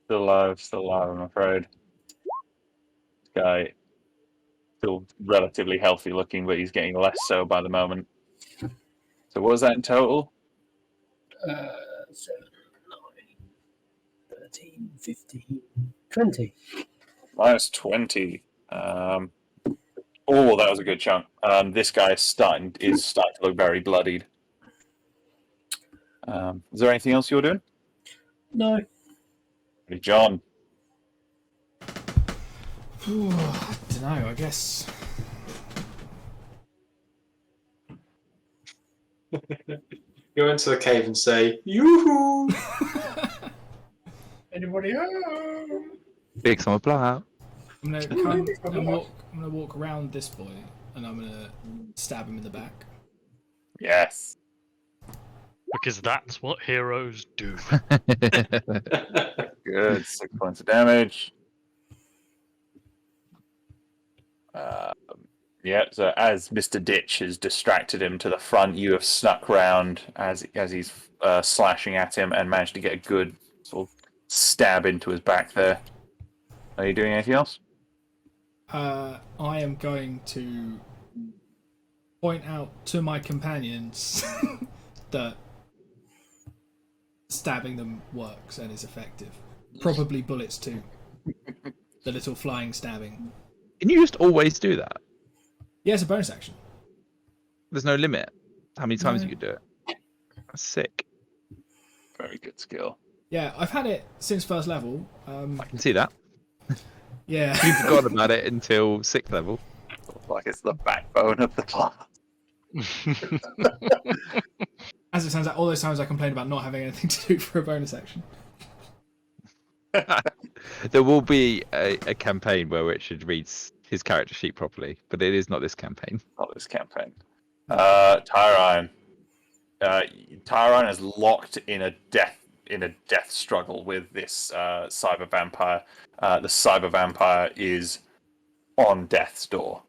Still alive, I'm afraid. This guy, still relatively healthy looking, but he's getting less so by the moment. So what was that in total? 7, 9, 13, 15, 20. Minus 20. Oh, that was a good chunk. This guy is starting to look very bloodied. Is there anything else you're doing? No. Hey, John. Ooh, I don't know. I guess. Go into the cave and say, yoo-hoo! Anybody home? Big summer blowout. I'm gonna walk around this boy, and I'm gonna stab him in the back. Yes. Because that's what heroes do. Good. 6 points of damage. Yeah, so as Mr. Ditch has distracted him to the front, you have snuck round as he's slashing at him and managed to get a good sort of stab into his back there. Are you doing anything else? I am going to point out to my companions that stabbing them works and is effective. Probably bullets too. The little flying stabbing. Can you just always do that? Yeah, it's a bonus action. There's no limit. How many times No. you could do it? That's sick. Very good skill. Yeah, I've had it since first level. I can see that. Yeah. You forgot about it until 6th level. Like it's the backbone of the class. As it turns out, all those times I complained about not having anything to do for a bonus action. There will be a campaign where Richard reads his character sheet properly, but it is not this campaign. Not this campaign. Tyrone. Tyrone is locked in a death struggle with this cyber vampire. The cyber vampire is on death's door.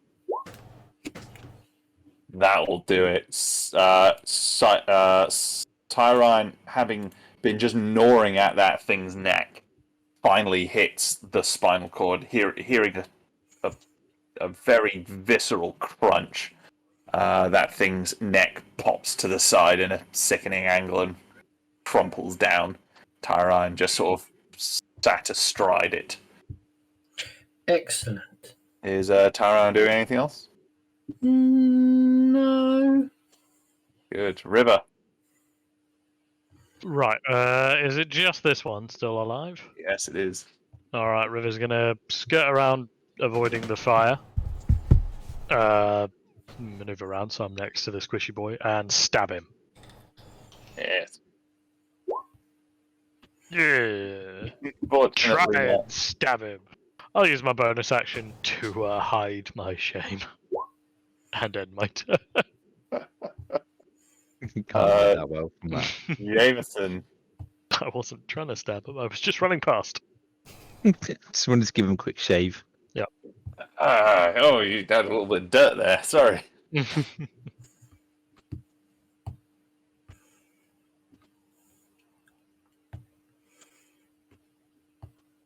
That will do it. Tyrone, having been just gnawing at that thing's neck, finally hits the spinal cord, hearing a very visceral crunch. That thing's neck pops to the side in a sickening angle and crumples down. Tyrone just sort of sat astride it. Excellent. Is Tyrone doing anything else? No. Good. River. Right. Is it just this one still alive? Yes, it is. All right. River's gonna skirt around, avoiding the fire. Maneuver around, so I'm next to the squishy boy, and stab him. Yes. Yeah. Fortunately, Try and stab him. I'll use my bonus action to hide my shame and end my turn. You can't hide that well from that. Jameson. I wasn't trying to stab him. I was just running past. Just wanted to give him a quick shave. You had a little bit of dirt there. Sorry.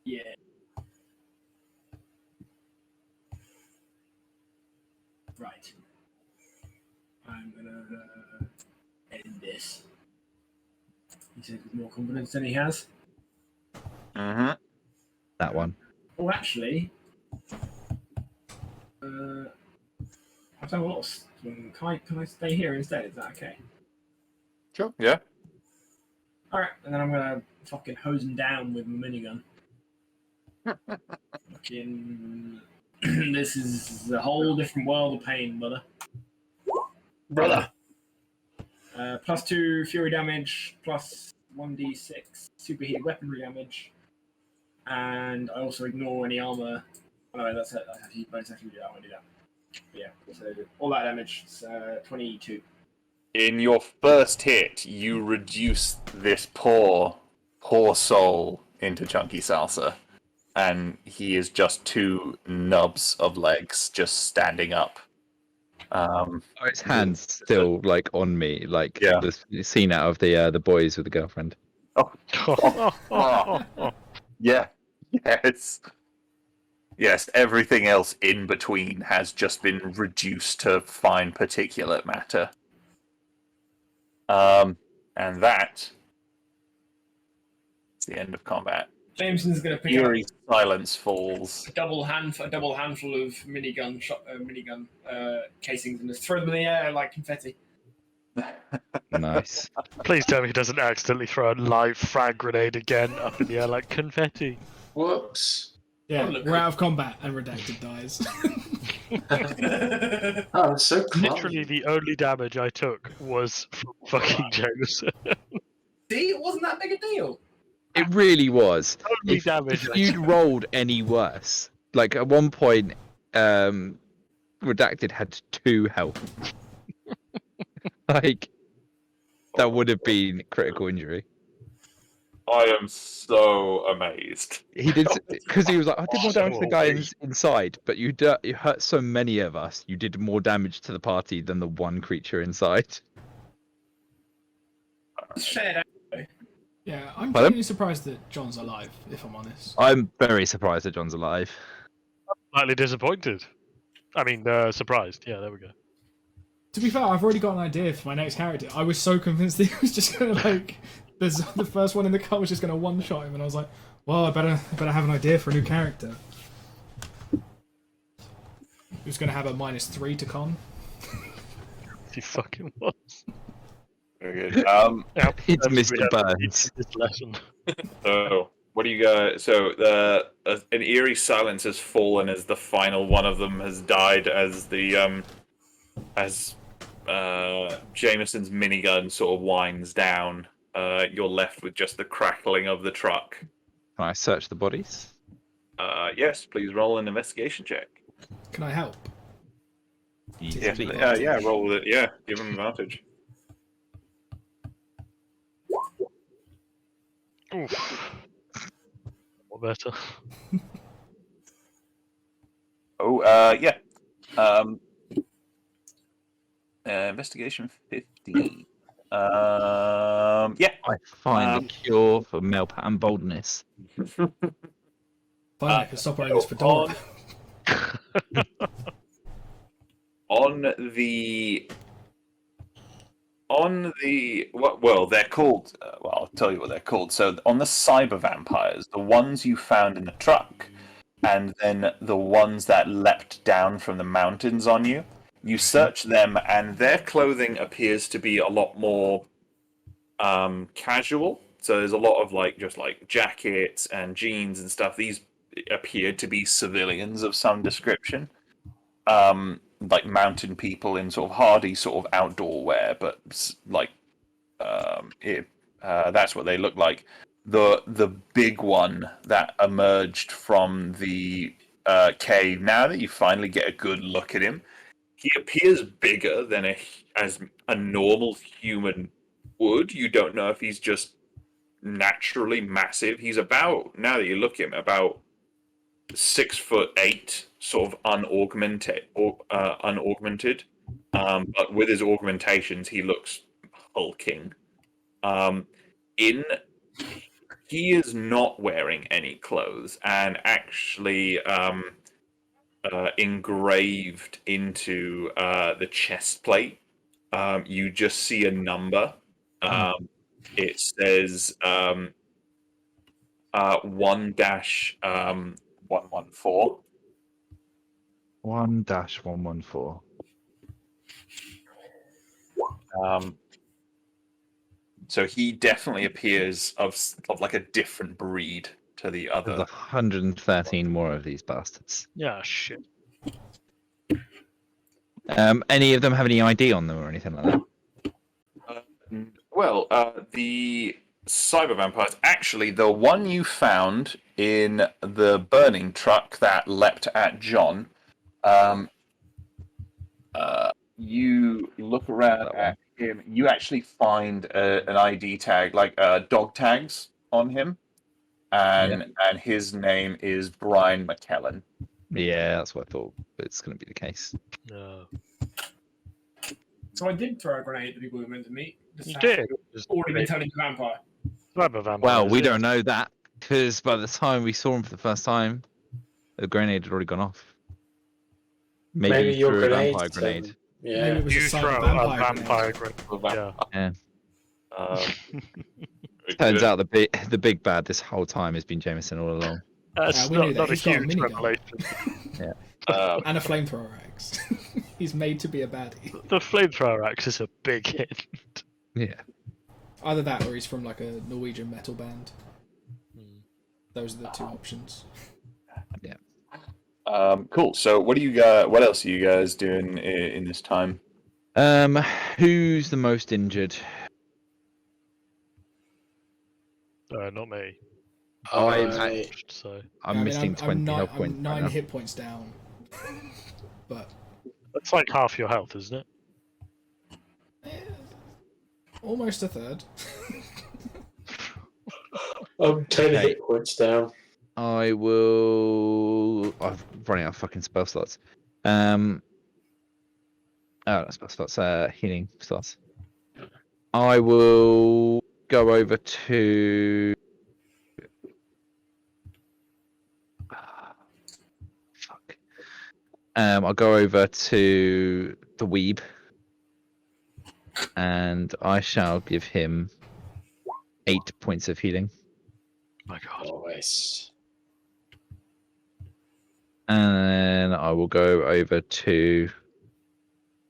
Yeah. Right. I'm gonna end this. He said with more confidence than he has. Mm-hmm. That one. Oh, actually, I've done a lot of. Can I stay here instead? Is that okay? Sure. Yeah. All right, and then I'm gonna fucking hose him down with my minigun. Fucking, this is a whole different world of pain, brother. +2 fury damage, plus 1d6 superheated weaponry damage, and I also ignore any armor. Oh, no, that's it. I have to bonus action to do that. I want to do that. But yeah, so all that damage is 22. In your first hit, you reduce this poor soul into chunky salsa, and he is just 2 nubs of legs just standing up. His hand's still like on me, like Yeah. the scene out of the boys with the girlfriend. Yeah. Yes, everything else in between has just been reduced to fine particulate matter. And that is the end of combat. Jameson's gonna pick Eerie silence falls. up a double handful of minigun casings and just throw them in the air like confetti. Nice. Please tell me he doesn't accidentally throw a live frag grenade again up in the air like confetti. Whoops. Yeah, Oh, look. we're out of combat and Redacted dies. Oh, it's so close. Literally, the only damage I took was from fucking Jameson. See, it wasn't that big a deal. It really was. Only If damage. I you'd took. rolled any worse, like at one point, Redacted had 2 health. Like that would have been critical injury. I am so amazed. He did because he was like, I did more damage to the guy inside, but you hurt so many of us. You did more damage to the party than the one creature inside. Shared. Yeah, I'm Pardon? genuinely surprised that John's alive, if I'm honest. I'm very surprised that John's alive. Slightly disappointed. I mean, surprised. Yeah, there we go. To be fair, I've already got an idea for my next character. I was so convinced that he was just gonna the first one in the car was just gonna one-shot him, and I was like, well, I better have an idea for a new character. Who's gonna have a -3 to con? He fucking was. Very good. Yep, It's that's- we Mr. have to Burns. teach this lesson. So, what do you guys? So, an eerie silence has fallen as the final one of them has died. As the Jameson's minigun sort of winds down, you're left with just the crackling of the truck. Can I search the bodies? Yes, please roll an investigation check. Can I help? Yeah, Speak. yeah, roll with it. Yeah, give him advantage. Oof. What better? Oh, yeah. Investigation 15. Yeah. I find Um, a cure for male pattern boldness. Finally, I can stop wearing this fedora. On the well, they're called. Well, I'll tell you what they're called. So on the cyber vampires, the ones you found in the truck, and then the ones that leapt down from the mountains on you. You search them, and their clothing appears to be a lot more casual. So there's a lot of just jackets and jeans and stuff. These appear to be civilians of some description, like mountain people in sort of hardy sort of outdoor wear, but that's what they look like. The big one that emerged from the cave. Now that you finally get a good look at him, he appears bigger than as a normal human would. You don't know if he's just naturally massive. He's about, now that you look at him, about 6'8", sort of unaugmented. But with his augmentations, he looks hulking. He is not wearing any clothes, and actually, engraved into the chest plate, you just see a number. It says 1-114. 1-114. So he definitely appears of like a different breed to the There's other. 113 more of these bastards. Yeah, shit. Any of them have any ID on them or anything like that? Well, the cyber vampires. Actually, the one you found in the burning truck that leapt at John. You look around at him. You actually find an ID tag, like dog tags, on him, and his name is Brian McKellen. Yeah, that's what I thought. It's going to be the case. No. So I did throw a grenade at the people we were meant to meet. You did. Already been turned into a vampire. Cyber vampire. Well, we don't know that because by the time we saw him for the first time, the grenade had already gone off. Maybe your threw a grenade. vampire grenade. Maybe Yeah. it was You a throw cyber a vampire. vampire grenade. Yeah. Turns out the big bad this whole time has been Jameson all along. That's we knew not that. a He's got a huge minigun. revelation. And a flamethrower axe. He's made to be a baddie. The flamethrower axe is a big hit. Yeah. Either that or he's from like a Norwegian metal band. Those are the two options. Cool. So, what else are you guys doing in this time? Who's the most injured? Not me. I, So I'm missing 20 health I'm points. right 9 now. hit points down. But that's like half your health, isn't it? almost a third. I'm 10 Okay. hit points down. I'm running out of fucking spell slots. Not spell slots. Healing slots. I will go over to. Fuck. I'll go over to the Weeb, and I shall give him 8 points of healing. My God. Nice. And then I will go over to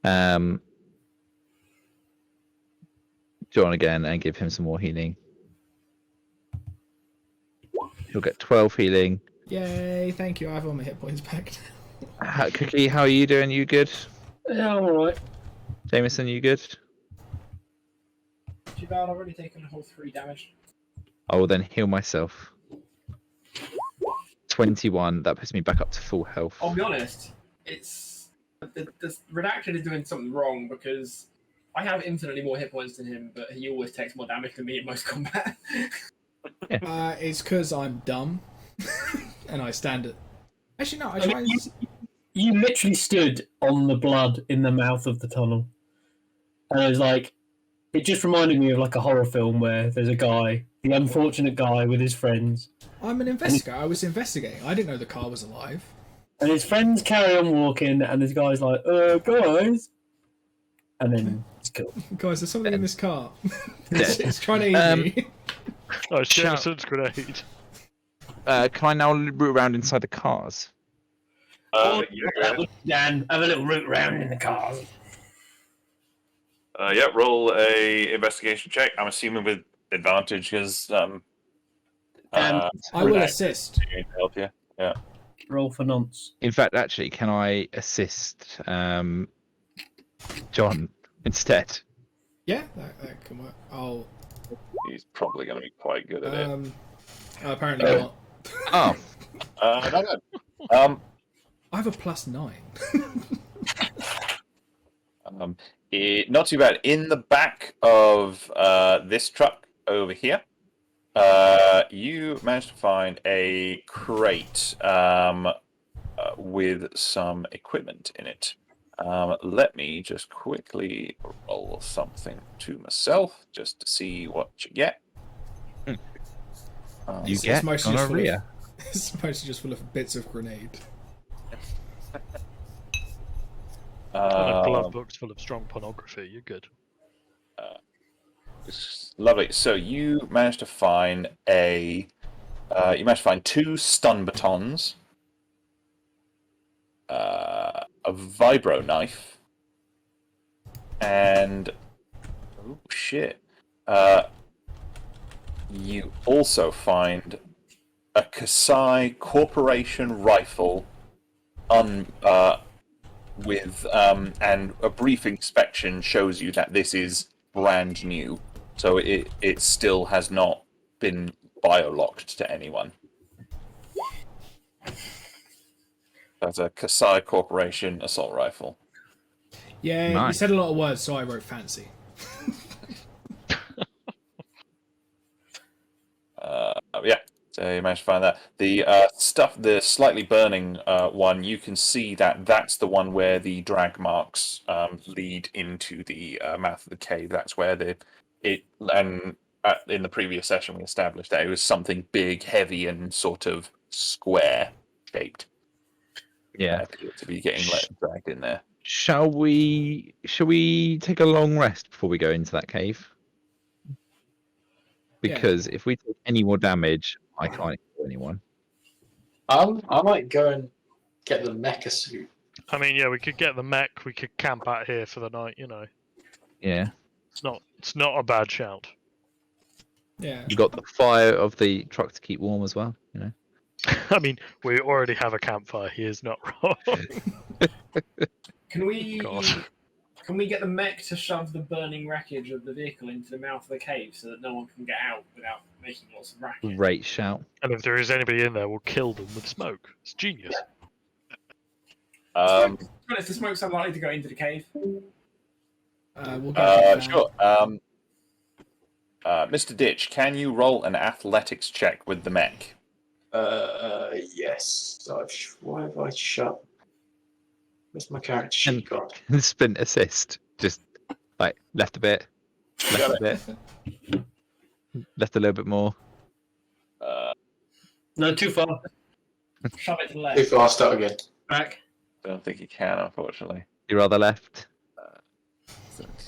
John again and give him some more healing. He'll get 12 healing. Yay, thank you. I have all my hit points back now. Cookie, how are you doing? You good? Yeah, I'm alright. Jameson, you good? Too bad, I've already taken a whole 3 damage. I will then heal myself. 21. That puts me back up to full health. I'll be honest, it's the redacted is doing something wrong because I have infinitely more hit points than him, but he always takes more damage than me in most combat. It's because I'm dumb, and I stand it. Actually, no. I I try. mean, you literally stood on the blood in the mouth of the tunnel, and I was like, it just reminded me of like a horror film where there's a guy, the unfortunate guy with his friends, I'm an investigator. I was investigating. I didn't know the car was alive. and his friends carry on walking, and this guy's like, guys, and then it's killed. Guys, there's something in this car. Dead. It's trying to eat me. Oh, Shall- Jameson's grenade. Can I now root around inside the cars? Dan, have a little root around in the cars. Yeah, roll a investigation check. I'm assuming with advantage because I will assist. help you. Yeah. Roll for nonce. In fact, actually, can I assist John instead? Yeah, that can work. I'll. He's probably going to be quite good at it. Apparently not. Oh, Not good. I have a +9. Not too bad. In the back of this truck over here, you managed to find a crate with some equipment in it. Let me just quickly roll something to myself just to see what you get. you It's get mostly just full of- gonorrhea. It's mostly just full of bits of grenade. And glove books full of strong pornography. You're good. Lovely. So you managed to find two stun batons, a vibro knife, and oh shit! You also find a Kasai Corporation rifle, with and a brief inspection shows you that this is brand new, so it still has not been biolocked to anyone. That's a Kasai Corporation assault rifle. Yeah, you Nice. said a lot of words, so I wrote fancy. Yeah, so you managed to find that. The the slightly burning one, you can see that that's the one where the drag marks lead into the mouth of the cave. That's where in the previous session we established that it was something big, heavy, and sort of square shaped. Yeah. To be getting dragged in there. Shall we take a long rest before we go into that cave? Because if we take any more damage, I can't kill anyone. I might go and get the mecha suit. I mean, yeah, we could get the mech. We could camp out here for the night. You know, Yeah. it's not a bad shout. Yeah. You got the fire of the truck to keep warm as well, you know. I mean, we already have a campfire. He is not wrong. Can we God. can we get the mech to shove the burning wreckage of the vehicle into the mouth of the cave so that no one can get out without making lots of racket? Great shout. And if there is anybody in there, we'll kill them with smoke. It's genius. To be honest, the smoke's unlikely to go into the cave. We'll go. Sure. Mr. Ditch, can you roll an athletics check with the mech? Yes. Why have I shut? Where's my character sheet gone? Sprint assist. Just like left a bit, left a bit, left a little bit more. No, too far. Shove it to the Too left. far, start again. Back. Don't think you can, unfortunately. Your other left.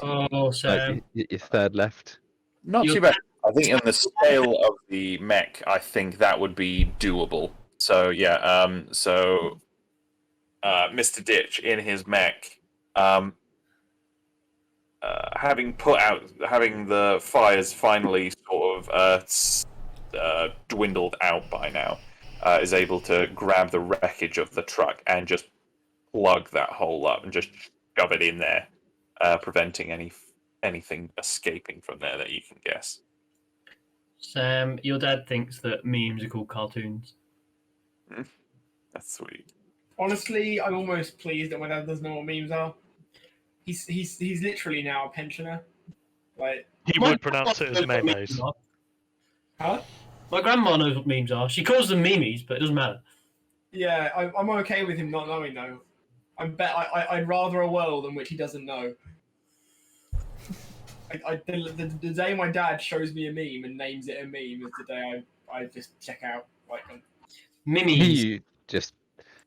Oh, Sam. Your third left. Not You- too bad. I think on the scale of the mech, I think that would be doable. So yeah, Mr. Ditch in his mech, having the fires finally sort of dwindled out by now, is able to grab the wreckage of the truck and just plug that hole up and just shove it in there, preventing anything escaping from there that you can guess. Sam, your dad thinks that memes are called cartoons. That's sweet. Honestly, I'm almost pleased that my dad doesn't know what memes are. He's literally now a pensioner. Like, He would pronounce it as mayonnaise. huh? My grandma knows what memes are. She calls them memes, but it doesn't matter. Yeah, I'm okay with him not knowing though. I'd rather a world in which he doesn't know. The day my dad shows me a meme and names it a meme is the day I just check out. Like, Memes. You just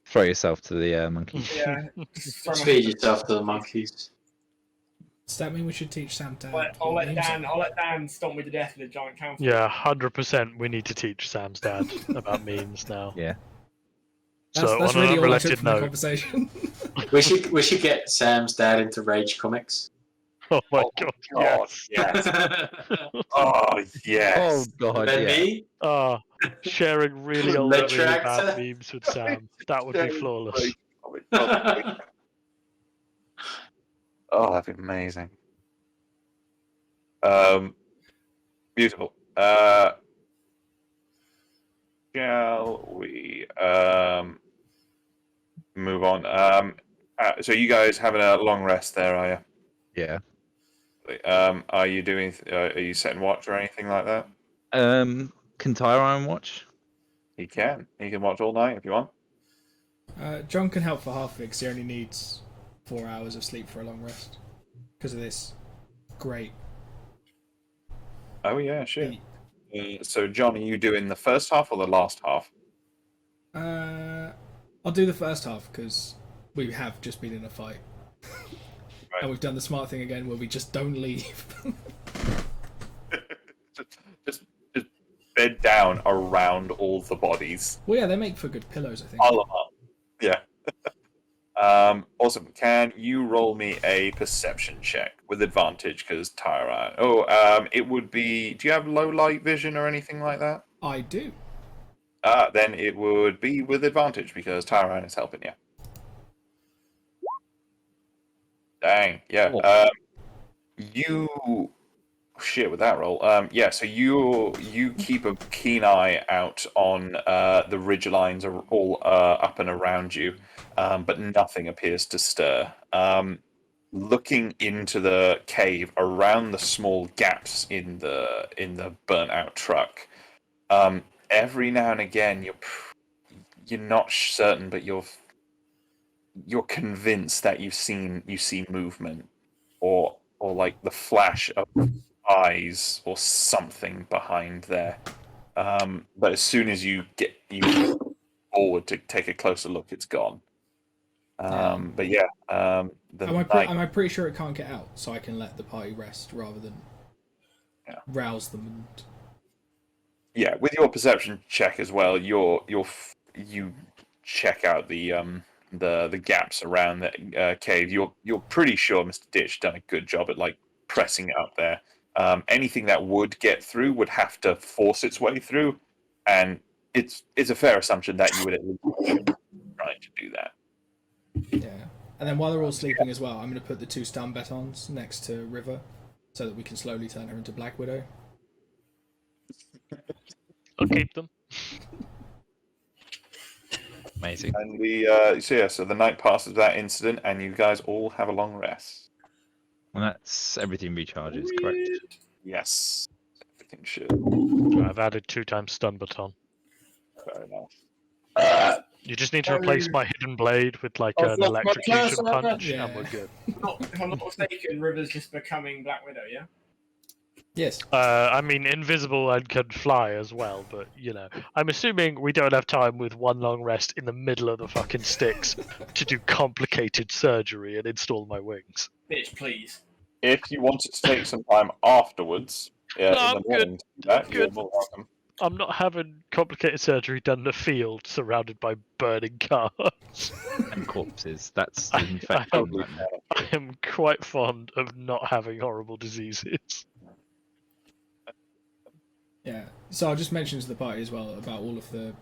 throw yourself to the monkey. yeah, just throw my- Feed yourself to the monkeys. Does that mean we should teach Sam to? I'll let Dan stomp me to death with a giant count. Yeah, 100%. We need to teach Sam's dad about memes now. Yeah. That's So that's on an really all I took unrelated from the note, conversation. We should get Sam's dad into Rage comics. oh my god, God, yes. yes. Oh, yes. Oh god, Then yeah. me. Ah, sharing really old, really Retroactor. bad memes with Sam. That would be flawless. Oh, that'd be amazing. Beautiful. Shall we move on? So you guys having a long rest there, are Yeah. you? Are you doing? Are you setting watch or anything like that? Can Tyron watch? He can. He can watch all night if you want. John can help for half of it because he only needs 4 hours of sleep for a long rest because of this. Great. Oh yeah, sure. So John, are you doing the first half or the last half? I'll do the first half because we have just been in a fight. Right. And we've done the smart thing again where we just don't leave. just bed down around all the bodies. Well, yeah, they make for good pillows, I think. Pile them up. Yeah. Awesome. Can you roll me a perception check with advantage? Because Tyron. It would be. Do you have low light vision or anything like that? I do. Then it would be with advantage because Tyron is helping you. Dang. Yeah. You. Shit with that roll. Yeah. So you keep a keen eye out on the ridge lines are all up and around you. But nothing appears to stir. Looking into the cave around the small gaps in the burnt out truck, every now and again you're not certain, but you're convinced that you see movement or like the flash of eyes or something behind there. But as soon as you forward to take a closer look, it's gone. But yeah, Am I pretty sure it can't get out, so I can let the party rest rather than rouse them? And... Yeah, with your perception check as well, you check out the gaps around the cave. You're pretty sure Mr. Ditch done a good job at like pressing it up there. Anything that would get through would have to force its way through, and it's a fair assumption that you would at least try to do that. Yeah. And then while they're all sleeping as well, I'm going to put the 2 stun batons next to River so that we can slowly turn her into Black Widow. I'll keep them. Amazing. And so the night passes without incident, and you guys all have a long rest. And that's everything recharges, correct? Yes, everything should. I've added 2 times stun baton. Fair enough. You just need to replace my hidden blade with like I've an lost my electrocution cursor. punch, Yeah. and we're good. If I'm not mistaken, River's just becoming Black Widow, yeah? Yes. I mean, invisible and can fly as well, but you know, I'm assuming we don't have time with one long rest in the middle of the fucking sticks to do complicated surgery and install my wings. Bitch, please. If you wanted to take some time afterwards, No, in I'm the morning, to do that, you're good. more welcome. I'm not having complicated surgery done in a field surrounded by burning cars. And corpses. That's I- infection. I am quite fond of not having horrible diseases. Yeah. So I'll just mention to the party as well about all of the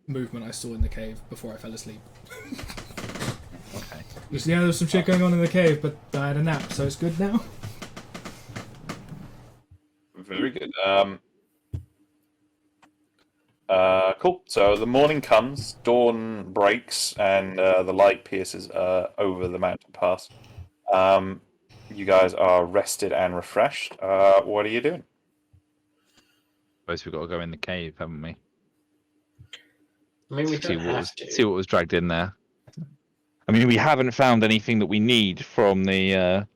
movement I saw in the cave before I fell asleep. Okay. Because, yeah, there's some shit going on in the cave, but I had a nap, so it's good now. Very good. Cool. So the morning comes, dawn breaks, and the light pierces over the mountain pass. You guys are rested and refreshed. What are you doing? Suppose we've got to go in the cave, haven't we? I mean, we See don't what have was to. dragged in there. I mean, we haven't found anything that we need from the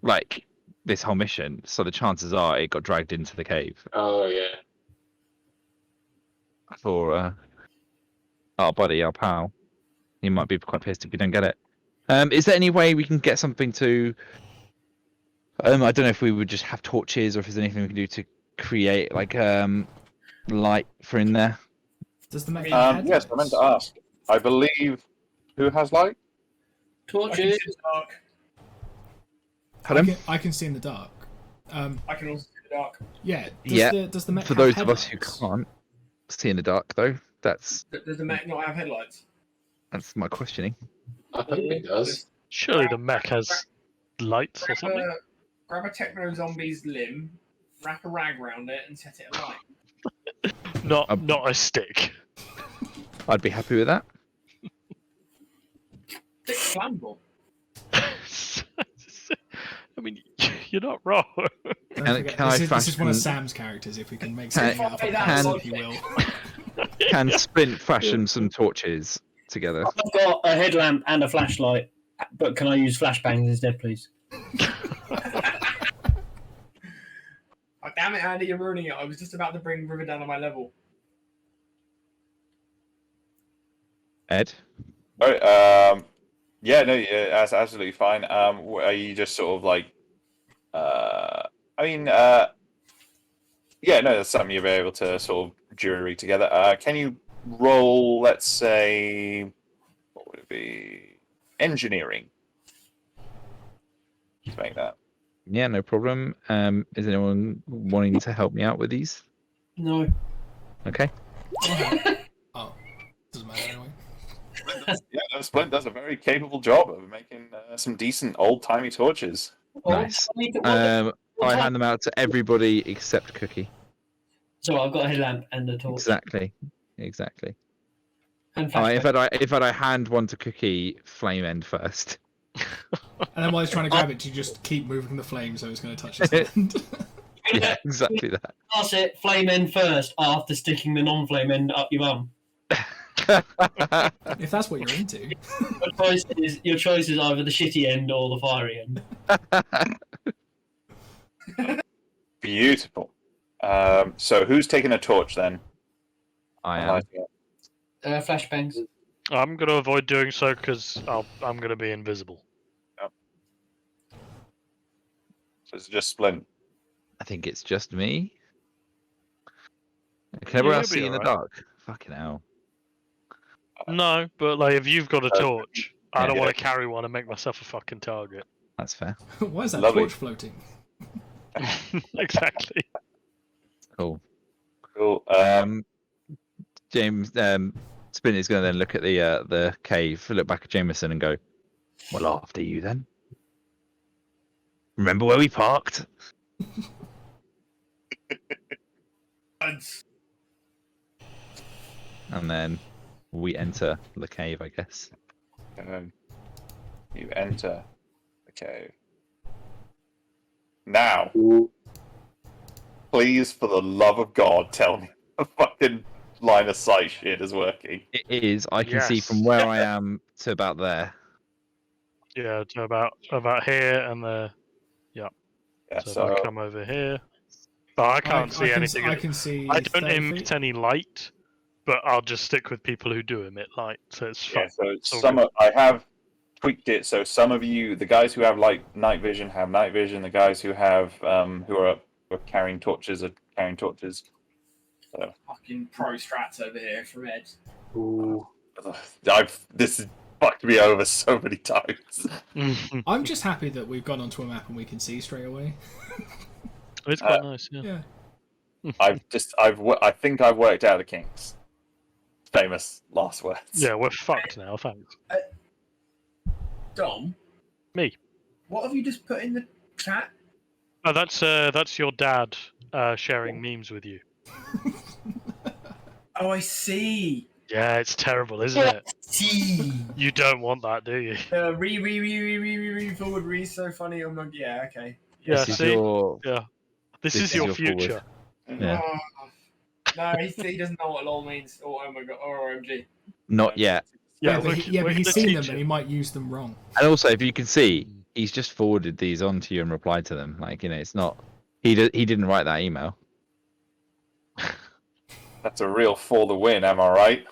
like this whole mission, so the chances are it got dragged into the cave. Oh yeah. For our buddy, our pal, he might be quite pissed if we don't get it. Is there any way we can get something to? I don't know if we would just have torches, or if there's anything we can do to create like light for in there. Does the mech Yes, I meant to ask. I believe who has light? I can Torches. see the dark. Pardon? I can see in the dark. I can also see the dark. Yeah. Yeah, Does the mech For have those of us who headlights? can't see in the dark, though, that's Does the mech not have headlights? my questioning. I hope it does. Surely the mech has lights or Grab something. a, grab a techno zombie's limb, wrap a rag around it, and set it alight. Not a stick. I'd be happy with that. It's flammable. I mean, you're not wrong. Don't Can- forget, can I this is one of fashion- Sam's characters. If we can make Can- something out of can- it, if you will. Can Splint fashion some torches together? I've got a headlamp and a flashlight, but can I use flashbangs instead, please? Oh, damn it, Andy, you're ruining it. I was just about to bring River down on my level. Ed? Oh, yeah, no, yeah, that's absolutely fine. Are you just sort of like, yeah, no, that's something you'll be able to sort of jury together. Can you roll, let's say, what would it be? Engineering. To make that. Yeah, no problem. Is anyone wanting to help me out with these? No. Okay. Oh, doesn't matter anyway. Yeah, no, Splint does a very capable job of making some decent old-timey torches. Nice. I hand them out to everybody except Cookie. So I've got a headlamp and a torch. Exactly. And If flashbang. I hand one to Cookie, flame end first. And then while he's trying to grab it, you just keep moving the flame so it's going to touch his hand. Yeah, exactly that. Pass it, flame end first, after sticking the non-flame end up your bum. If that's what you're into. Your choice is either the shitty end or the fiery end. Beautiful. So who's taking a torch then? I am. like it. Flashbangs. I'm going to avoid doing so because I'm going to be invisible. So it's just Splint. I think it's just me. Can everyone you'll else be see in the alright. dark? Fucking hell. No, but like if you've got a torch, I don't Yeah. want to carry one and make myself a fucking target. That's fair. Why is that Lovely. torch floating? Exactly. Cool. Cool. James, Spin is going to then look at the cave, look back at Jameson, and go, "Well, after you then. Remember where we parked?" And then we enter the cave, I guess. You enter the cave. Now, please, for the love of God, tell me the fucking line of sight shit is working. It is. I can see Yes. from where I am to about there. Yeah, to about here and there. Yeah, So, so if I come over here, but I can't see anything. I can see. I don't 30 emit feet. any light, but I'll just stick with people who do emit light, so it's fine. yeah, so all some good. I have tweaked it so some of you, the guys who have night vision, have night vision. The guys who have who are carrying torches are carrying torches. So Fucking pro strats over here from Ed. Ooh. this has fucked me over so many times. I'm just happy that we've gone onto a map and we can see straight away. It's quite nice, yeah. Yeah. I think I've worked out the kinks. Famous last words. Yeah, we're fucked now, thanks. Dom? Me. What have you just put in the chat? Oh, that's your dad sharing memes with you. Oh, I see. Yeah, it's terrible, isn't it? See. You don't want that, do you? Re forward re so funny. Oh my, yeah, okay. Yeah, This is see? your. Yeah. This This is is your your forward. future. Yeah. Oh. No, he doesn't know what lol means. Oh my god. Or OMG. Not yet. Yeah, but, look, but he's look, seen them teacher. and he might use them wrong. And also, if you can see, he's just forwarded these on to you and replied to them. Like, it's not. He didn't write that email. That's a real for the win, am I right?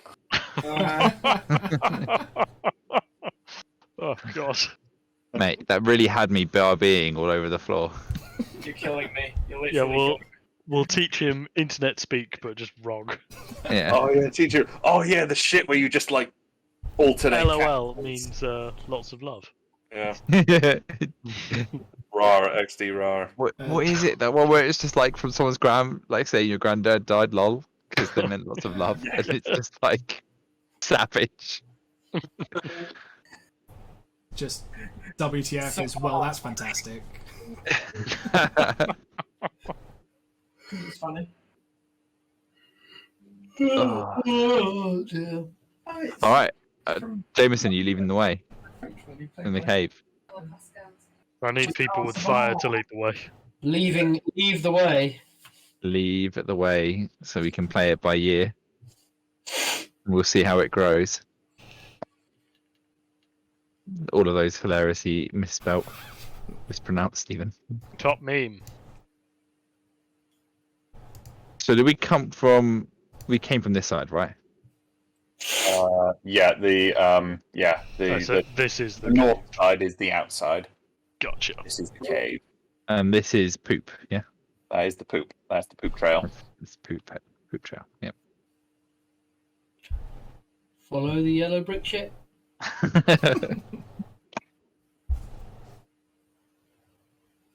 Oh god. Mate, that really had me being all over the floor. You're killing me. You're Yeah, literally we'll teach him internet speak, but just wrong. Yeah. Oh yeah, teacher. Oh yeah, the shit where you just like alternate. LOL capitals. means lots of love. Yeah. Rar XD rar. what is it? That one where it's just like from someone's like say your granddad died, lol, because they meant lots of love, and it's just like savage. Just WTF is, well, that's fantastic. It's funny. Oh. Oh, dear. All right, Jameson, you leaving the way in the cave? I need people with fire to lead the way. Leave the way. Leave the way so we can play it by year. We'll see how it grows. All of those hilariously mispronounced even. Top meme. So did we come from? We came from this side, right? Yeah, the So this is the north side is the outside. gotcha. This is the cave. This is poop. Yeah, That is the poop. That's the poop trail. it's poop trail. Yep. Follow the yellow brick shit.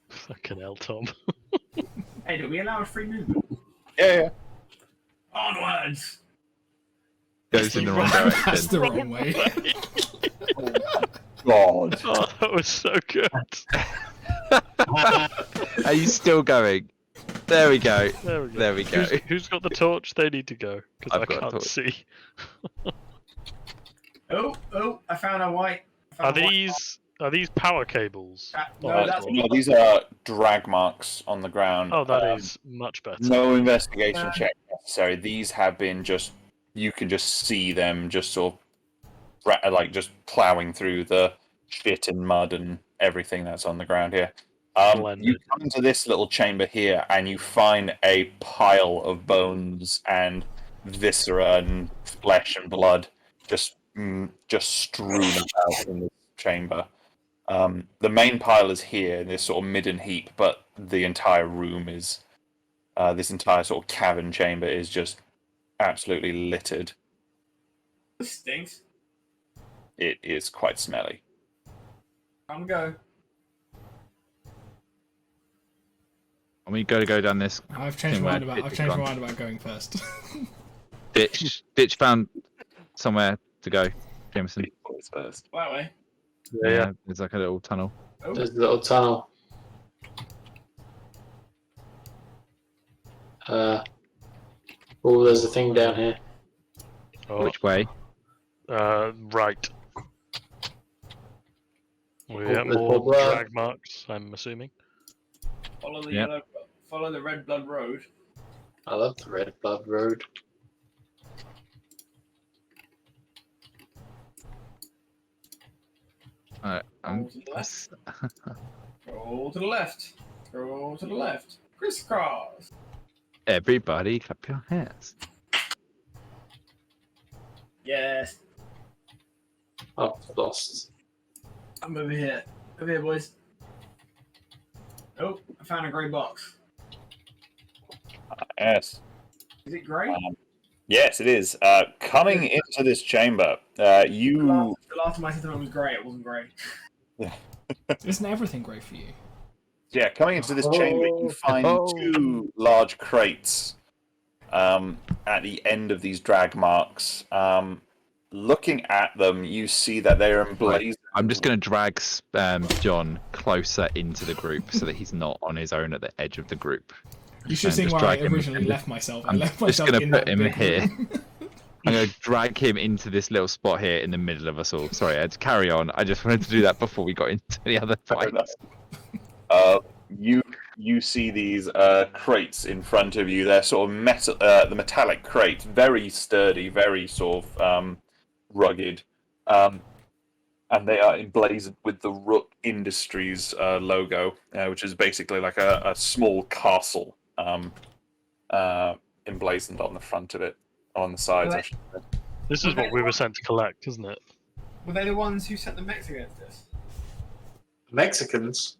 Fucking hell, Tom. Hey, do we allow a free movement? Yeah. Onwards! Goes in the wrong That's direction. the wrong way. God. Oh, that was so good. Are you still going? There we go. There we go. There we go. Who's got the torch? They need to go because I I've got a can't torch. see. Oh, I found a white. Are these power cables? No, that's No, these are drag marks on the ground. Oh, that is much better. No investigation check necessary. These have been just. You can just see them just sort of like just plowing through the shit and mud and everything that's on the ground here. You Blended. come into this little chamber here and you find a pile of bones and viscera and flesh and blood just strewn about in this chamber. The main pile is here, this sort of midden heap, but the entire room is this entire sort of cavern chamber is just absolutely littered. This stinks. It is quite smelly. Come go. And we got to go down this I've changed Thing my where mind about. Ditch I've is changed my gone. mind about going first. ditch. Ditch found somewhere to go, Jameson. Always first. That way. Yeah. There's like a little tunnel. Oh, There's a little tunnel. There's a thing down here. Oh, Which way? right. We Oh, have there's more more blood. drag marks, I'm assuming. follow the Yeah. yellow. Follow the red blood road. I love the Red Blood Road. I'm, Go to the left. Go to the left. Go to the left. Crisscross. everybody, clap your hands. Yes. I've lost. I'm over here. Over here, boys. Oh, I found a grey box. Yes. Is it grey? Yes, it is. Coming into this chamber, you. The last time I said it was grey, it wasn't grey. Isn't everything great for you? Yeah, coming into this chamber, you find two large crates at the end of these drag marks. Looking at them, you see that they are emblazoned. I'm just going to drag John closer into the group so that he's not on his own at the edge of the group. You should And see just where I drag him originally into- left myself. I I'm left just myself gonna in put that him big here. room. I'm going to drag him into this little spot here in the middle of us all. Sorry, Ed, carry on. I just wanted to do that before we got into the other Fair enough. fights. You see these crates in front of you. They're sort of metal, the metallic crates, very sturdy, very sort of rugged, and they are emblazoned with the Rook Industries logo, which is basically like a small castle emblazoned on the front of it, on the sides. I should say. This is what we were sent to collect, isn't it? Were they the ones who sent the mechs against us? Mexicans.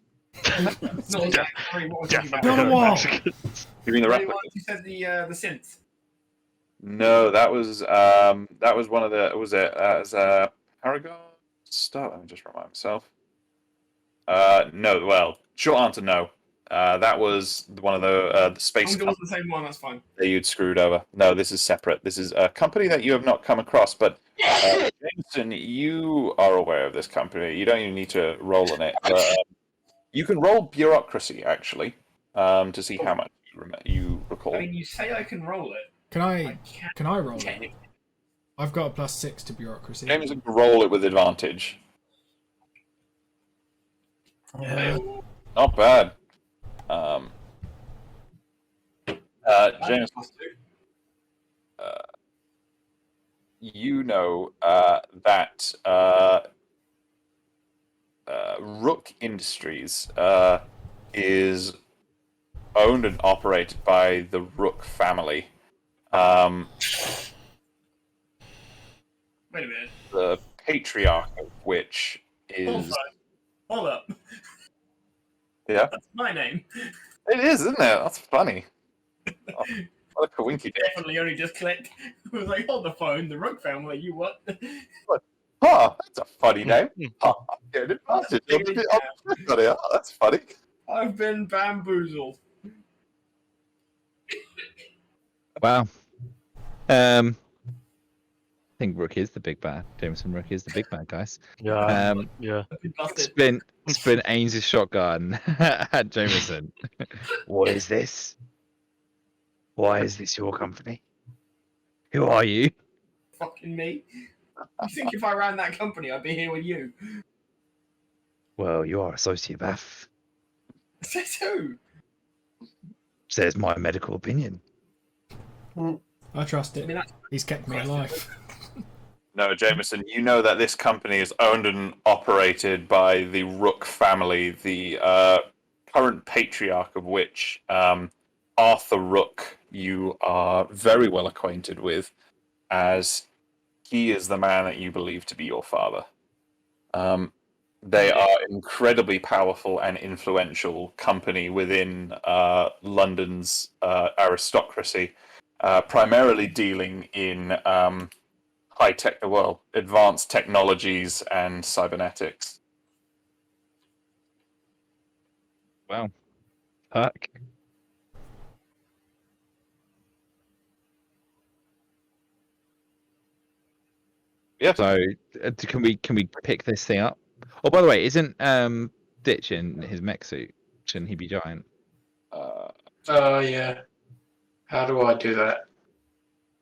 Not Yeah. sorry, what was I talking Definitely about? Go on. not Wall. Mexicans. You mean the Were they the replica? ones who sent the synths? No, that was one of the was it Paragon stuff. Let me just remind myself. No, well, short answer, no. That was one of the space It was companies the same one. That's fine. that you'd screwed over. No, this is separate. This is a company that you have not come across, but Jameson, you are aware of this company. You don't even need to roll on it. But, you can roll bureaucracy actually to see how much you recall. I mean, you say I can roll it. Can I can't can I roll it? technically. I've got a +6 to bureaucracy. Jameson can roll it with advantage. Not bad. James, you know that Rook Industries is owned and operated by the Rook family. Wait a minute. The patriarch of which is Hold up. yeah, That's my name. it is, isn't it? That's funny. Oh, what a coinky dink. Definitely only just clicked. I was like, hold the phone. The Rook family. You what? Oh, that's a funny name. Hmm. Oh, I'm getting advantage. Oh, that's funny. I've been bamboozled. Wow. I think Rook is the big bad. Jameson Rook is the big bad, guys. Yeah. Yeah. I've been busted. Spin aims his shotgun at Jameson. What is this? Why is this your company? Who are you? Fucking me. You think if I ran that company, I'd be here with you? Well, you are a sociopath, Says who? says my medical opinion. I trust I it. mean, that's He's kept me alive. No, Jameson, you know that this company is owned and operated by the Rook family, the current patriarch of which, Arthur Rook, you are very well acquainted with, as he is the man that you believe to be your father. They are incredibly powerful and influential company within London's aristocracy, primarily dealing in advanced technologies and cybernetics. Wow. Fuck. Yeah. So can we pick this thing up? Oh, by the way, isn't Ditch in his mech suit? Shouldn't he be giant? Oh yeah. How do I do that?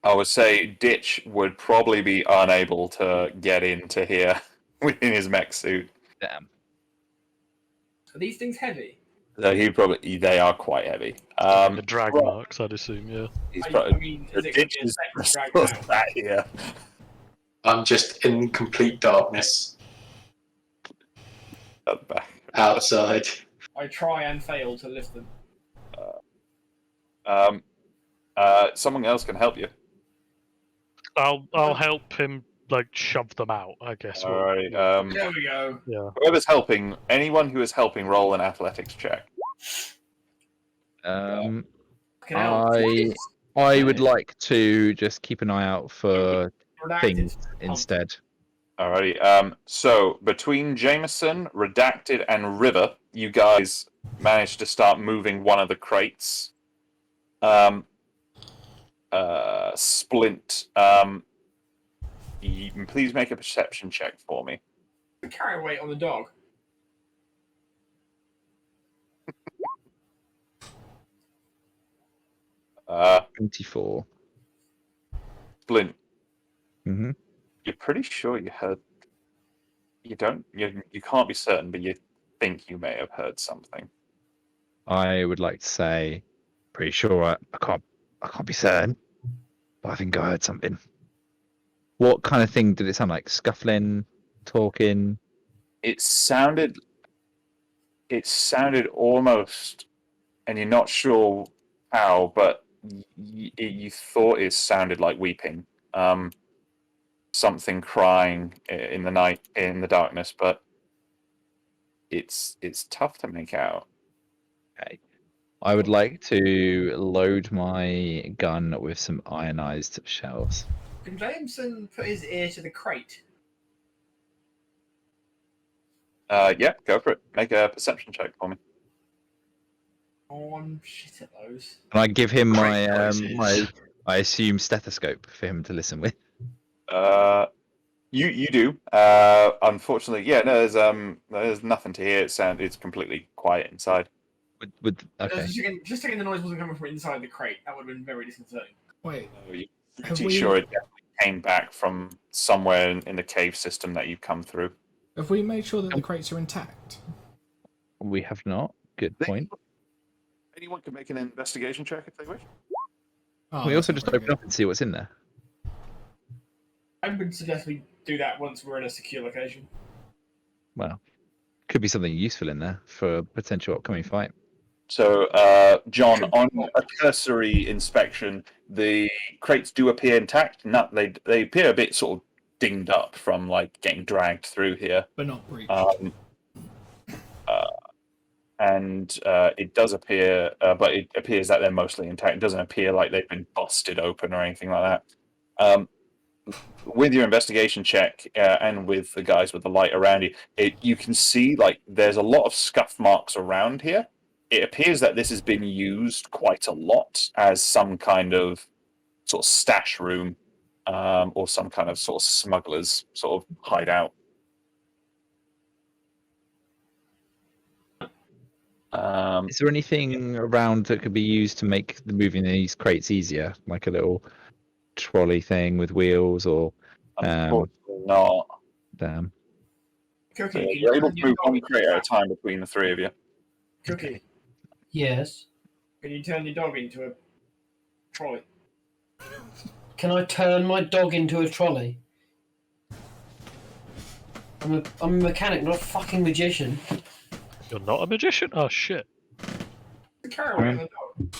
I would say Ditch would probably be unable to get into here within his mech suit. Damn. Are these things heavy? So they are quite heavy. The drag right. marks, I'd assume. Yeah. He's I probably mean, is it going to Ditch be a is second drag now? that here. I'm just in complete darkness At the back. outside. I try and fail to lift them. Someone else can help you. I'll help him like shove them out. I guess. All right. There we go. Yeah. Whoever's helping, anyone who is helping, roll an athletics check. Fucking hell. I would like to just keep an eye out for Redacted. things instead. Alrighty. So between Jameson, Redacted, and River, you guys managed to start moving one of the crates. Splint. Please make a perception check for me. Carry weight on the dog. 24. Blint, Mm-hmm. you're pretty sure you heard. You don't. You can't be certain, but you think you may have heard something. I would like to say, pretty sure I can't be certain, but I think I heard something. What kind of thing did it sound like? Scuffling, talking? It sounded almost, and you're not sure how, but you thought it sounded like weeping. Something crying in the night, in the darkness, but it's tough to make out. Okay. I would like to load my gun with some ionized shells. Can Jameson put his ear to the crate? Yeah, go for it. Make a perception check for me. Oh, I'm shit at those. And I give him Great my places. I assume stethoscope for him to listen with. You do. Unfortunately, yeah. No, there's nothing to hear. It's completely quiet inside. Okay. Just checking the noise wasn't coming from inside the crate. That would have been very disconcerting. Wait, You're Have pretty we- sure it definitely came back from somewhere in the cave system that you've come through. have we made sure that the crates are intact? We have not. Good point. Anyone can make an investigation check if they wish. Oh, We that's also not just very open good. up and see what's in there. I would suggest we do that once we're in a secure location. Well, could be something useful in there for a potential upcoming fight. So, John, on a cursory inspection, the crates do appear intact. Not they appear a bit sort of dinged up from like getting dragged through here. But not breached. And it does appear, but it appears that they're mostly intact. It doesn't appear like they've been busted open or anything like that. With your investigation check and with the guys with the light around you, you can see like there's a lot of scuff marks around here. It appears that this has been used quite a lot as some kind of sort of stash room or some kind of sort of smuggler's sort of hideout. Is there anything around that could be used to make the moving these crates easier, like a little trolley thing with wheels, or Unfortunately not. damn? Cookie, Yeah, can you you're able turn to your move dog one into crate a at a time between the three of you. Cookie, Yes. can you turn your dog into a trolley? Can I turn my dog into a trolley? I'm a mechanic, not a fucking magician. You're not a magician? Oh shit. The carrier on the dog.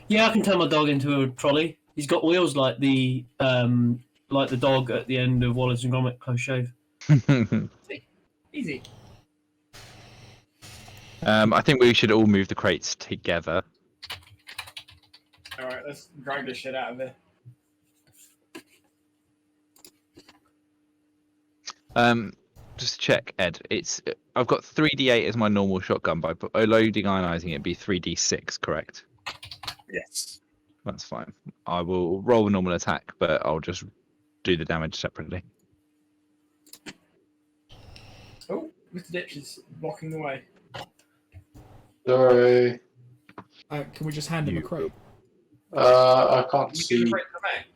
Yeah, I can turn my dog into a trolley. He's got wheels like the dog at the end of Wallace and Gromit Close Shave. Easy. I think we should all move the crates together. All right, let's drag this shit out of there. Just to check, Ed. I've got 3d8 as my normal shotgun, but by loading ionizing it'd be 3d6, correct? Yes. That's fine. I will roll a normal attack, but I'll just do the damage separately. Oh, Mr. Ditch is blocking the way. Sorry. Can we just hand him a crate? I can't You see. can break the back.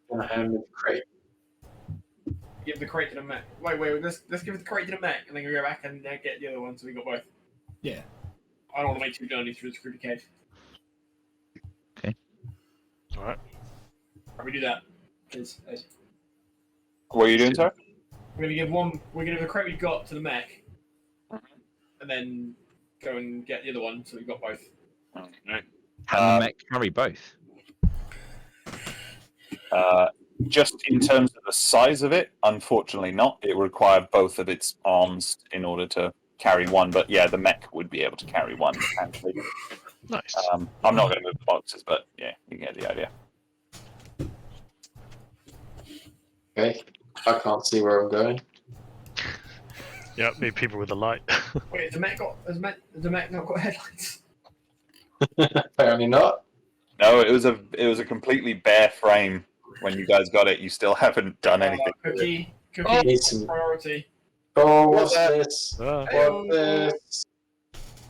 Gonna hand me the crate. Give the crate to the mech. Wait, let's give the crate to the mech, and then go back and get the other one, so we got both. Yeah. I don't want to make two journeys through the security cave. Alright. Right, we do that. Please. What are you doing, sir? We're gonna give the crate we've got to the mech, and then go and get the other one, so we've got both. Okay. Can the mech carry both? Just in terms of the size of it, unfortunately not. It would require both of its arms in order to carry one, but yeah, the mech would be able to carry one. Actually. Nice. I'm not going to move the boxes, but yeah, you get the idea. Okay. I can't see where I'm going. Yeah, need people with a light. Wait, has the mech not got headlights? Apparently not. No, it was a completely bare frame when you guys got it. You still haven't done anything. to it. Cookie, Need some. priority. Oh, what's this? Ah. What's this?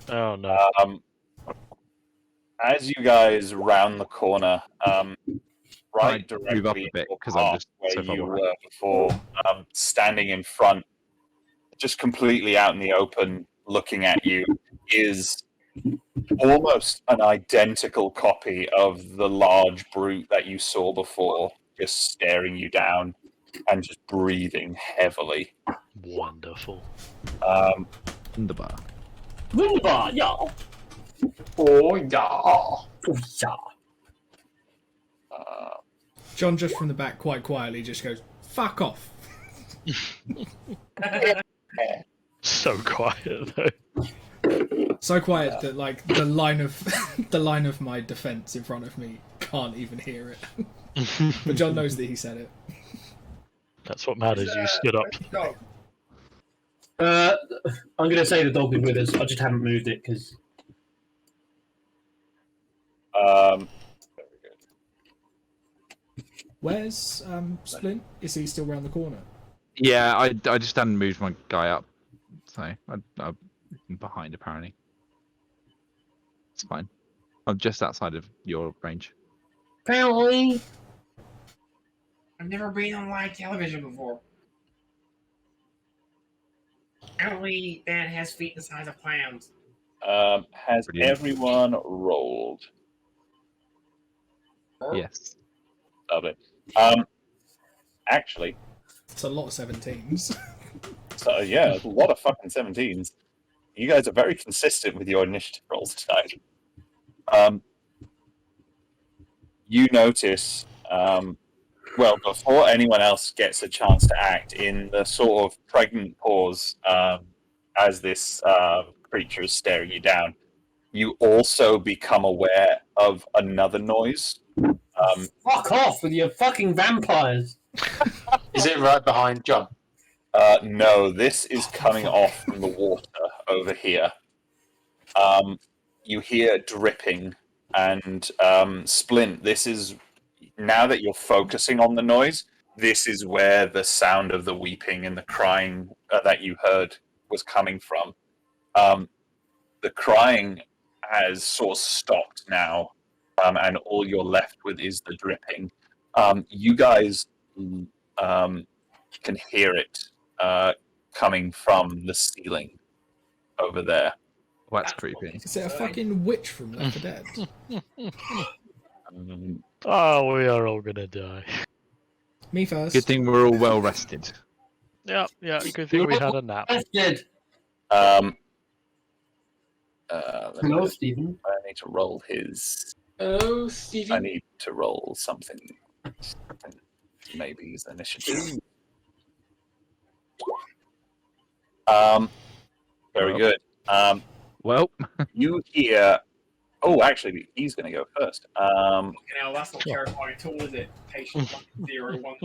Oh no. as you guys round the corner, right Can I directly move up a bit, in the 'cause I'm path just where so far you behind. were before, standing in front, just completely out in the open, looking at you, is almost an identical copy of the large brute that you saw before, just staring you down and just breathing heavily. Wonderful. Wunderbar. Wunderbar, yeah. Oh yeah. Oh, yeah. John, just from the back, quite quietly, just goes, "Fuck off." So quiet though. So quiet that like the line of the line of my defense in front of me can't even hear it. But John knows that he said it. That's what matters. You stood up. Dog. I'm going to say the dog is with us. I just haven't moved it because Very good. Where's Splint? Is he still round the corner? Yeah, I just hadn't moved my guy up, so I'm behind apparently. It's fine. I'm just outside of your range. apparently I've never been on live television before. Apparently, that has feet the size of clams. Has Brilliant. everyone rolled? Yes. Lovely. Actually, It's a lot of 17s. so yeah, a lot of fucking 17s. You guys are very consistent with your initiative rolls tonight. You notice, well, before anyone else gets a chance to act, in the sort of pregnant pause as this creature is staring you down, you also become aware of another noise. fuck off with your fucking vampires. Is it right behind John? No, this is coming off from the water over here. You hear dripping, and Splint, this is, now that you're focusing on the noise, this is where the sound of the weeping and the crying that you heard was coming from. The crying has sort of stopped now, and all you're left with is the dripping. You guys can hear it coming from the ceiling over there. Well, that's creepy. Is it a fucking witch from Left 4 Dead? Oh, we are all gonna die. Me first. Good thing we're all well rested. Yeah, yeah. Good thing we had a nap. That's dead. Let me Hello, just- Stephen. I need to roll his. Oh, I Stevie. need to roll something. Maybe his initiative. Very good. Well, You hear. Oh, actually, he's going to go first. Fucking hell, that's not terrifying at all, is it? Patient 012.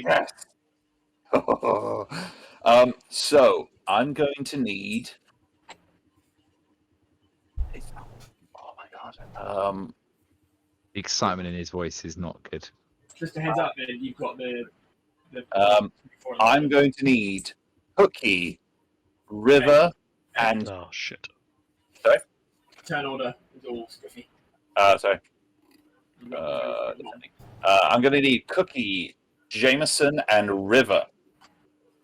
Yes. So I'm going to need. Oh my god. the excitement in his voice is not good. Just a heads up, then you've got the I'm going to need Cookie, River, and Oh shit. turn order is all squiffy. sorry. I'm going to need Cookie, Jameson, and River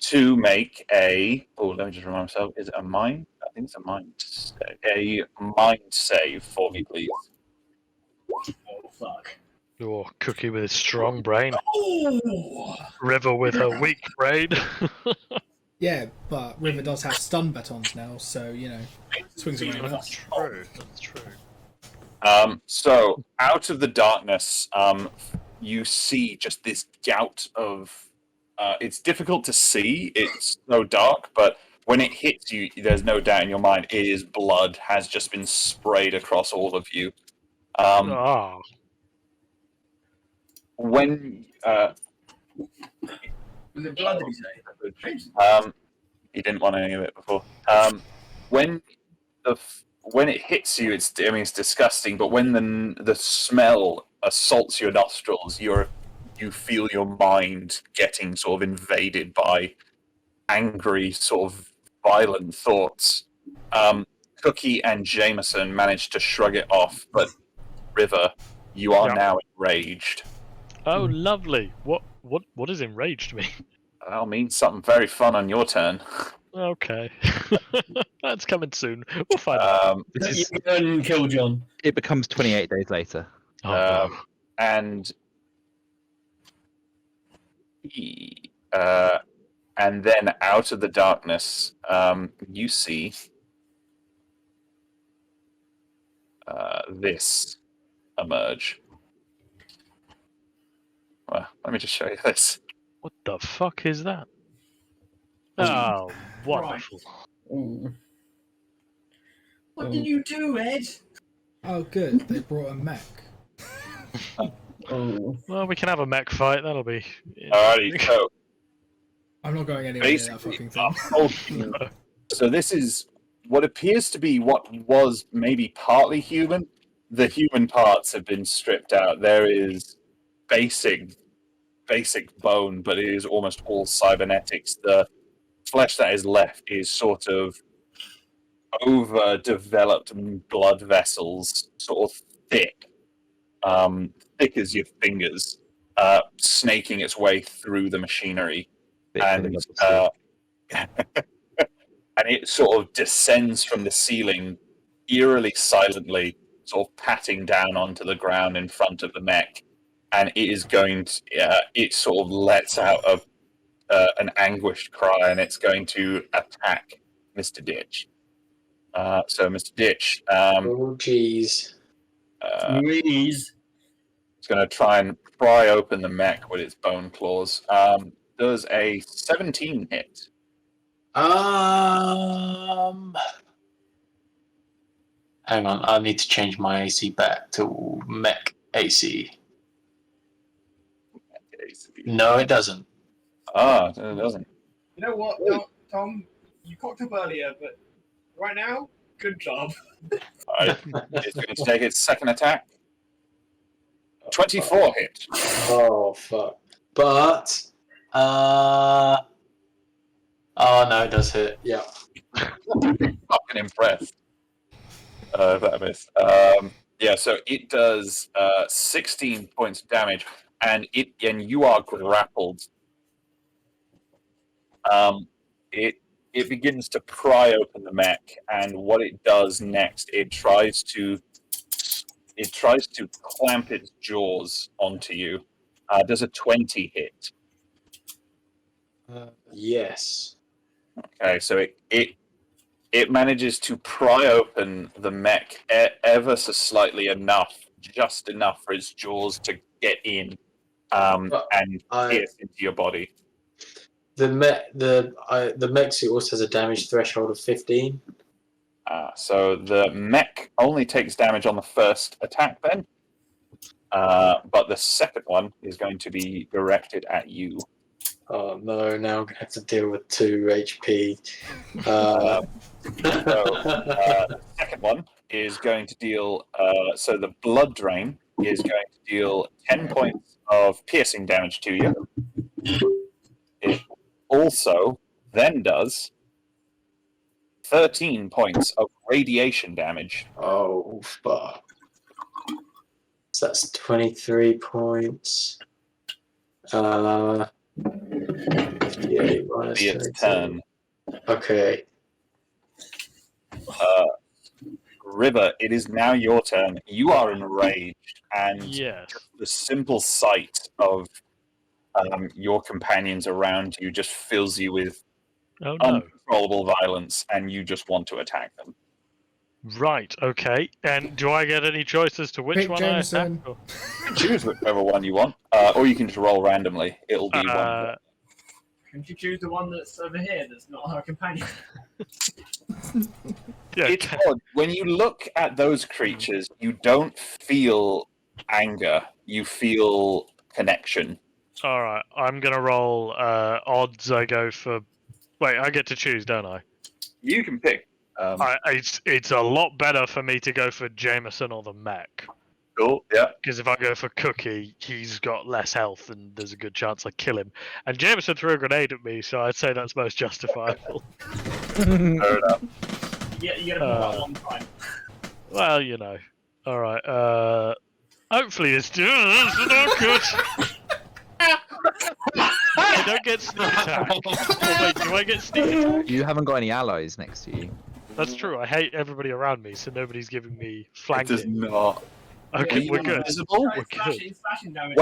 to make a. Oh, let me just remind myself. Is it a mind? I think it's a mind. A mind save for me, please. Oh fuck. Oh, Cookie with his strong brain. Oh! River with her weak brain. Yeah, but River does have stun batons now, so, you know, swings around. That's true. That's true. So out of the darkness, you see just this gout of. It's difficult to see. It's so dark, but when it hits you, there's no doubt in your mind it is blood has just been sprayed across all of you. Ah. When Was it blood, did you say? you didn't want any of it before. When it hits you, it's disgusting. But when the smell assaults your nostrils, you feel your mind getting sort of invaded by angry, sort of violent thoughts. Cookie and Jameson managed to shrug it off, but River, you are Yep. now enraged. Oh, lovely. What does enraged mean? That'll mean something very fun on your turn. Okay. That's coming soon. We'll find out. This You is, go and kill John. it becomes 28 days later. Oh, no. And and then out of the darkness, you see this emerge. Well, let me just show you this. What the fuck is that? Oh, wonderful. Ooh. What did you do, Ed? Oh, good. They brought a mech. Oh. Well, we can have a mech fight. That'll be. Alrighty, so I'm not going anywhere near that basically, fucking thing. so this is what appears to be what was maybe partly human. The human parts have been stripped out. There is basic bone, but it is almost all cybernetics. The flesh that is left is sort of overdeveloped blood vessels, sort of thick, thick as your fingers, snaking its way through the machinery. Bit And and it sort of descends from the ceiling eerily silently, sort of patting down onto the ground in front of the mech, and it is going to it sort of lets out an anguished cry, and it's going to attack Mr. Ditch. So Mr. Ditch Oh, jeez. Please. it's going to try and pry open the mech with its bone claws. Does a 17 hit? Hang on, I need to change my AC back to mech AC. No, it doesn't. Ah, it doesn't. You know what, Tom? You cocked up earlier, but right now, good job. Alright, it's going to take its second attack. 24 hit. Oh fuck! But oh no, it does hit. Yeah. Fucking impressed. That missed. Yeah, so it does 16 points of damage, and you are grappled. It begins to pry open the mech, and what it does next, it tries to clamp its jaws onto you. Does a 20 hit? Yes. Okay, so it manages to pry open the mech ever so slightly enough, just enough for its jaws to get in and pierce into your body. The mech suit also has a damage threshold of 15. So the mech only takes damage on the first attack then, but the second one is going to be directed at you. Oh no! Now I'm gonna have to deal with 2 HP. So the second one is going to deal. So the blood drain is going to deal 10 points of piercing damage to you. It also then does 13 points of radiation damage. Oh fuck! So that's 23 points. Yeah, minus Be its 22. turn. Okay. River, it is now your turn. You are enraged, and Yes. the simple sight of your companions around you just fills you with Oh no. uncontrollable violence, and you just want to attack them. Right. Okay. And do I get any choice as to which Pick one Jameson. I attack? Or- You can choose whichever one you want, or you can just roll randomly. It'll be one. Can you choose the one that's over here that's not her companion? Yeah. It's odd. When you look at those creatures, you don't feel anger. You feel connection. All right. I'm gonna roll odds. I go for. Wait, I get to choose, don't I? You can pick. It's a lot better for me to go for Jameson or the mech. Cool. Yeah. Because if I go for Cookie, he's got less health, and there's a good chance I kill him. And Jameson threw a grenade at me, so I'd say that's most justifiable. Fair enough. Yeah, you gotta put that one time. Well, you know. All right. Hopefully this not good. I don't get sneak attack. Oh, wait, do I get sneak attack? You haven't got any allies next to you. That's true. I hate everybody around me, so nobody's giving me It does flanking. not. Okay, you we're good. invisible? We're good. Slashing damage.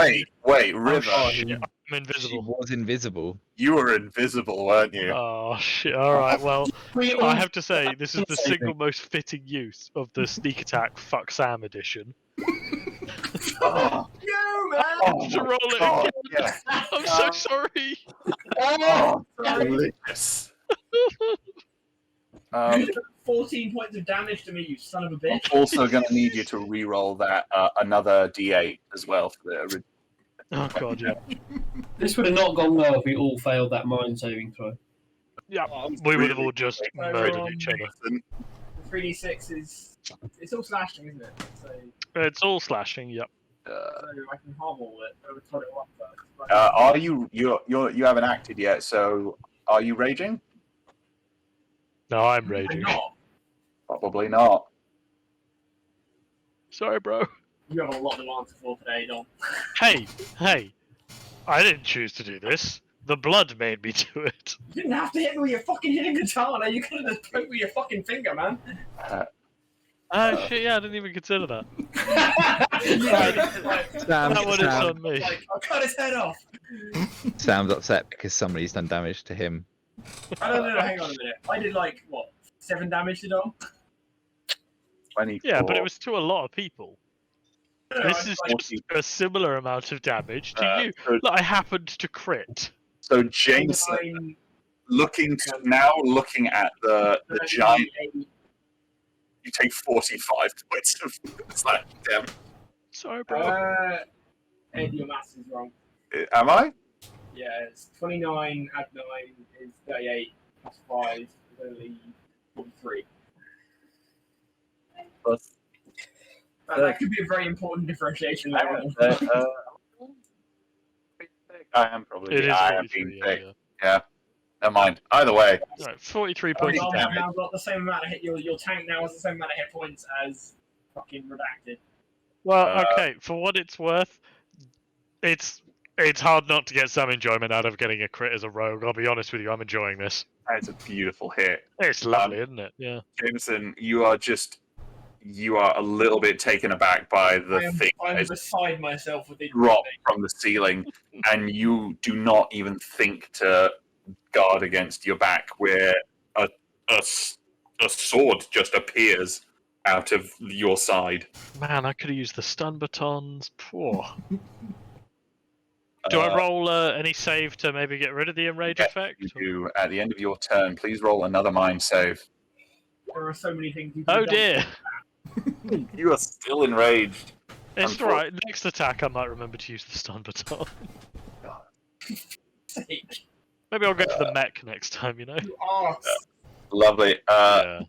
Wait, River. Oh, shit, I'm She invisible. was invisible. You were invisible, weren't you? Oh shit! All right. Well, We I all- have to say this is the Saving. single most fitting use of the sneak attack fuck Sam edition. Oh, No, man! oh To roll it God, again. yeah. I'm so sorry. Oh, Sorry. delicious. 14 points of damage to me, you son of a bitch. I'm also going to need you to re-roll that another D8 as well for the. Oh god, yeah. This would have not gone well if we all failed that mind saving throw. Yeah, we would have all just murdered each other. The 3d6 is. It's all slashing, isn't it? So, It's all slashing. Yep. so I can harm all it. I would put it up first. But- Are you haven't acted yet? So are you raging? No, I'm I'm raging. not. Probably not. Sorry, bro. You have a lot to answer for today, Dom. Hey, I didn't choose to do this. The blood made me do it. You didn't have to hit me with your fucking hitting katana. You could have just poked with your fucking finger, man. Oh shit! Yeah, I didn't even consider that. Sam, That one is on me. Like, I'll cut his head off. Sam's upset because somebody's done damage to him. I don't know. Hang on a minute. I did like what 7 damage to Dom. 24. Yeah, but it was to a lot of people. No, no, This I is like, just a similar amount of damage to you. so, That I happened to crit. so Jameson, 29, looking at the 38. giant, you take 45 points of slash damage. Sorry, bro. Ed, your maths is wrong. Am I? Yeah, it's 29 add 9 is 38 plus 5 is only 43. Plus, That could be a very important differentiation later on. I am probably. It is I am 43. being Yeah, thick. yeah. Never mind. Either way, Right, 43 Oh, points Dom, of I've damage. now got the same amount of hit. Your tank now has the same amount of hit points as fucking redacted. Well, okay, for what it's worth, it's hard not to get some enjoyment out of getting a crit as a rogue. I'll be honest with you, I'm enjoying this. that's a beautiful hit. It's lovely, isn't it? Yeah. Jameson, you are a little bit taken aback by the thing that I'm is beside myself with the dropped from the ceiling, and you do not even think to guard against your back, where a sword just appears out of your side. Man, I could have used the stun batons. Poor. Do I roll any save to maybe get rid of the enrage Yes, effect? You do. At the end of your turn, please roll another mind save. There are so many things you can Oh do. dear. You are still enraged. It's alright. Next attack, I might remember to use the stun baton. Maybe I'll go for the mech next time, you know? You are. Lovely. Yeah.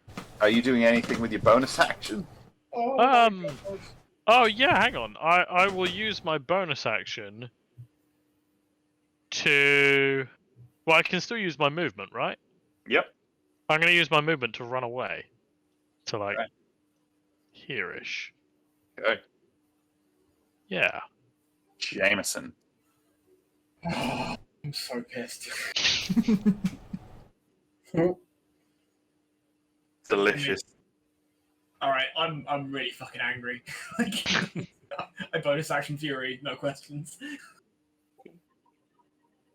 Are you doing anything with your bonus action? Oh, my God. Oh yeah, hang on. I will use my bonus action to. Well, I can still use my movement, right? Yep. I'm going to use my movement to run away to like Right. here-ish. Okay. Yeah. Jameson. I'm so pissed. Delicious. All right, I'm really fucking angry. Like, I bonus action fury, no questions.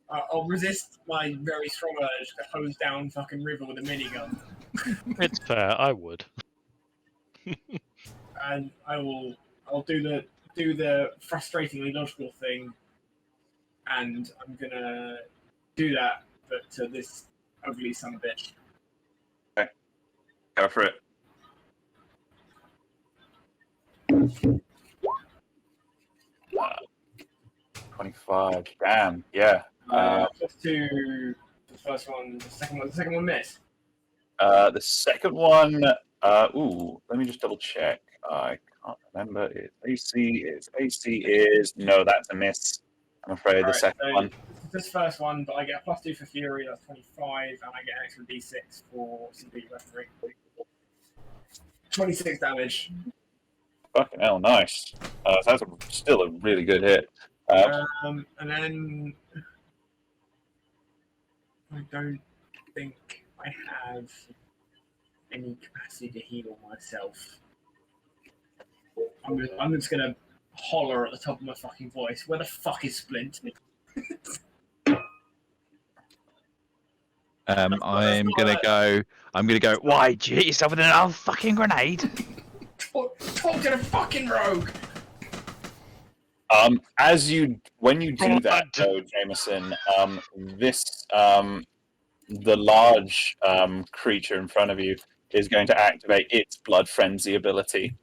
I'll resist my very strong urge to hose down fucking River with a minigun, It's fair. I would. and I'll do the frustratingly logical thing, and I'm gonna do that, but to this ugly son of a bitch. Go for it. Wow. 25. Damn. Yeah. Just to the first one, the second one missed. The second one. Let me just double check. I can't remember. Its AC is no, that's a miss. I'm afraid the Alright, second so one. this first one, but I get a +2 for Fury, that's 25, and I get an extra D6 for CP Weaponry. 26 damage. Fucking hell, nice. That's still a really good hit. And then I don't think I have any capacity to heal myself. I'm just gonna holler at the top of my fucking voice. Where the fuck is Splint? I'm gonna go. Why? Did you hit yourself with an old fucking grenade? Talk to the fucking rogue. When you do that, though, Jameson, the large creature in front of you is going to activate its blood frenzy ability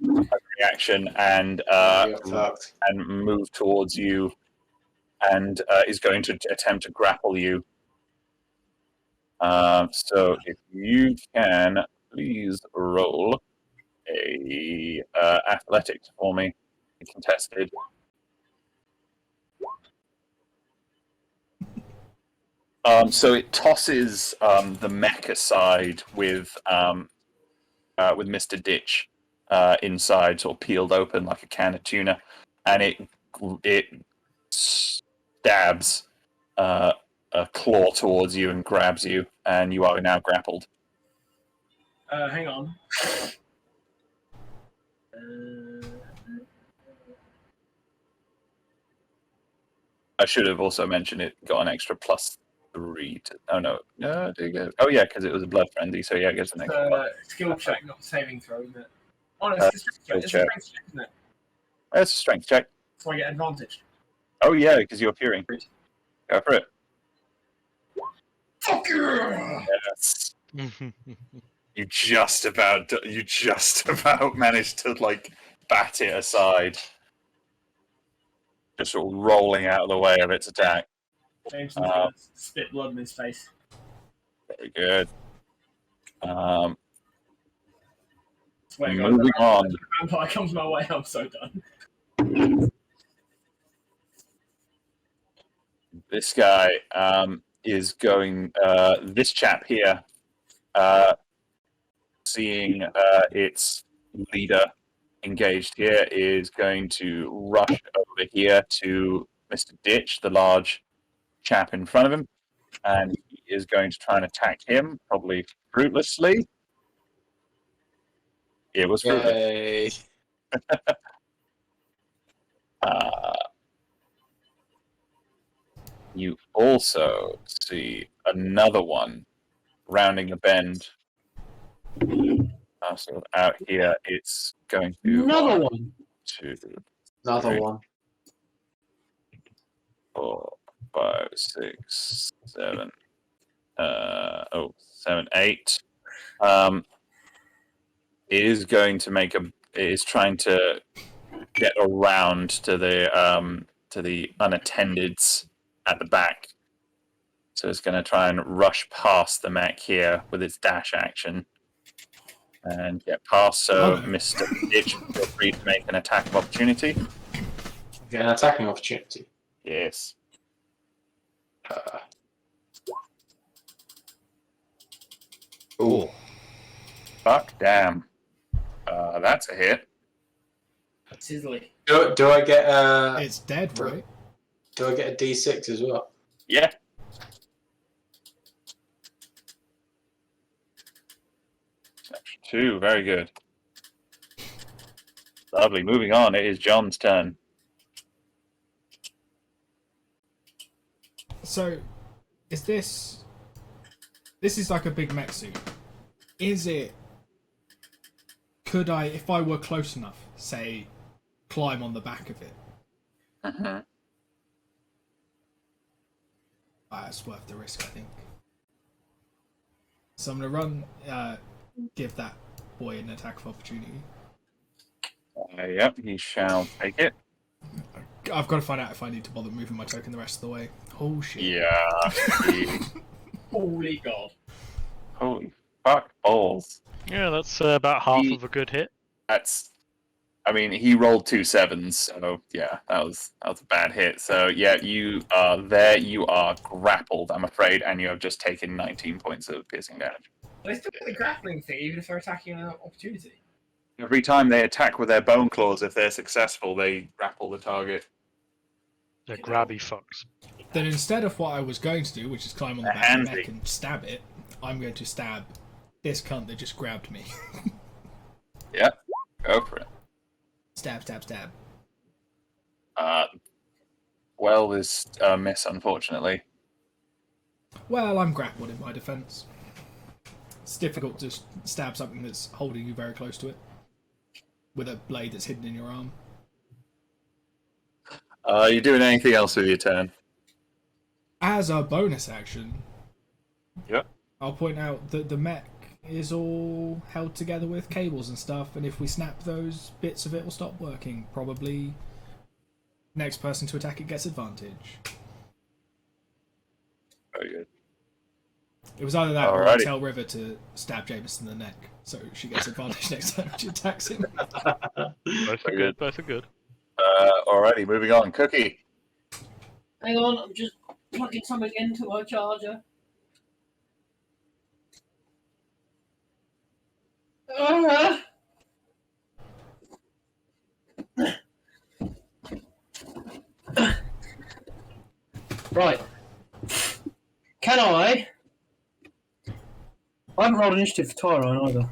reaction and move towards you, and is going to attempt to grapple you. So if you can please roll a athletics for me, contested. So it tosses the mech aside with Mr. Ditch inside, sort of peeled open like a can of tuna, and it stabs a claw towards you and grabs you, and you are now grappled. Hang on. I should have also mentioned it got an extra +3 to. Oh no, did it go? Oh yeah, because it was a blood frenzy. So yeah, it gets an extra. Skill check, not a saving throw, isn't it? Oh no, it's a strength check. It's a strength check, isn't it? That's a strength check. So I get advantage. Oh yeah, because you're peering. Go for it. Fuck yeah! Yes. You just about managed to like bat it aside, just sort of rolling out of the way of its attack. James is gonna spit blood in his face. Very good. Swear to God, Moving on. if a vampire comes my way, I'm so done. This guy is going. This chap here, seeing its leader engaged here, is going to rush over here to Mr. Ditch, the large chap in front of him, and he is going to try and attack him, probably fruitlessly. It was fruitless. You also see another one rounding a bend. Sort of out here, it's going to Another one. 2, Another 3, one. 4, 5, 6, 7. 7, 8. It is going to make a. It is trying to get around to the unattendeds at the back. So it's going to try and rush past the mech here with its dash action and get past. So, Mr. Ditch, feel free to make an attack of opportunity. Get an attacking opportunity. Yes. Ooh. Fuck, damn. That's a hit. Sizzly. Do I get It's dead, right? Do I get a D6 as well? Yeah. Extra 2, very good. Lovely. Moving on, it is John's turn. So, is this? This is like a big mech suit. Is it? Could I, if I were close enough, say, climb on the back of it? It's worth the risk, I think. So I'm gonna run. Give that boy an attack of opportunity. Yep, he shall take it. I've got to find out if I need to bother moving my token the rest of the way. Oh shit. Yeah. Holy God. Holy fuck balls. Yeah, that's about half of a good hit. That's I mean, he rolled 2 7s, so yeah, that was a bad hit. So yeah, you are there. You are grappled, I'm afraid, and you have just taken 19 points of piercing damage. They still get the grappling thing, even if they're attacking an opportunity. Every time they attack with their bone claws, if they're successful, they grapple the target. They're grabby fucks. Then instead of what I was going to do, which is climb on the A back of the handy. neck and stab it, I'm going to stab this cunt that just grabbed me. Yeah, go for it. Stab, stab, stab. Well, there's a miss, unfortunately. Well, I'm grappled in my defense. It's difficult to stab something that's holding you very close to it with a blade that's hidden in your arm. You doing anything else with your turn? As a bonus action, Yep. I'll point out that the mech is all held together with cables and stuff, and if we snap those bits of it, will stop working. Probably next person to attack it gets advantage. Very good. It was either that or I Alrighty. tell River to stab Jameson in the neck, so she gets advantage next time she attacks him. Both are Very good. Both are good. Alrighty, moving on. Cookie. Hang on, I'm just plugging something into my charger. Right. Can I? I haven't rolled initiative for Tyrone either.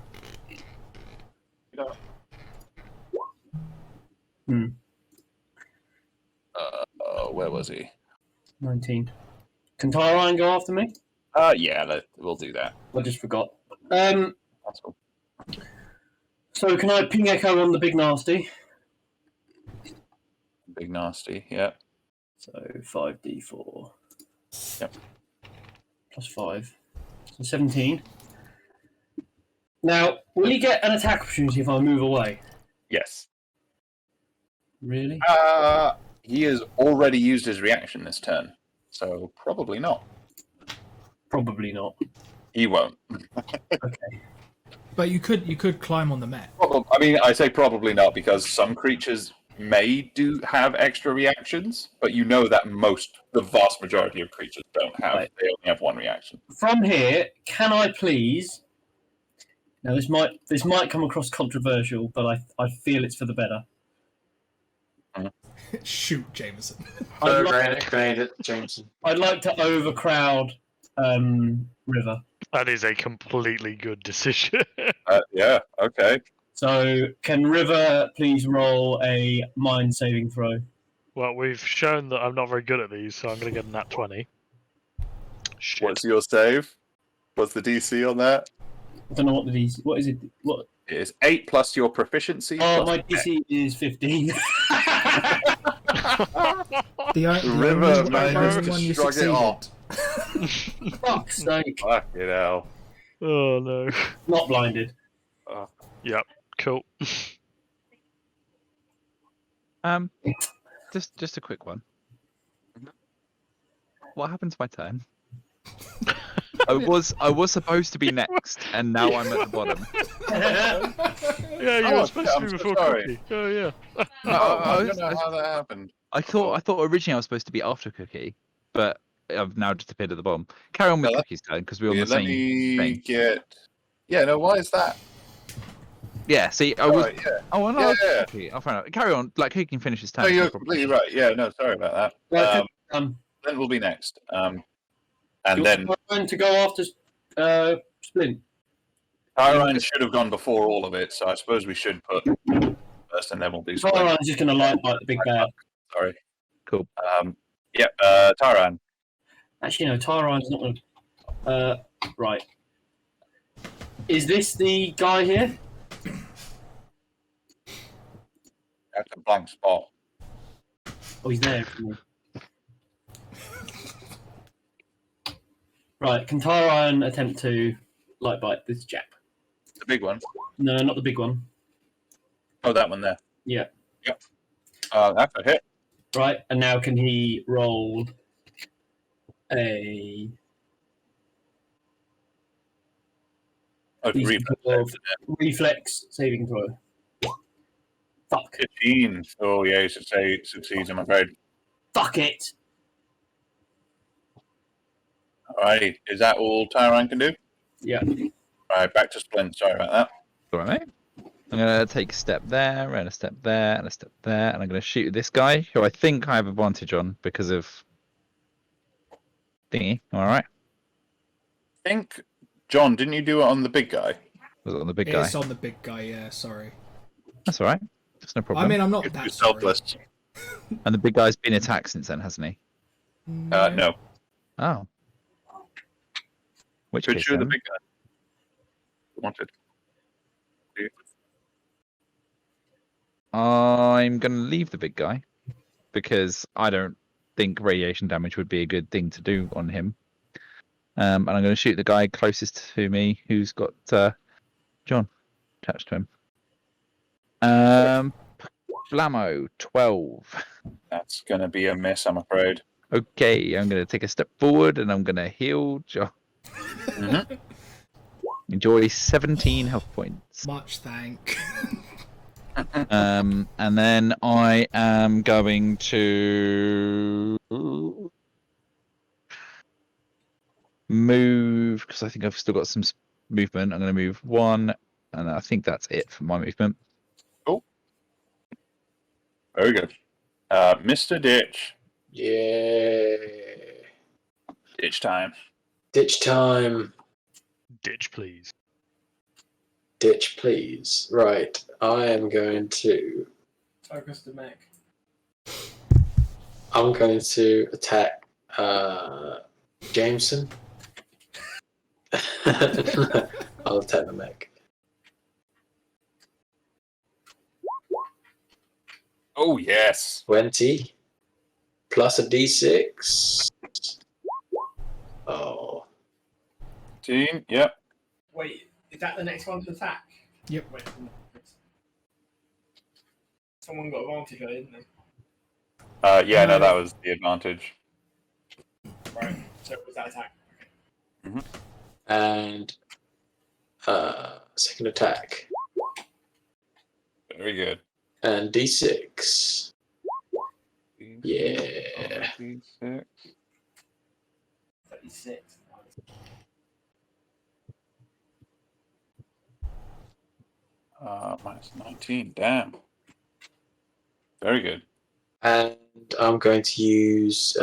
Where was he? 19. Can Tyrone go after me? Yeah, we'll do that. I just forgot. That's cool. So can I ping echo on the big nasty? Big nasty, yeah. So 5d4. Yep. Plus 5. So 17. Now, will he get an attack opportunity if I move away? Yes. Really? He has already used his reaction this turn, so probably not. Probably not. He won't. Okay. But you could climb on the mech. I mean, I say probably not because some creatures may have extra reactions, but you know that the vast majority of creatures don't have. Right. They only have one reaction. From here, can I please? Now this might come across controversial, but I feel it's for the better. Shoot, Jameson. I'd like, Grenade it, Jameson. I'd like to overcrowd River. That is a completely good decision. Yeah, okay. So can River please roll a mind saving throw? Well, we've shown that I'm not very good at these, so I'm going to get a nat 20. Shit. What's your save? What's the DC on that? I don't know what the DC. What is it? What? It is 8 plus your proficiency. Oh, plus my DC is 15. The River only managed to one you shrug it succeeded. off. Fuck's sake! Fucking hell. Oh no. Not blinded. Yep. Cool. Just a quick one. What happened to my turn? I was supposed to be next, and now I'm at the bottom. Yeah, you Oh, were supposed to I'm be so before sorry. Cookie. Oh yeah. I don't know how that happened. I thought originally I was supposed to be after Cookie, but I've now just appeared at the bottom. Carry on with Yeah, Cookie's turn because we're on Yeah, the let same me thing. get. Yeah, no, why is that? Yeah, see, I was. Right, yeah. Oh, no, Yeah, it's yeah. Cookie. I'll find out. Carry on. Like Cookie can finish his turn. No, it's no you're problem. completely right. Yeah, no, sorry about that. Right, Then we'll be next. And you then want to go after Splint. Tyrone should have gone before all of it, so I suppose we should put first, and then we'll do. Tyron's just going to light the big bad. Sorry. Cool. Yep. Tyrone. Actually, no, Tyron's not going to. Right. Is this the guy here? That's a blank spot. Oh, he's there. Isn't he? Right, can Tyron attempt to light bite this chap? The big one. No, not the big one. Oh, that one there. Yeah. Yep. That's a hit. Right, and now can he roll a Oh, He's reflex. reflex saving throw? Fuck. 15. Oh, yeah, you should say it succeeds, I'm afraid. Fuck it. Alrighty, is that all Tyran can do? Yeah. Alright, back to Splint. Sorry about that. All right, mate. I'm gonna take a step there, and a step there, and a step there, and I'm gonna shoot this guy, who I think I have advantage on because of thingy. All right, I think, John, didn't you do it on the big guy? was it on the big guy? It's on the big guy, yeah, sorry. That's all right. That's no problem. I mean, I'm not You're that sorry. selfless. And the big guy's been attacked since then, hasn't he? No. Oh. Which Could case, shoot the then? big guy. Wanted. I'm going to leave the big guy because I don't think radiation damage would be a good thing to do on him. And I'm going to shoot the guy closest to me who's got John attached to him. Blammo, 12. That's going to be a miss, I'm afraid. Okay, I'm going to take a step forward and I'm going to heal John. Mhm. Enjoy 17 health points. Much thank. And then I am going to move because I think I've still got some movement. I'm going to move 1, and I think that's it for my movement. Very good. Mr. Ditch. Yeah. Ditch time. Ditch time. Ditch, please. Ditch, please. Right. I am going to. Focus the mech. I'm going to attack Jameson. I'll attack the mech. Oh, yes. 20 plus a d6. Oh. 15. Yep. Wait, is that the next one to attack? Yep. Wait, someone got advantage, didn't they? Yeah, no, that was the advantage. Right. So was that attack? And second attack. Very good. And d6. Yeah. 36. 36. Minus 19. Damn. Very good. And I'm going to use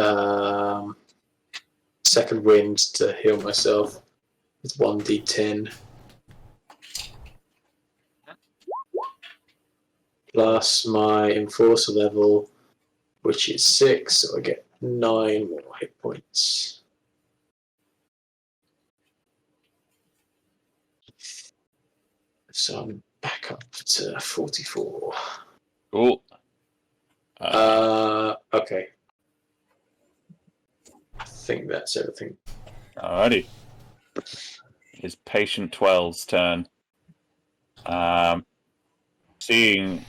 second wind to heal myself with 1d10. Plus my enforcer level, which is 6, so I get 9 more hit points. So I'm back up to 44. Cool. Okay. I think that's everything. Alrighty. It's Patient 12's turn. Seeing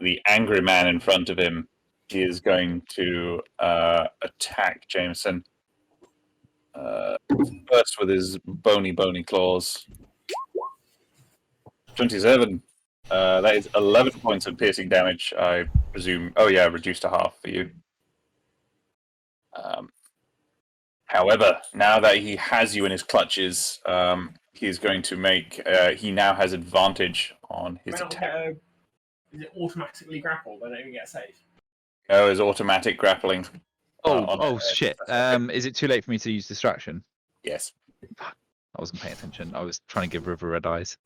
the angry man in front of him, he is going to attack Jameson. First with his bony claws. 27. That is 11 points of piercing damage, I presume. Oh yeah, reduced to half for you. However, now that he has you in his clutches, he's going to make. He now has advantage on his attack. Is it automatically grappled? I don't even get a save. Oh, his automatic grappling. Shit. Is it too late for me to use distraction? Yes. I wasn't paying attention. I was trying to give River red eyes.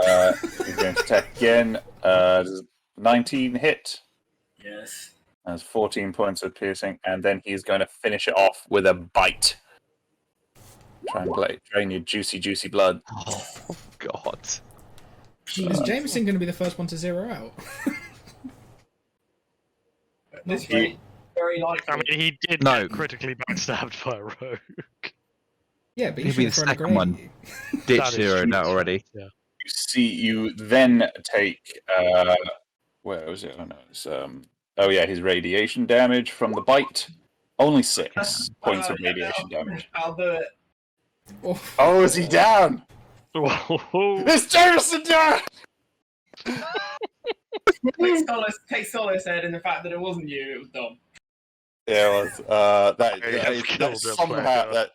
He's going to attack again. Does 19 hit. Yes. That's 14 points of piercing, and then he's going to finish it off with a bite. Try and drain your juicy blood. Oh, God. Is Jameson going to be the first one to zero out? This very, very likely. I mean, he did No. get critically backstabbed by a rogue. Yeah, but He'll he be should the have thrown a second grenade. one. Ditch That is zeroed true. out already. Yeah. You then take where was it? Oh no, it's oh yeah, his radiation damage from the bite. Only 6 points of radiation damage. I'll do it. Oh, Oh, is he down? Whoa. Is Jameson down? Take solace, Ed, in the fact that it wasn't you. It was Dom. Yeah, it was. I have killed a somehow player.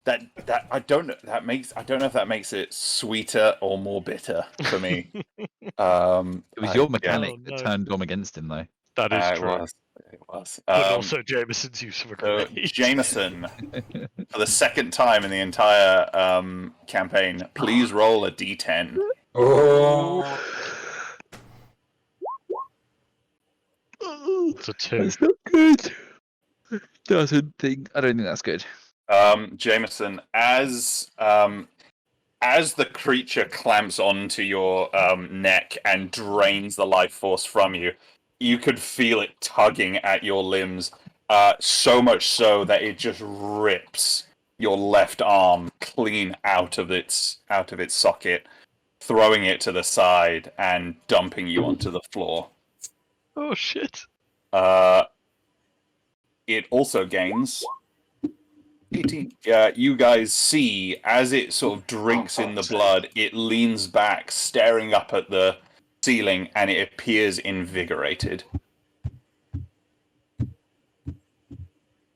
that I don't know. I don't know if that makes it sweeter or more bitter for me. It was your yeah, mechanic Oh, that no. turned Dom against him, though. That is it true. was. It was. But also Jameson's use of a So grenade. Jameson, for the second time in the entire campaign, please roll a d10. Oh. It's a 2. That's not good. I don't think that's good. Jameson, as the creature clamps onto your neck and drains the life force from you, you could feel it tugging at your limbs, so much so that it just rips your left arm clean out of its socket, throwing it to the side and dumping you onto the floor. Oh shit. It also gains 18. You guys see as it sort of drinks in the blood, it leans back, staring up at the ceiling, and it appears invigorated.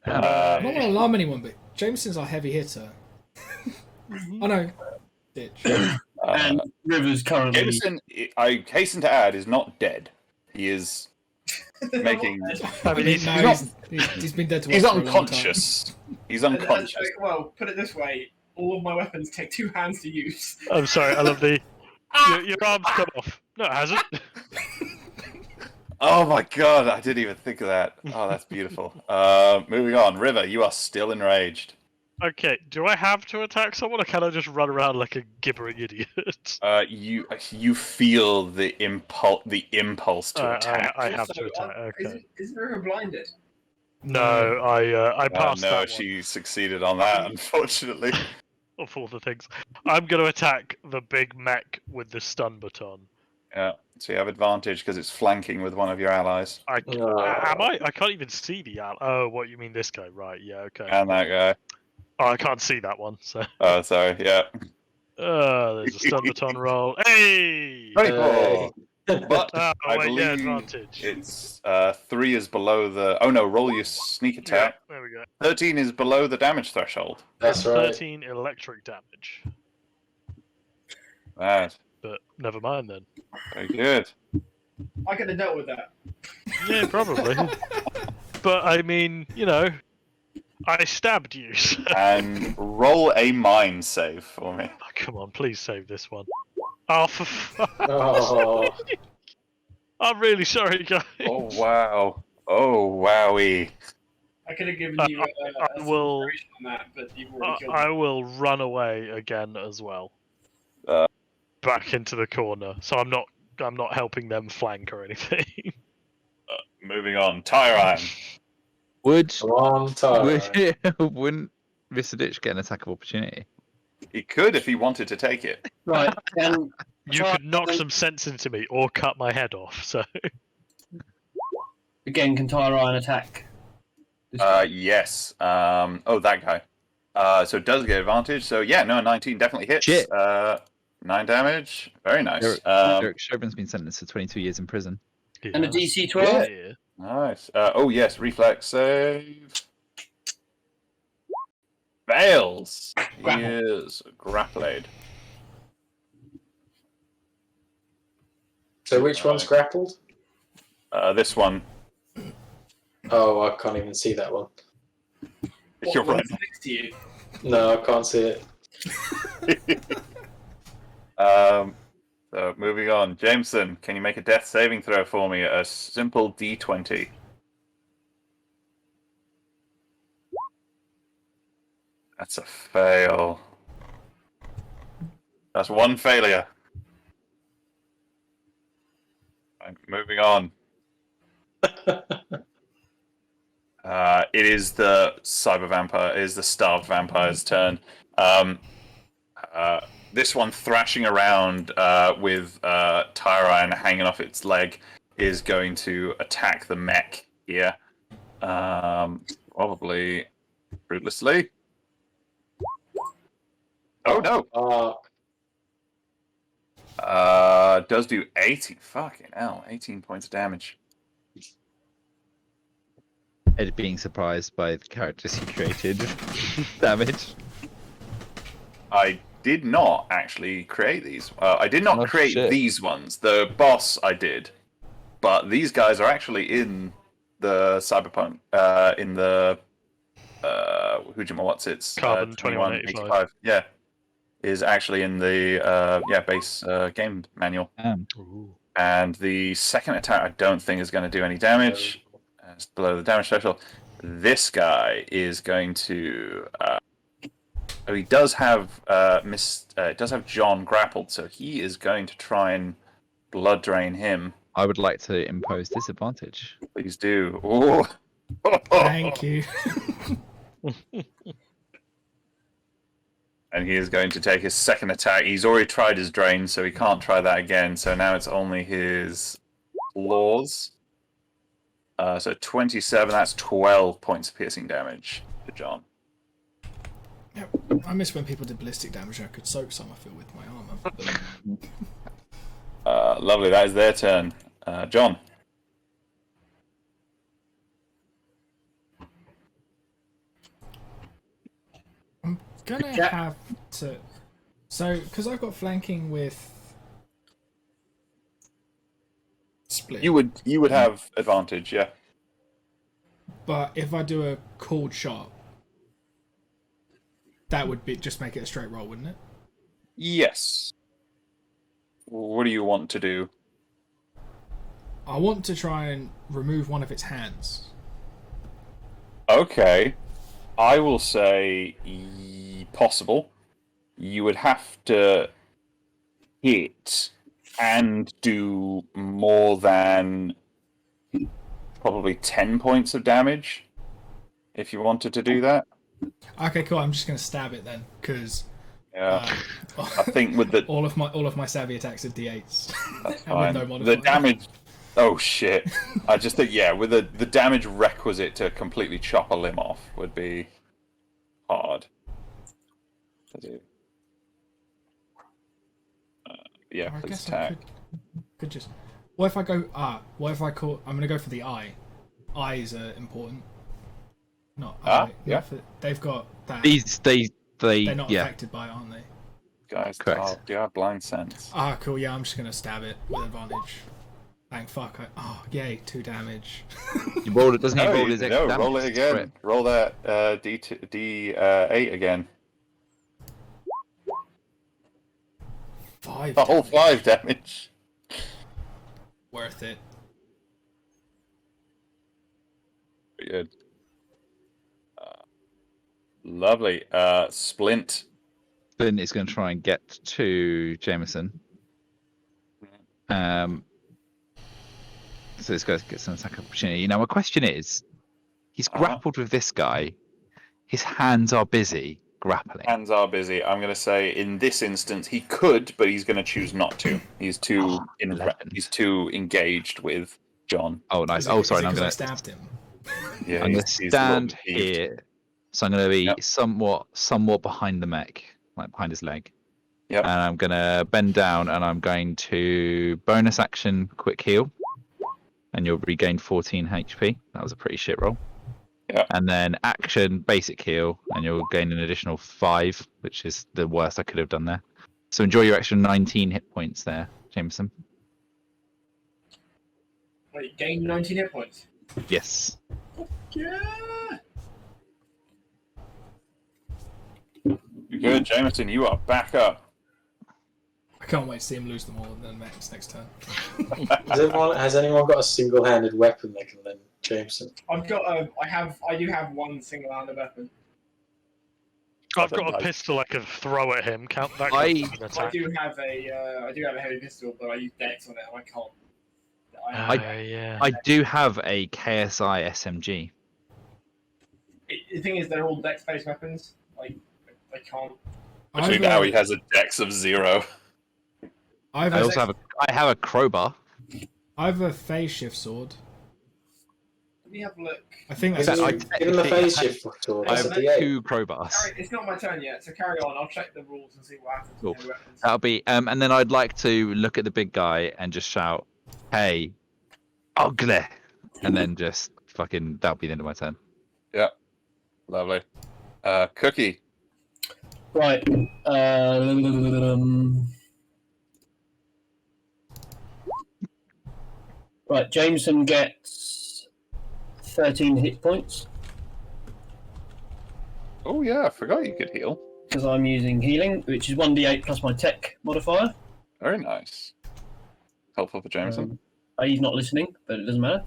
I'm not going to alarm anyone, but Jameson's our heavy hitter. Oh no, ditch. And River's currently. Jameson, I hasten to add, is not dead. He is making. I mean, he's, No, he's been dead to He's us for a long time. unconscious. He's unconscious. Well, put it this way: all of my weapons take 2 hands to use. I'm sorry, I love the. Your arm's cut off. No, it hasn't. Oh my god, I didn't even think of that. Oh, that's beautiful. Moving on. River, you are still enraged. Okay, do I have to attack someone, or can I just run around like a gibbering idiot? You feel the impulse to attack. I have to Also, attack. Okay. Is River blinded? No, I passed no, that one she succeeded on that, unfortunately. of all the things. I'm going to attack the big mech with the stun baton. Yeah, so you have advantage because it's flanking with one of your allies. Am I? I can't even see the Oh, what you mean this guy? Right? Yeah. Okay. And that guy. Oh, I can't see that one. So. Oh, sorry. Yeah. There's a stun baton roll. Hey. 24. But Oh, I wait, yeah, believe advantage. it's 3 is below the. Oh no! Roll your sneak Yeah, attack. there we go. 13 is below the damage threshold. That's right. 13 electric damage. Right. But never mind then. Very good. I could have dealt with that. Yeah, probably. But I mean, I stabbed you. So. And roll a mind save for me. Oh, come on, please save this one. Oh, for fuck. Oh. I'm really sorry, guys. Oh wow! Oh wowie! I could have given you I will- inspiration on that, but you've already killed I me. will run away again as well. Uh. Back into the corner. So I'm not helping them flank or anything. Moving on. Tyrion. Would Come on, Tyler. wouldn't Visadich get an attack of opportunity? He could if he wanted to take it. Right, You could knock some sense into me or cut my head off. So again, can Tyrion attack? Yes. Oh, that guy. So it does get advantage. So yeah, no, 19 definitely hits. Shit. 9 damage. Very nice. Derek Chauvin's been sentenced to 22 years in prison. And a DC 12? Yeah. Nice. Oh yes, reflex save. Fails. He Grapple. is grappled. So which one's grappled? This one. Oh, I can't even see that one. You're right. What's next to you? No, I can't see it. So moving on. Jameson, can you make a death saving throw for me? A simple D20. That's a fail. That's one failure. Right, moving on. It is the cyber vampire. It is the starved vampire's turn. This one thrashing around with Tyrion hanging off its leg is going to attack the mech here. Probably fruitlessly. Oh no! Does do 80. Fucking hell, 18 points of damage. Ed being surprised by the characters he created. Damage. I did not actually create these. I did not Oh, create shit. these ones. The boss I did, but these guys are actually in the Cyberpunk. In the what's its Carbon 2185. Yeah, is actually in the base game manual. Ooh. And the second attack I don't think is going to do any damage. It's below the damage threshold. This guy is going to. He does have John grappled, so he is going to try and blood drain him. I would like to impose disadvantage. Please do. Ooh. Thank you. And he is going to take his second attack. He's already tried his drain, so he can't try that again. So now it's only his claws. So 27, that's 12 points of piercing damage to John. Yep. I miss when people did ballistic damage. I could soak some of it with my armor. Lovely, that is their turn. John. I'm gonna Yeah. have to. So, because I've got flanking with split. You would have advantage, yeah. But if I do a called shot, that would be just make it a straight roll, wouldn't it? Yes. What do you want to do? I want to try and remove one of its hands. Okay. I will say possible. You would have to hit and do more than probably 10 points of damage if you wanted to do that. Okay, cool. I'm just gonna stab it then, because Yeah. I think with the all of my savvy attacks are d8s. that's and with fine. no The modifier. damage. Oh shit! I just think with the damage requisite to completely chop a limb off would be hard to do. I Please guess attack. I could just. What if I go? What if I call? I'm gonna go for the eye. Eyes are important. Not eye. Yeah. Not for, they've got that. They're not yeah. affected by it, aren't they? Guys, Correct. do you have blind sense? Cool. Yeah, I'm just gonna stab it with advantage. Thank fuck. Yay, 2 damage. You rolled it, doesn't he? No, Roll his extra roll damage. it again. Roll that D8 again. 5. The whole 5 damage. Worth it. Pretty good. Lovely. Splint. Flynn is going to try and get to Jameson. So this guy gets an attack opportunity. Now, my question is, he's grappled with this guy. His hands are busy grappling. Hands are busy. I'm going to say in this instance he could, but he's going to choose not to. He's too he's too engaged with John. Oh, nice. Is it- Oh, is sorry. it I'm 'cause going I to stabbed him. Yeah, I'm going to he's a little stand peeved. here. So I'm going to be Yep. somewhat behind the mech, like behind his leg. Yep. And I'm going to bend down and I'm going to bonus action quick heal. And you'll regain 14 HP. That was a pretty shit roll. Yeah. And then action basic heal, and you'll gain an additional 5, which is the worst I could have done there. So enjoy your extra 19 hit points there, Jameson. Wait, gain 19 hit points. Yes. Yeah. Good, Jameson. You are back up. I can't wait to see him lose them all in the next turn. Has anyone got a single-handed weapon they can lend Jameson? I've got I do have one single-handed weapon. I've got a pistol I can throw at him. Count that I- counts as an I attack. do have a heavy pistol, but I use dex on it and I can't. Yeah. I do have a KSI SMG. The thing is, they're all dex-based weapons. Like, I can't. Actually, now he has a dex of 0. I've I have a crowbar. I have a phase shift sword. Let me have a look. I think Give that's I him, give him a technically phase have- shift sword. I That's have a D8. 2 crowbars. It's not my turn yet, so carry on. I'll check the rules and see what happens. Cool. with heavy weapons. That'll be and then I'd like to look at the big guy and just shout, "Hey, ugly!" And then just fucking that'll be the end of my turn. Lovely. Cookie. Right. Right. Jameson gets 13 hit points Oh yeah, I forgot you could heal. because I'm using healing, which is 1d8 plus my tech modifier. Very nice. Helpful for Jameson. He's not listening, but it doesn't matter.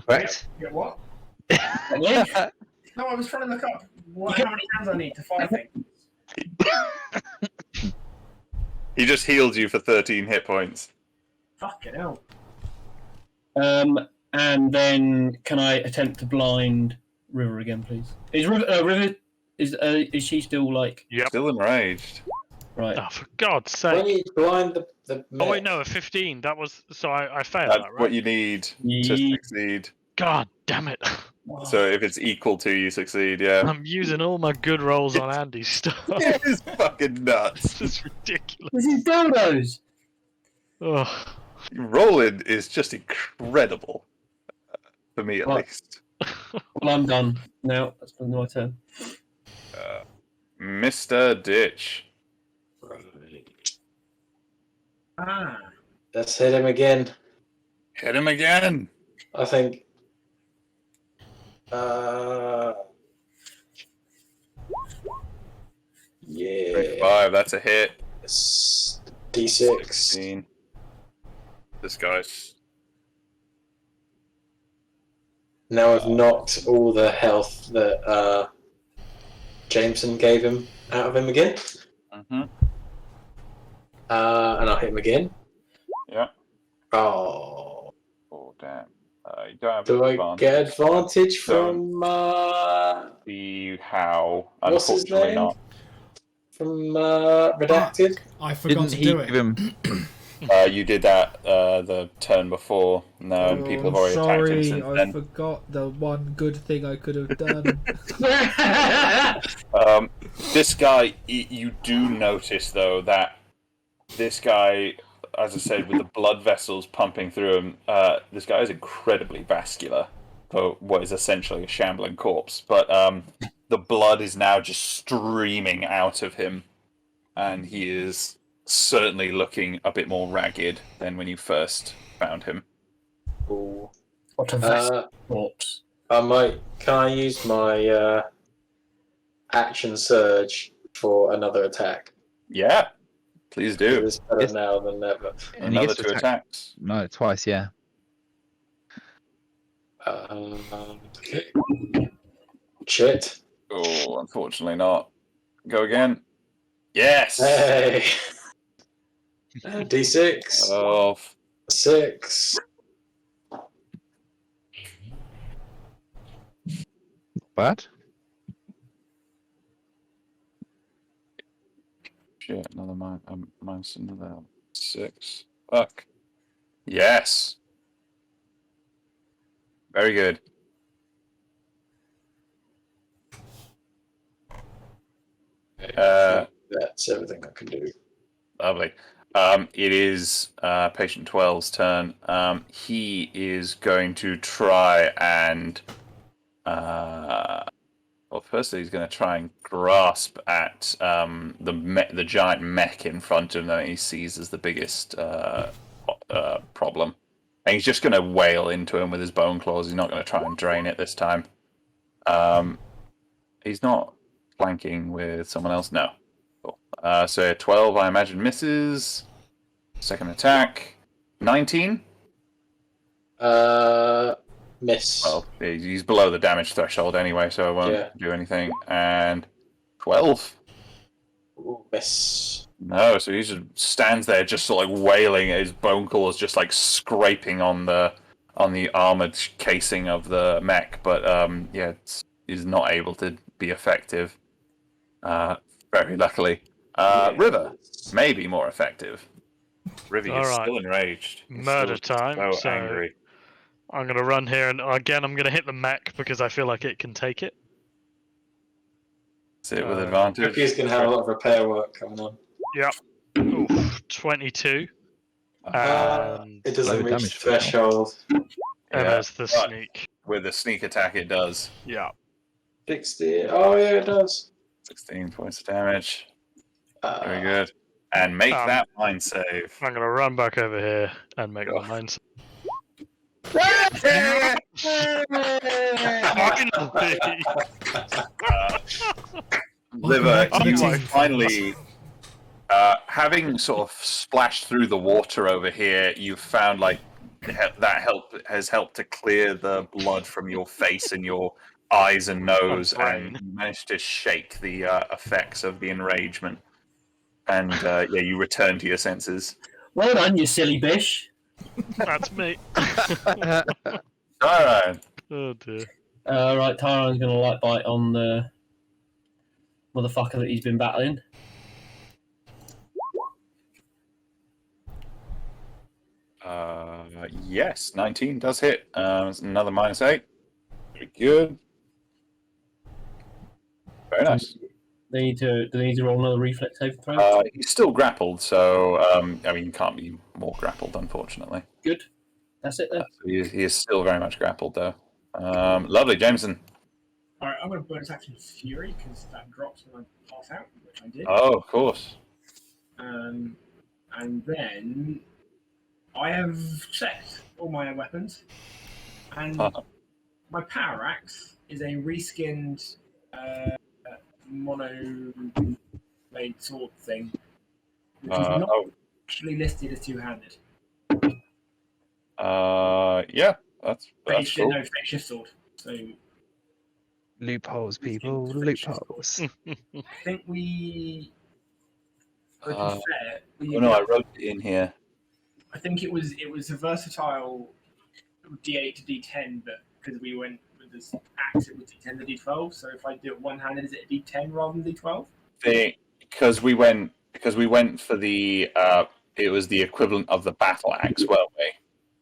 Right? Yeah, what? Yeah. No, I was trying to look up how many hands I need to fire things. He just healed you for 13 hit points. Fucking hell. And then can I attempt to blind River again, please? Is River is she still like Yep. Still enraged. right? Oh, for God's When sake. you blind the Oh, wait, mech, no, a 15. That was. So I failed That's that, right? what you need to Ye- succeed. God damn it. So if it's equal to, you succeed. Yeah. I'm using all my good rolls on Andy's stuff. It is fucking nuts. This is ridiculous. This is dildos. Oh. Rolling is just incredible. For me, at Right. least. Well, I'm done now. That's my turn. Mr. Ditch. Ah. let's hit him again. Hit him again. I think. Yeah. 5, that's a hit. It's D6. 16. This guy's. Now I've knocked all the health that Jameson gave him out of him again. Mm-hmm. And I'll hit him again. Yeah. Oh. Oh, damn. You don't have Do I advantage. get advantage Don't. from See how. What's his Unfortunately name? not. Redacted? I forgot Didn't to he do it. give him? You did that the turn before. No, and people have already attacked him since I then. forgot the one good thing I could have done. This guy, you do notice though that this guy, as I said, with the blood vessels pumping through him, this guy is incredibly vascular for what is essentially a shambling corpse. But the blood is now just streaming out of him, and he is certainly looking a bit more ragged than when you first found him. Ooh. What a vast corpse. Can I use my action surge for another attack? Yeah, please do. It's better Yes. now than never. And he Another gets to 2 attack- attacks. No, twice. Yeah. Okay. Shit. Oh, unfortunately not. Go again. Yes. Hey. D6. Oh, 6. Bad. shit! Another minus another 6. Fuck. Yes. Very good. That's everything I can do. Lovely. It is patient 12's turn. He is going to try and well, firstly, he's going to try and grasp at the giant mech in front of him that he sees as the biggest problem. And he's just going to wail into him with his bone claws. He's not going to try and drain it this time. He's not flanking with someone else. No. Cool. So 12, I imagine, misses. Second attack, 19. Miss. Well, he's below the damage threshold anyway, so I won't do anything. And 12. Ooh, miss. No, so he just stands there, just sort of like wailing. His bone claws just like scraping on the armored casing of the mech, but yeah, he's not able to be effective. Very luckily, River may be more effective. River is Alright. still enraged. He's Murder still time. So So angry. I'm gonna run here, and again, I'm gonna hit the mech because I feel like it can take it. Sit with Uh, advantage. Cookie's going to have a lot of repair work coming on. Yep. Oof, 22. And It doesn't Low reach damage the for now. threshold. and Yeah, there's the but sneak. with a sneak attack, it does. Yeah. 60. Oh, yeah, it does. 16 points of damage. Very Uh, good. And make Um, that mind save. I'm gonna run back over here and make the Ugh. mine. Liver, back to the you team. finally, having sort of splashed through the water over here, you've found like has helped to clear the blood from your face and your eyes and nose, brain. and you managed to shake the effects of the enragement. And yeah, you return to your senses. Well done, you silly bish. That's me. All right. Oh dear. Right, Tyron's gonna light bite on the motherfucker that he's been battling. Yes, 19 does hit. It's another -8. Very good. Very nice. Do they need to roll another reflex saving throw? He's still grappled, so I mean, can't be more grappled, unfortunately. Good. That's it then. So he is still very much grappled, though. Lovely, Jameson. Alright, I'm going to bonus action Fury because that drops when I pass out, which I did. Oh, of course. And then I have checked all my weapons, and my power axe is a reskinned mono blade sword thing, which is not actually listed as two-handed. Yeah, that's cool. No, fake shift sword. So Loopholes, people. Loopholes. I think we. To be fair, Oh no, I wrote it in here. I think it was a versatile D8 to D10, but because we went with this axe, it was D10 to D12. So if I do it one-handed, is it a D10 rather than D12? Because we went for the it was the equivalent of the battle axe, weren't we?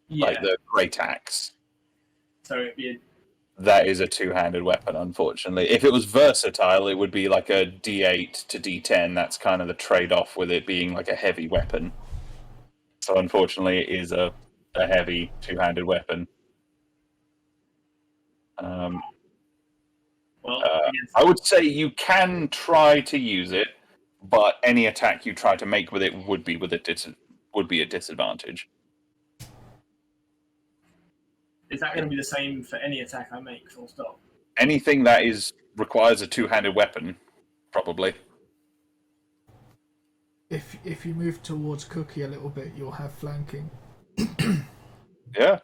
Yeah. Like the great axe. So it'd be That is a two-handed weapon, unfortunately. If it was versatile, it would be like a D8 to D10. That's kind of the trade-off with it being like a heavy weapon. So unfortunately, it is a heavy two-handed weapon. well. I would say you can try to use it, but any attack you try to make with it would be a disadvantage. Is that going to be the same for any attack I make? Full stop. Anything that requires a two-handed weapon, probably. If you move towards Cookie a little bit, you'll have flanking. Yeah.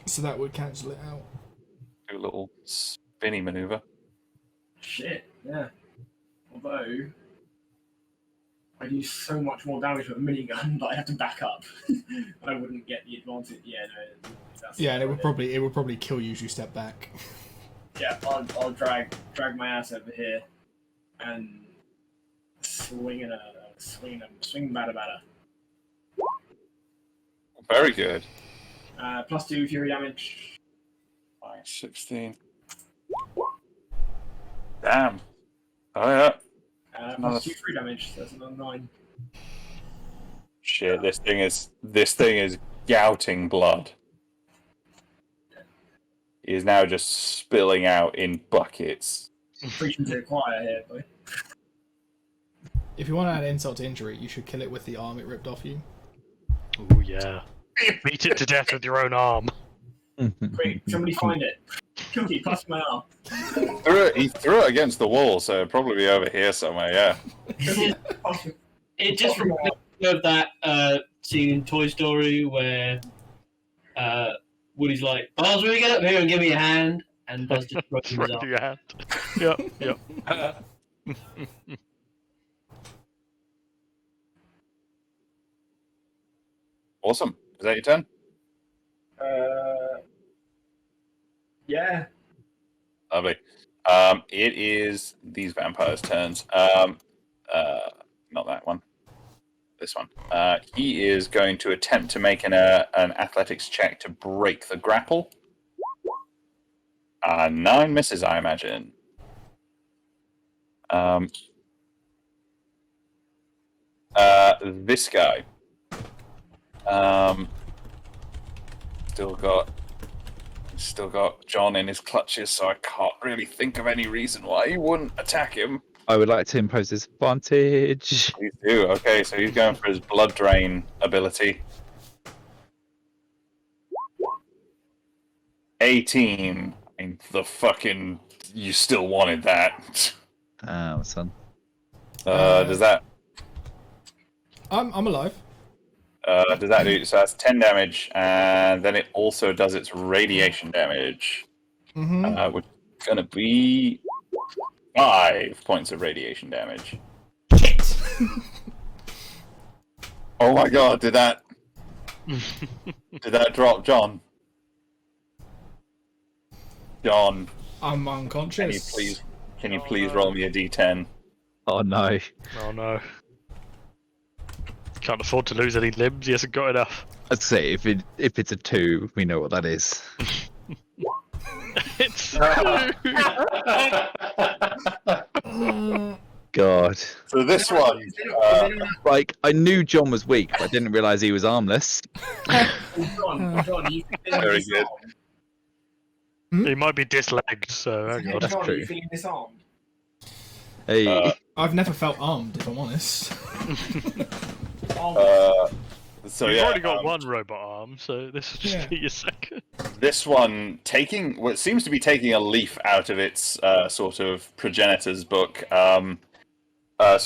So that would cancel it out. Do a little spinny maneuver. Shit. Yeah. Although I do so much more damage with a minigun that I have to back up. I wouldn't get the advantage. Yeah, no. Yeah, and it would probably kill you as you step back. Yeah, I'll drag my ass over here and swing batter. Very good. +2 fury damage. Nice, 16. Damn. Oh yeah. +2 free damage. So that's another 9. Shit, this thing is gouting blood. He is now just spilling out in buckets. Preaching to the choir here, boy. If you want to add insult to injury, you should kill it with the arm it ripped off you. Oh yeah. Beat it to death with your own arm. Quick, somebody find it. Cookie, pass my arm. He threw it against the wall, so it'd probably be over here somewhere. Yeah. It just reminds me of that scene in Toy Story where Woody's like, Buzz, will you get up here and give me a hand? And Buzz just throws him his Right arm. through your hand. Yep. Awesome. Is that your turn? Yeah. Lovely. It is these vampires' turns. Not that one. this one. He is going to attempt to make an athletics check to break the grapple. 9 misses, I imagine. This guy. Still got John in his clutches, so I can't really think of any reason why he wouldn't attack him. I would like to impose disadvantage. Please do. Okay, so he's going for his blood drain ability. 18. I mean, you still wanted that. Oh, son. Does that I'm alive. does that do? So that's 10 damage, and then it also does its radiation damage, which is going to be 5 points of radiation damage. Shit. Oh my god! Did that drop, John? John, I'm unconscious. can you please roll me a d10? Oh no. Oh no. Can't afford to lose any limbs. He hasn't got enough. I'd say if it's a 2, we know what that is. It's God. So this one, Like, I knew John was weak, but I didn't realise he was armless. John, you very good. He might be dislegged, so hang on. That's John, true. you feeling disarmed? Hey, I've never felt armed, if I'm honest. So You've yeah, already got one robot arm, so this will just Yeah. be your second. this one taking what seems to be taking a leaf out of its sort of progenitor's book, sort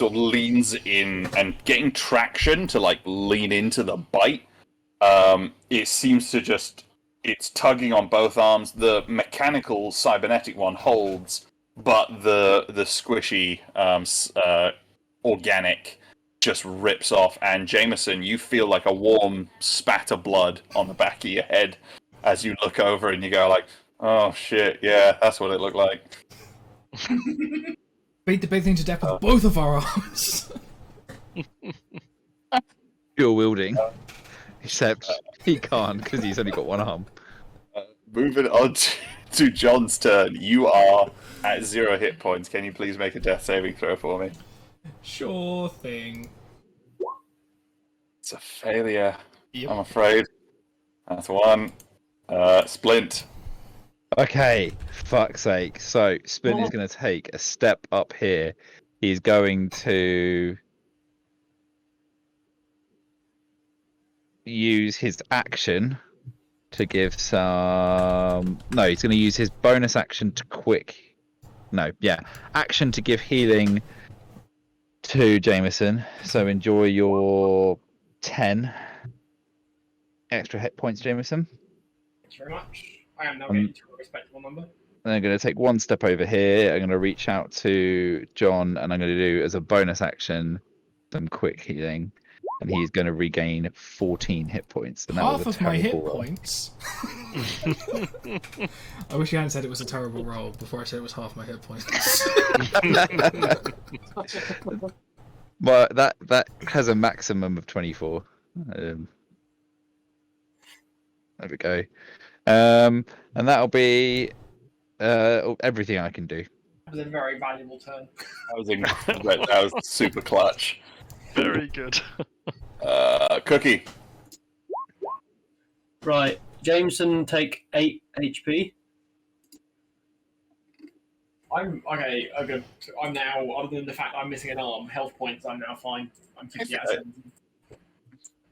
of leans in and getting traction to like lean into the bite. It seems to just it's tugging on both arms. The mechanical cybernetic one holds, but the squishy organic just rips off, and Jameson, you feel like a warm spat of blood on the back of your head as you look over and you go like, oh shit, yeah, that's what it looked like. Beat the big thing to death with both of our arms. dual wielding. Except he can't because he's only got one arm. Moving on to John's turn, you are at 0 hit points. Can you please make a death saving throw for me? Sure thing. It's a failure, Yep. I'm afraid. That's 1. Splint. Okay, fuck's sake. So, Splint is going to take a step up here. He's going to use his action to give some... No, he's going to use his bonus action to action to give healing to Jameson. So enjoy your 10 extra hit points, Jameson. Thanks very much. I am now getting to a respectable number. And I'm going to take one step over here. I'm going to reach out to John, and I'm going to do, as a bonus action, some quick healing. And he's going to regain 14 hit points. And that Half was a of my hit terrible roll. points. I wish you hadn't said it was a terrible roll before I said it was half my hit points. But that has a maximum of 24. There we go. And that'll be everything I can do. That was a very valuable turn. That was super clutch. Very good. Cookie. Right, Jameson, take 8 HP. I'm okay. I'm now, other than the fact I'm missing an arm, health points, I'm now fine. I'm 50 out of 70.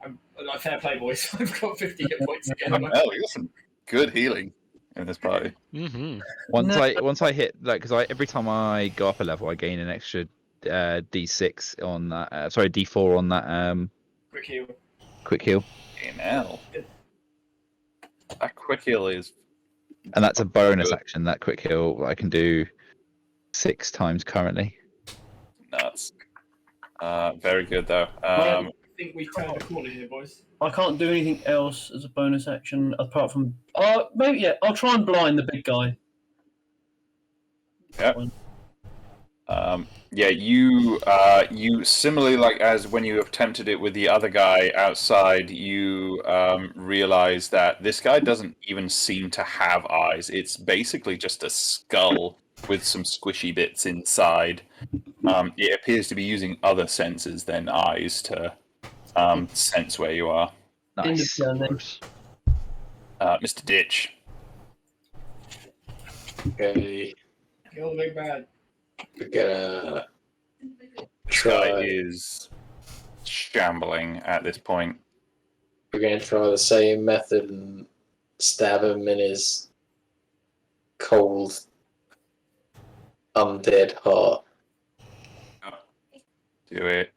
I'm like, fair play, boys. I've got 50 hit points again. Oh, you got some good healing in this party. Mm-hmm. Once I hit because every time I go up a level, I gain an extra D6 on that. D4 on that Quick heal. quick heal, Hell. That quick heal is and that's a bonus action. That quick heal I can do 6 times currently. nuts. Very good though. I think we've turned a corner here, boys. I can't do anything else as a bonus action apart from. Maybe, yeah, I'll try and blind the big guy. Yep. Yeah, you similarly like as when you attempted it with the other guy outside, you realize that this guy doesn't even seem to have eyes. It's basically just a skull with some squishy bits inside. It appears to be using other senses than eyes to sense where you are. Nice. End of turn, then. Gross. Mr. Ditch. Okay, Kill the big bad. we're gonna This guy try. is shambling at this point. We're gonna try the same method and stab him in his cold, undead heart. Do it.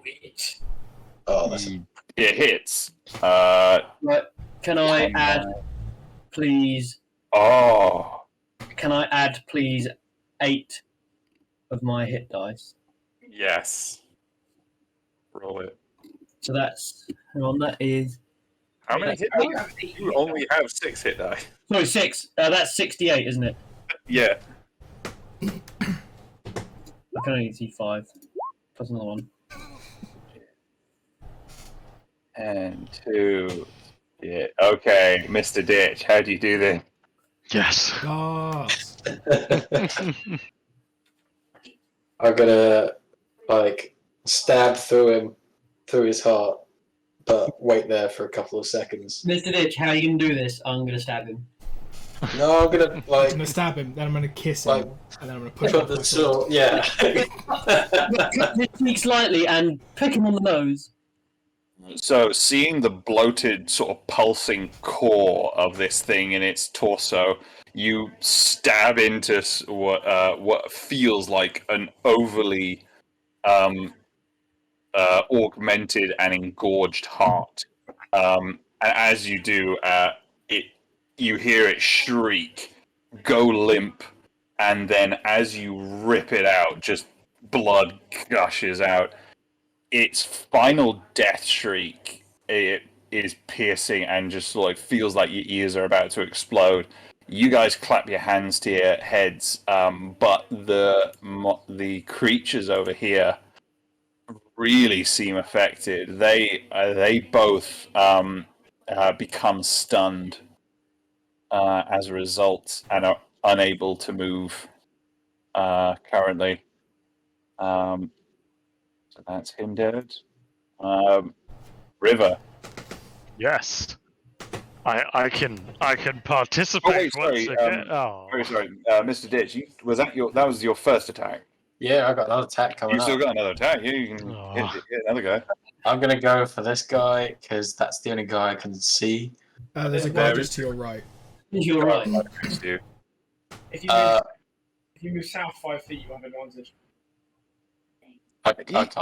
Wait. Oh, that's It hits. Right. Can I add, please? Oh, Can I add, please, 8 of my hit dice? yes. Roll it. So that's hang on. That is How many hit Oh, you dice? have 8 You only have 6 hit die. sorry 6. That's 68, isn't it? Yeah. I can only see 5. Plus another one. And 2. Yeah. Okay, Mr. Ditch, how do you do this? Yes. Gas. I'm gonna like stab through his heart, but wait there for a couple of seconds. Mr. Ditch, how are you gonna do this? I'm gonna stab him. No, I'm gonna I'm like gonna stab him, then I'm gonna kiss him, Like, and then I'm gonna push put him the off my sword. sword. Yeah. Cut his cheek slightly and pick him on the nose. So, seeing the bloated, sort of pulsing core of this thing in its torso, you stab into what feels like an overly augmented and engorged heart. And as you do, you hear it shriek, go limp, and then as you rip it out, just blood gushes out. Its final death shriek, it is piercing and just like feels like your ears are about to explode. You guys clap your hands to your heads, but the creatures over here really seem affected. They both become stunned as a result and are unable to move currently. So that's him dead. River. Yes. I can participate Oh, wait, once sorry, again. Oh. Very sorry, Mr. Ditch. That was your first attack? Yeah, I got another attack coming You up. still got another attack. Yeah, you can hit another guy. I'm gonna go for this guy because that's the only guy I can see. There's a guy just to your right. You're right. Against you. If you Uh, move south 5 feet, you have advantage. I can't.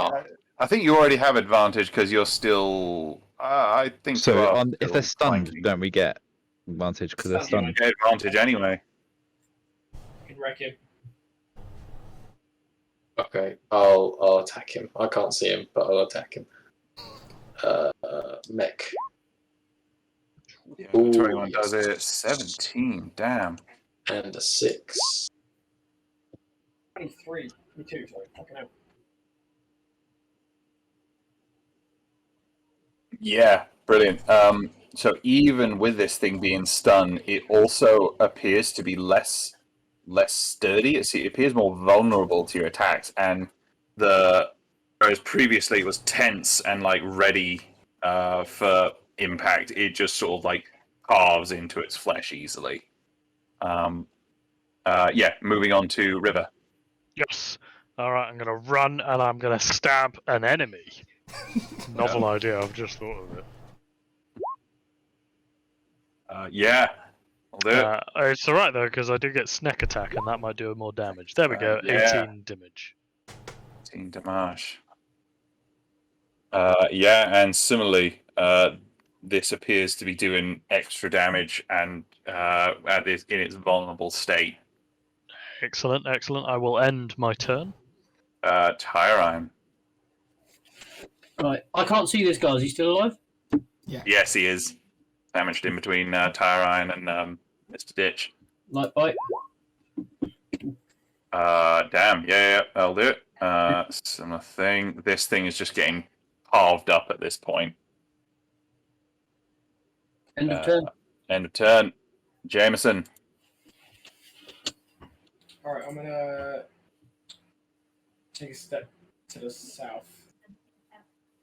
I think you already have advantage because you're still. I think you So are if still they're stunned, flanking. don't we get advantage because they're Stun, stunned? You get advantage anyway. You can wreck him. Okay, I'll attack him. I can't see him, but I'll attack him. Mech. Yeah, Ooh, 21 yes. does it. 17. Damn. And a 6. 23. 22, sorry. Fucking hell. Yeah, brilliant. So even with this thing being stunned, it also appears to be less sturdy. It appears more vulnerable to your attacks, and whereas previously it was tense and like ready for impact, it just sort of like carves into its flesh easily. Yeah, moving on to River. Yes. All right. I'm gonna run and I'm gonna stab an enemy. Novel idea. I've just thought of it. Yeah, I'll do it. It's all right though because I do get snack attack and that might do more damage. There we go. Yeah. 18 damage. 18 damage. Yeah, and similarly, this appears to be doing extra damage and in its vulnerable state. Excellent. Excellent. I will end my turn. Tyrine. Right. I can't see this guy. Is he still alive? Yes, he is. Damaged in between Tyrine and Mr. Ditch. Light bite. Damn. Yeah, I'll do it. Similar thing. This thing is just getting carved up at this point. End of turn. End of turn. Jameson. All right, I'm gonna take a step to the south,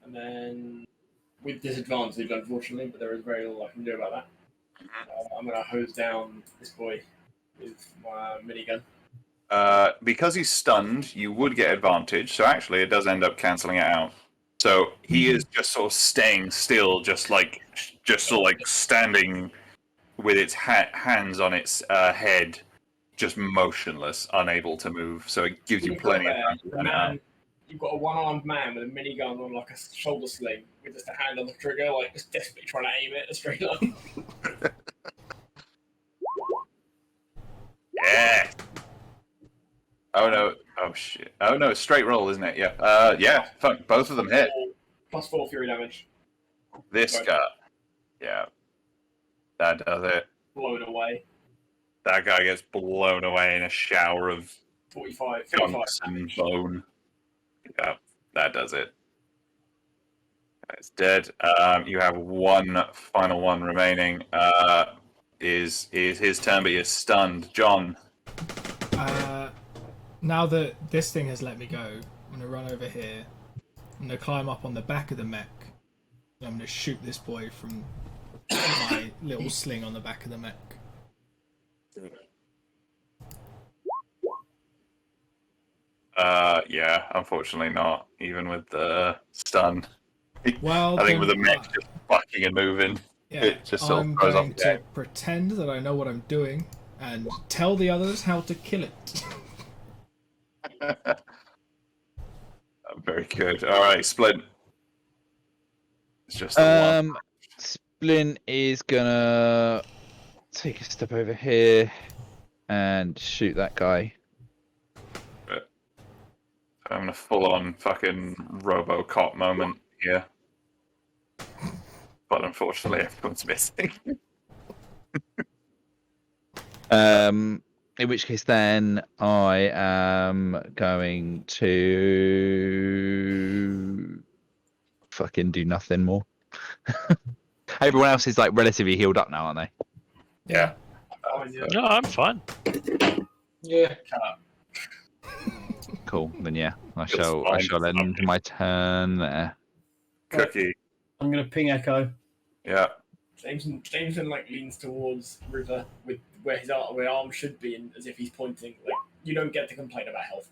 and then with disadvantage, unfortunately, but there is very little I can do about that. I'm gonna hose down this boy with my minigun. Because he's stunned, you would get advantage. So actually, it does end up cancelling it out. So he is just sort of staying still, just sort of like standing with its hands on its head, just motionless, unable to move. So it gives you plenty of time to run out. You've got a one-armed man with a minigun on like a shoulder sling with just a hand on the trigger, like just desperately trying to aim it a straight line. Yeah. Oh no! Oh shit! Oh no! Straight roll, isn't it? Yeah. Yeah. Fuck. Both of them hit. +4 fury damage. This Right. guy. Yeah. That does it. Blown away. That guy gets blown away in a shower of 45. chunks and bone. Yeah. That does it. It's dead. You have one final one remaining. Is his turn, but you're stunned. John. Now that this thing has let me go, I'm going to run over here. I'm going to climb up on the back of the mech. And I'm going to shoot this boy from my little sling on the back of the mech. Yeah, unfortunately not. Even with the stun. Well, I think with the then, mech just bucking and moving, yeah, it just sort I'm of throws going off to pretend that I know what I'm doing and tell the others how to kill it. Very good. All right, Splint. It's just the one. Splint is gonna take a step over here and shoot that guy. I'm in a full-on fucking RoboCop moment here, but unfortunately, everyone's missing. In which case, then I am going to fucking do nothing more. Everyone else is like relatively healed up now, aren't they? Yeah. No, I'm fine. Yeah. Cool. Then yeah, I It's shall fine. end my turn there. Cookie. I'm going to ping Echo. Yeah. Jameson like leans towards River with where his arm should be, and as if he's pointing. Like you don't get to complain about health.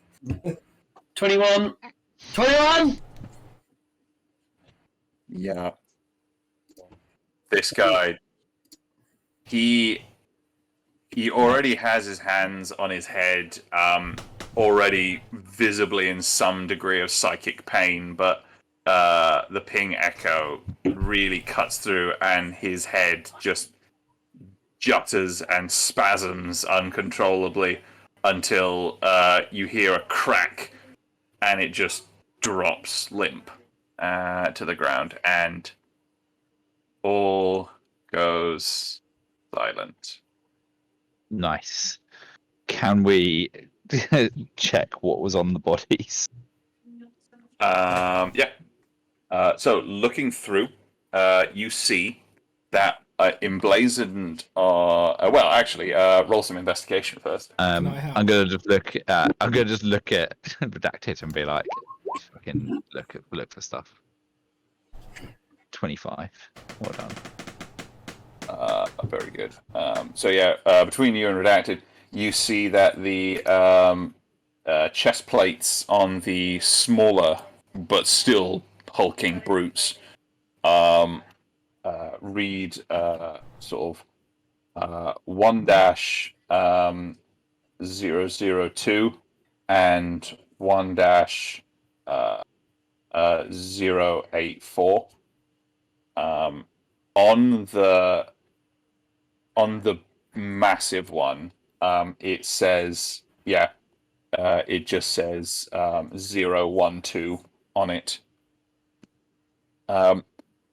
21! 21! Yeah. This guy, he already has his hands on his head, already visibly in some degree of psychic pain, but the ping echo really cuts through, and his head just jutters and spasms uncontrollably until you hear a crack, and it just drops limp to the ground, and all goes silent. Nice. Can we check what was on the bodies? Yeah. So looking through, you see that emblazoned. Well, actually, roll some investigation first. I'm gonna just look at redacted and be like, fucking look for stuff. 25. Well done. Very good. So yeah, between you and redacted, you see that the chest plates on the smaller but still hulking brutes read sort of 1-002 and 1-084. On the massive one, it says, it just says 012 on it.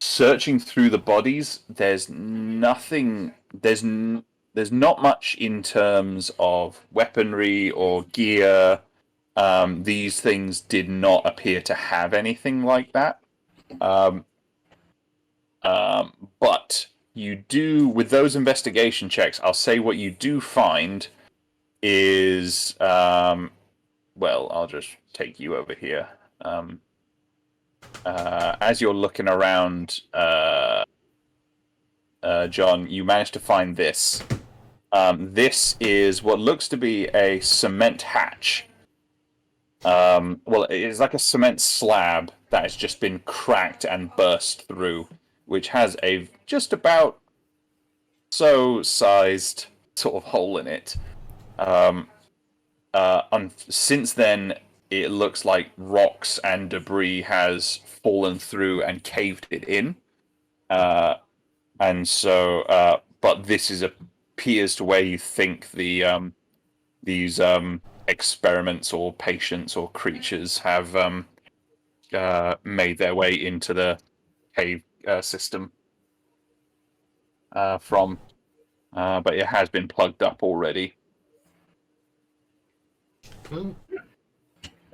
Searching through the bodies, there's nothing. there's not much in terms of weaponry or gear. These things did not appear to have anything like that. But you do, with those investigation checks, I'll say what you do find is, well, I'll just take you over here. As you're looking around, John, you managed to find this. This is what looks to be a cement hatch. Well, it is like a cement slab that has just been cracked and burst through, which has a just about so sized sort of hole in it. Since then, it looks like rocks and debris has fallen through and caved it in. And so, but this appears to where you think these experiments or patients or creatures have made their way into the cave system from, but it has been plugged up already.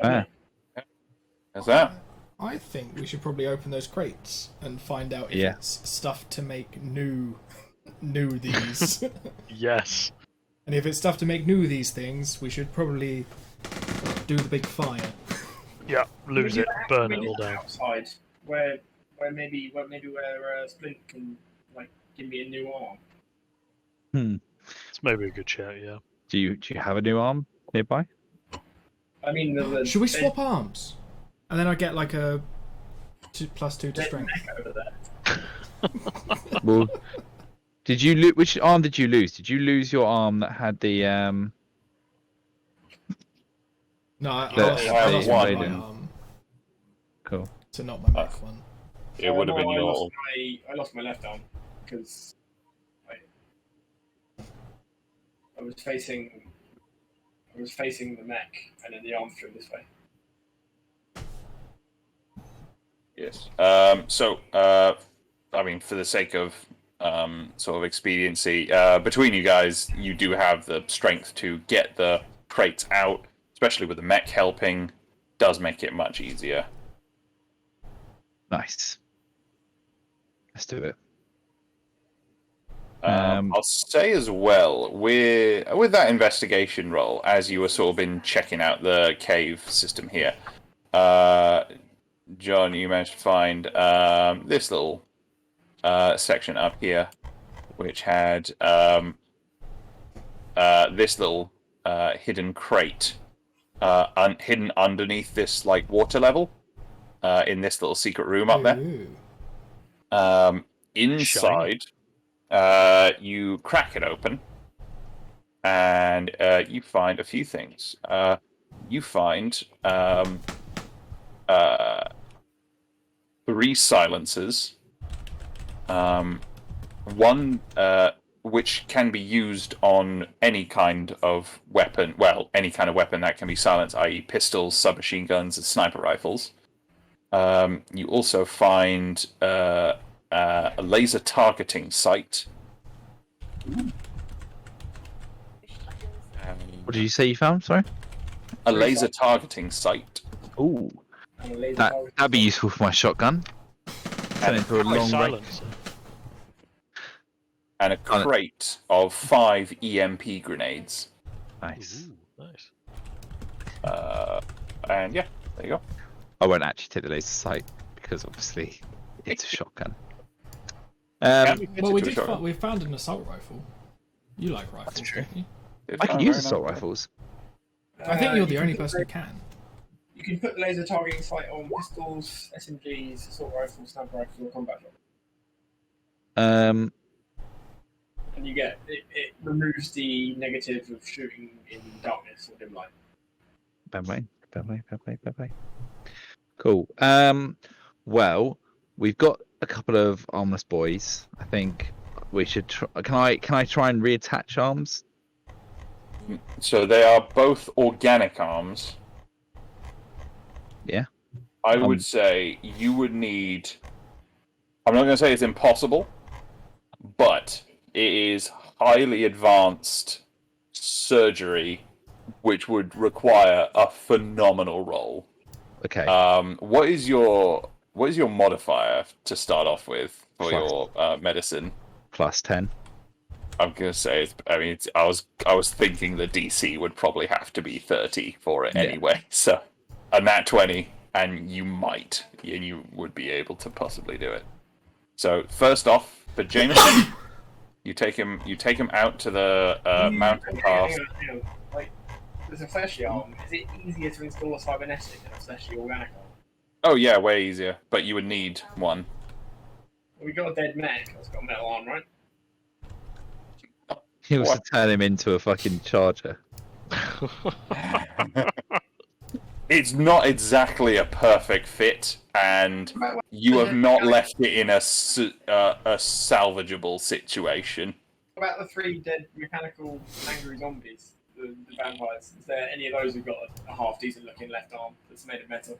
Ah, How's that? I think we should probably open those crates and find out if Yeah. it's stuff to make new these. Yes. And if it's stuff to make new these things, we should probably do the big fire. Yeah. Lose it. Burn it all down. Outside, where maybe Splint can like give me a new arm. It's maybe a good shout. Yeah. do you have a new arm nearby? I mean, Should we swap arms? And then I get like a +2 to strength. over there? Well, did you which arm did you lose? Did you lose your arm that had the No, I The- lost my one. right arm Cool. to not my mech one. It would have been I your. lost my left arm because I was facing the mech, and then the arm flew this way. Yes. So, I mean, for the sake of sort of expediency, between you guys, you do have the strength to get the crates out, especially with the mech helping. Does make it much easier. Nice. Let's do it. I'll say as well, with that investigation roll, as you were sort of been checking out the cave system here, John, you managed to find this little section up here, which had this little hidden crate hidden underneath this like water level in this little secret room up there. Ooh. Inside, you crack it open, and you find a few things. You find 3 silencers, one which can be used on any kind of weapon. Well, any kind of weapon that can be silenced, i.e., pistols, submachine guns, and sniper rifles. You also find a laser targeting sight. What did you say you found? Sorry. A laser targeting sight. Ooh, And a laser that'd be useful for my shotgun. Turn it into a My long range. silence. And a crate of 5 EMP grenades. Nice. Ooh, nice. And yeah, there you go. I won't actually take the laser sight because obviously it's a shotgun. Can be fitted Well, to a shotgun. we found an assault rifle. You like rifles, true. don't you? It's I can very use nice. assault rifles. I think you're the you only can person who put- can. You can put laser targeting sight on pistols, SMGs, assault rifles, sniper rifles, or combat rifles. Um, And you get it removes the negative of shooting in darkness or dim light. bad way. Cool. Well, we've got a couple of armless boys. I think we should. Can I try and reattach arms? So they are both organic arms. Yeah. I would say you would need. I'm not going to say it's impossible, but it is highly advanced surgery, which would require a phenomenal roll. Okay. What is your modifier to start off with for Plus. your medicine? Plus 10. I'm gonna say I was thinking the DC would probably have to be 30 for it Yeah. anyway. So a nat 20, and you would be able to possibly do it. So first off, for Jameson, you take him out to the mountain pass. Hang on. Like, there's a fleshy arm. Is it easier to install a cybernetic than a fleshy organic arm? Oh yeah, way easier. But you would need one. We got a dead mech that's got a metal arm, right? He was What? to turn him into a fucking charger. It's not exactly a perfect fit, and you have not left it in a salvageable situation. What about the 3 dead mechanical angry zombies, the vampires? Is there any of those who've got a half decent looking left arm that's made of metal?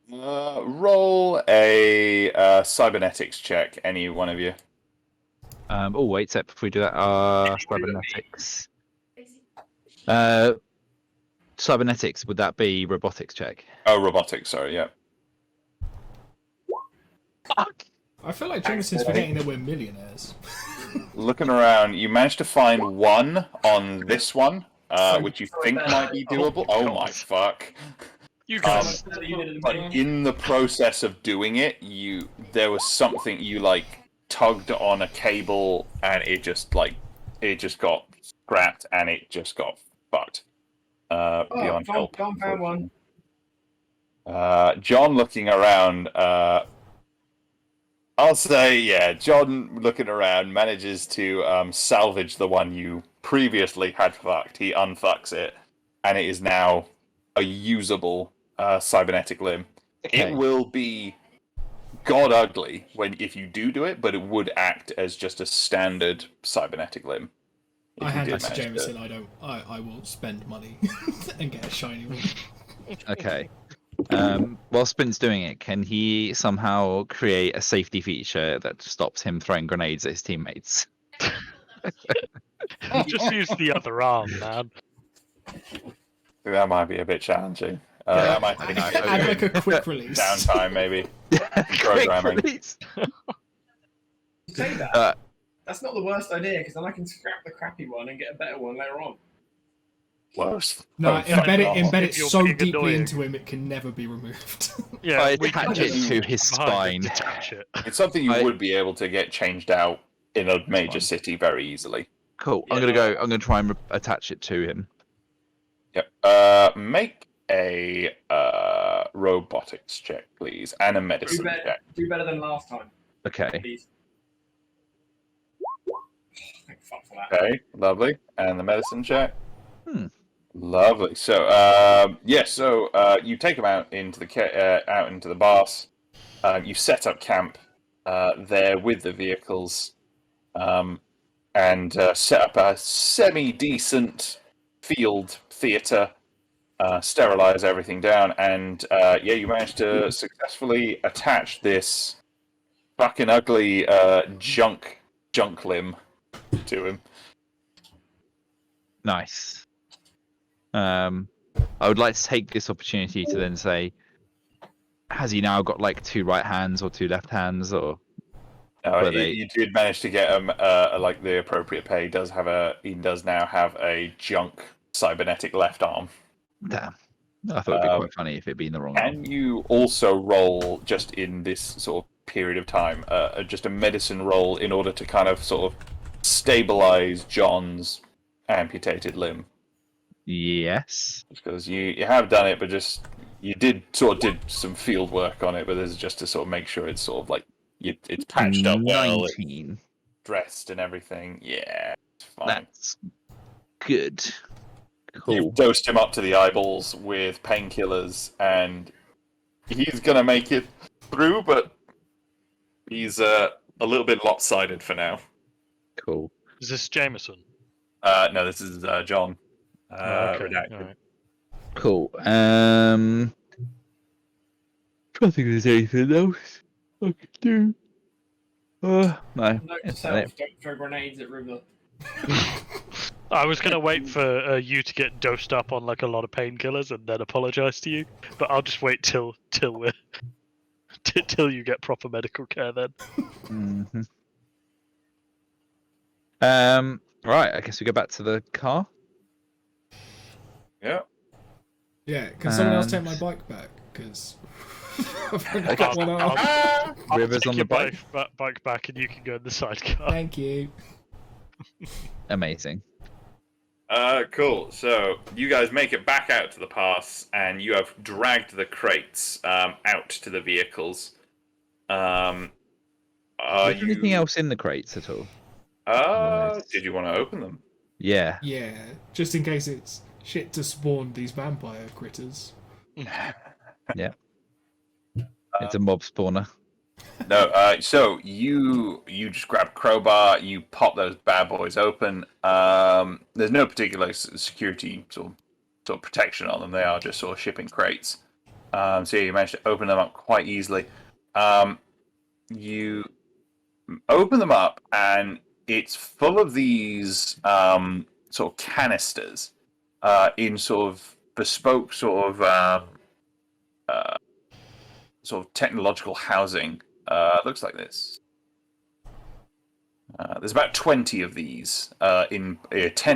Roll a cybernetics check, any one of you. Oh wait, Sep, before we do that, cybernetics. Cybernetics, would that be robotics check? Oh, robotics, sorry, yeah. I feel like Jameson's forgetting that we're millionaires. Looking around, you managed to find one on this one, which you think might be doable. Oh my fuck. You guys. But in the process of doing it, there was something you tugged on a cable, and it just got scrapped, and it just got fucked. Beyond help. John found one. John looking around. I'll say, yeah. John looking around manages to salvage the one you previously had fucked. He unfucks it, and it is now a usable cybernetic limb. Okay. It will be god ugly if you do it, but it would act as just a standard cybernetic limb. if I you hand did that to manage Jameson. I will spend money and get a shiny one. Okay. While Sprint's doing it, can he somehow create a safety feature that stops him throwing grenades at his teammates? Just use the other arm, man. That might be a bit challenging. Yeah, That might take add like a quick release. downtime, maybe. Quick Programming. release. Say that. Uh, That's not the worst idea, because then I can scrap the crappy one and get a better one later on. Worst. No, Oh, embed it If you're so being deeply annoying. into him it can never be removed. Yeah, I we can attach it just to his behind spine. it, attach it. It's something you I- would be able to get changed out in a major fine. city very easily. Cool. Yeah. I'm gonna try and attach it to him. Yep. Make a robotics check, please, and a medicine check. Do better than last time, Okay. please. Thank fuck for that. Okay, lovely. And the medicine check. Hmm. Lovely. So, you take them out into the bars. You set up camp there with the vehicles, and set up a semi-decent field theater. Sterilize everything down, and you managed to successfully attach this fucking ugly junk limb to him. Nice. I would like to take this opportunity to then say, has he now got like 2 right hands or 2 left hands, or Were they- You did manage to get him the appropriate pay. He does now have a junk cybernetic left arm. damn? I thought it'd be quite funny if it'd been the wrong arm. Can you also roll, just in this sort of period of time, just a medicine roll in order to kind of sort of stabilize John's amputated limb? Yes. Because you have done it, but just you did some field work on it, but this is just to sort of make sure it's sort of like it's patched up well, it's 19. dressed and everything. Yeah, it's fine. That's good. Cool. You've dosed him up to the eyeballs with painkillers, and he's gonna make it through, but he's a little bit lopsided for now. Cool. Is this Jameson? No, this is John. Okay, Redacted. alright. Cool. Trying to think if there's anything else I could do. No. Note to self: don't throw grenades at River. I was gonna wait for you to get dosed up on like a lot of painkillers and then apologise to you, but I'll just wait till we're till you get proper medical care then. Right. I guess we go back to the car. Yeah. Yeah, can someone else take And- my bike back? Because I've only Okay. got one arm. I'll Rivers take on your the bike. bike back, and you can go in the sidecar. Thank you. Amazing. Cool. So you guys make it back out to the pass, and you have dragged the crates out to the vehicles. Are Is there you? anything else in the crates at all? Did you want to open them? Yeah. Yeah, just in case it's shit to spawn these vampire critters. It's a mob spawner. No. So you just grab a crowbar, you pop those bad boys open. There's no particular security sort of protection on them. They are just sort of shipping crates. So yeah, you managed to open them up quite easily. You open them up, and it's full of these sort of canisters in sort of bespoke sort of technological housing. Looks like this. There's about 20 of these, 10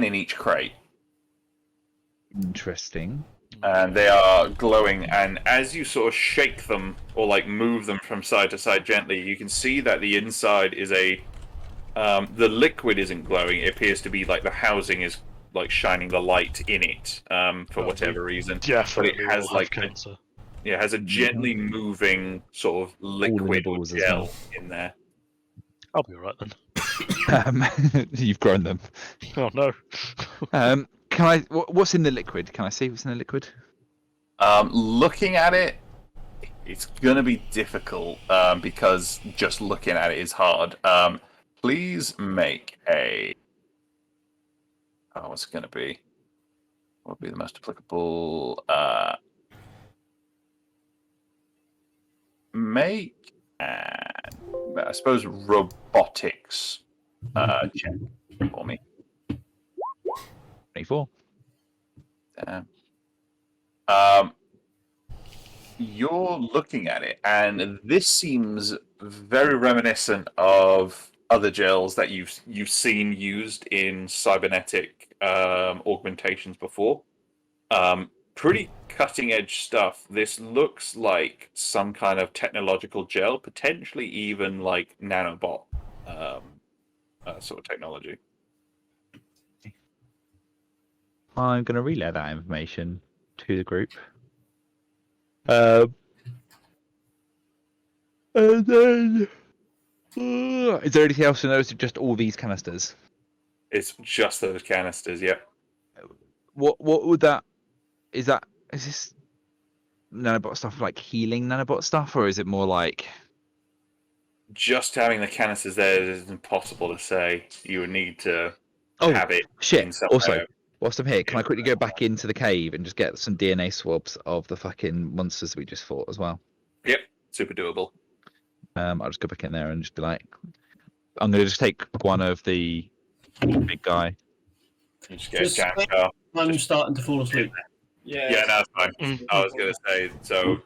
in each crate, Interesting. and they are glowing. And as you sort of shake them or like move them from side to side gently, you can see that the inside is the liquid isn't glowing. It appears to be like the housing is like shining the light in it for whatever reason. Definitely, But it has, will have like, cancer. Yeah, it has a gently moving sort of liquid or nibbles as gel well. in there. I'll be alright then. You've grown them. Oh no. Can I? What's in the liquid? Can I see what's in the liquid? Looking at it, it's gonna be difficult because just looking at it is hard. Please make a. Oh, what's it gonna be? What would be the most applicable? Make I suppose robotics check for me. 24. You're looking at it, and this seems very reminiscent of other gels that you've seen used in cybernetic augmentations before. Pretty cutting edge stuff. This looks like some kind of technological gel, potentially even like nanobot sort of technology. I'm going to relay that information to the group. And then, is there anything else to notice? Just all these canisters. It's just those canisters, yep. What would that? Is this nanobot stuff like healing nanobot stuff, or is it more like? Just having the canisters there is impossible to say. You would need to Oh have it in shit! some Also, way. whilst I'm here, can I quickly go back into the cave and just get some DNA swabs of the fucking monsters we just fought as well? Yep, super doable. I'll just go back in there and just be like, I'm gonna just take one of the big guy. You just get Just a scan car. I'm starting to fall asleep. Yeah. Yeah, no, that's fine. Mm. I was going to say, so